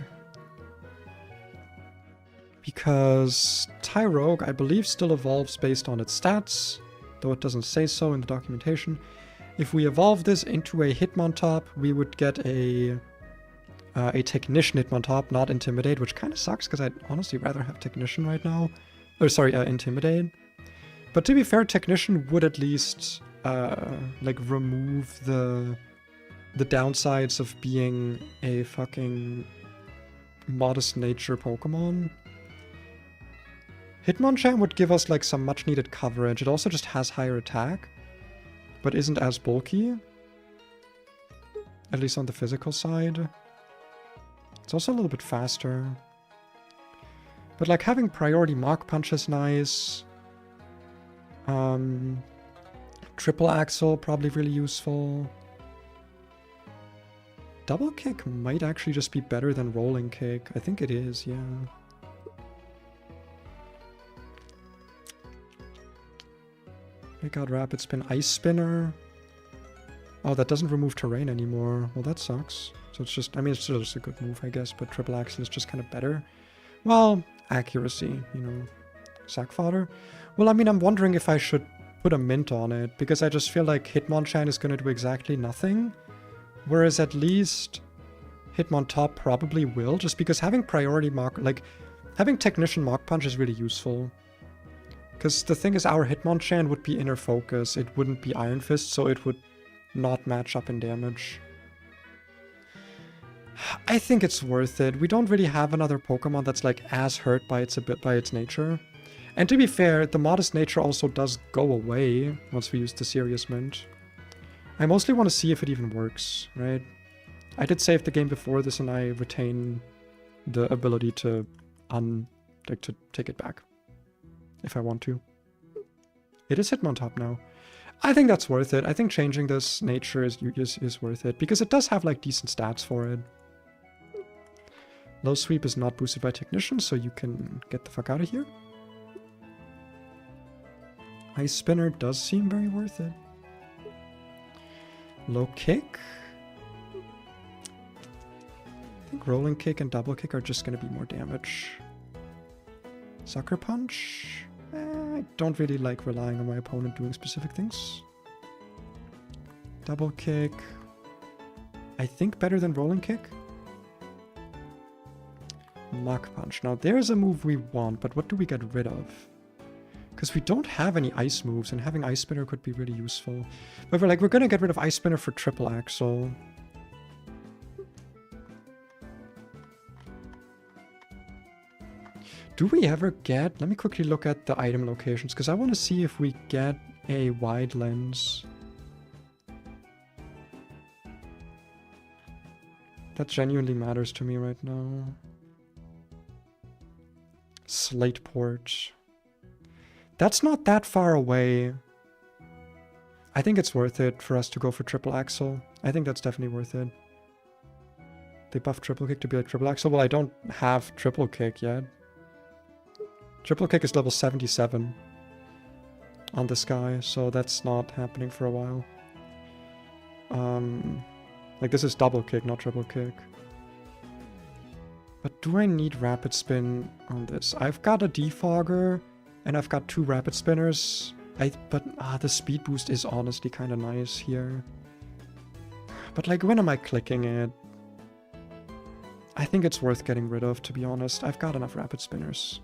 Because Tyrogue, I believe, still evolves based on its stats, though it doesn't say so in the documentation. If we evolve this into a Hitmontop, we would get a Technician Hitmontop, not Intimidate, which kind of sucks because I'd honestly rather have Technician right now. Or sorry, Intimidate. But to be fair, Technician would at least like remove the downsides of being a fucking modest nature Pokemon. Hitmonchan would give us like some much needed coverage. It also just has higher attack, but isn't as bulky. At least on the physical side. It's also a little bit faster. But like having priority Mach Punch is nice. Triple Axle, probably really useful. Double Kick might actually just be better than Rolling Kick. I think it is, yeah. I got Rapid Spin, Ice Spinner. Oh, that doesn't remove terrain anymore. Well, that sucks. So it's just, I mean, it's still just a good move, I guess, but Triple Axle is just kind of better. Well, accuracy, you know, sack fodder. Well, I mean, I'm wondering if I should put a mint on it, because I just feel like Hitmonchan is going to do exactly nothing. Whereas at least Hitmontop probably will, just because having priority Mach, like, having Technician Mach Punch is really useful. Because the thing is, our Hitmonchan would be Inner Focus, it wouldn't be Iron Fist, so it would not match up in damage. I think it's worth it. We don't really have another Pokemon that's like as hurt by its nature. And to be fair, the modest nature also does go away once we use the Serious Mint. I mostly want to see if it even works, right? I did save the game before this and I retain the ability to to take it back. If I want to. It is Hitmontop now. I think that's worth it. I think changing this nature is worth it. Because it does have like decent stats for it. Low Sweep is not boosted by Technician, so you can get the fuck out of here. Ice Spinner does seem very worth it. Low Kick. I think Rolling Kick and Double Kick are just going to be more damage. Sucker Punch. I don't really like relying on my opponent doing specific things. Double Kick. I think better than Rolling Kick. Mach Punch. Now there's a move we want, but what do we get rid of? Because we don't have any ice moves, and having Ice Spinner could be really useful. But we're gonna get rid of Ice Spinner for Triple Axle. Do we ever get... Let me quickly look at the item locations, because I want to see if we get a wide lens. That genuinely matters to me right now. Slateport. That's not that far away. I think it's worth it for us to go for Triple Axle. I think that's definitely worth it. They buffed Triple Kick to be like Triple Axle. Well, I don't have Triple Kick yet. Triple Kick is level 77 on this guy, so that's not happening for a while. Like this is Double Kick, not Triple Kick. But do I need Rapid Spin on this? I've got a Defogger, and I've got 2 Rapid Spinners. But the speed boost is honestly kind of nice here. But like, when am I clicking it? I think it's worth getting rid of, to be honest. I've got enough Rapid Spinners.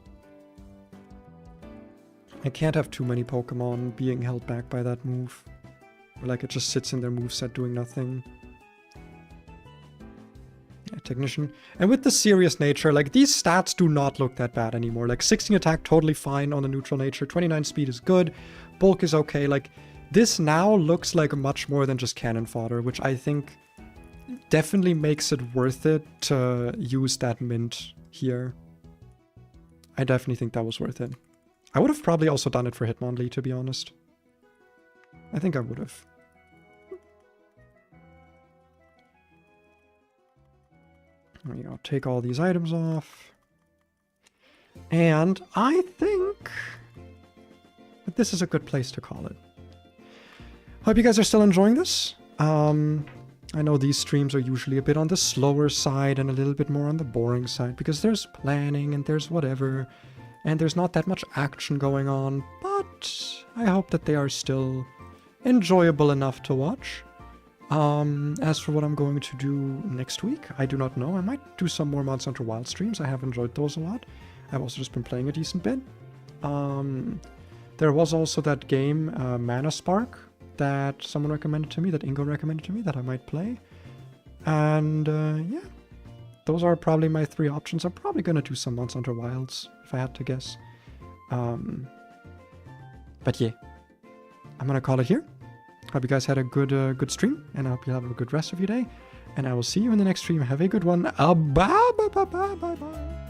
I can't have too many Pokemon being held back by that move. Or like it just sits in their moveset doing nothing. Yeah, Technician. And with the serious nature, like these stats do not look that bad anymore. Like 16 attack, totally fine on the neutral nature. 29 speed is good. Bulk is okay. Like this now looks like much more than just cannon fodder, which I think definitely makes it worth it to use that mint here. I definitely think that was worth it. I would have probably also done it for Hitmonlee, to be honest. I think I would have. There we go. Take all these items off. And I think that this is a good place to call it. Hope you guys are still enjoying this. I know these streams are usually a bit on the slower side and a little bit more on the boring side because there's planning and there's whatever, and there's not that much action going on, but I hope that they are still enjoyable enough to watch. As for what I'm going to do next week, I do not know. I might do some more Monster Hunter Wild streams. I have enjoyed those a lot. I've also just been playing a decent bit. There was also that game, Mana Spark, that someone recommended to me, that Ingo recommended to me, that I might play. And yeah, those are probably my 3 options. I'm probably going to do some Monster Hunter Wilds, if I had to guess. But yeah, I'm going to call it here. Hope you guys had a good stream, and I hope you have a good rest of your day. And I will see you in the next stream. Have a good one. Bye.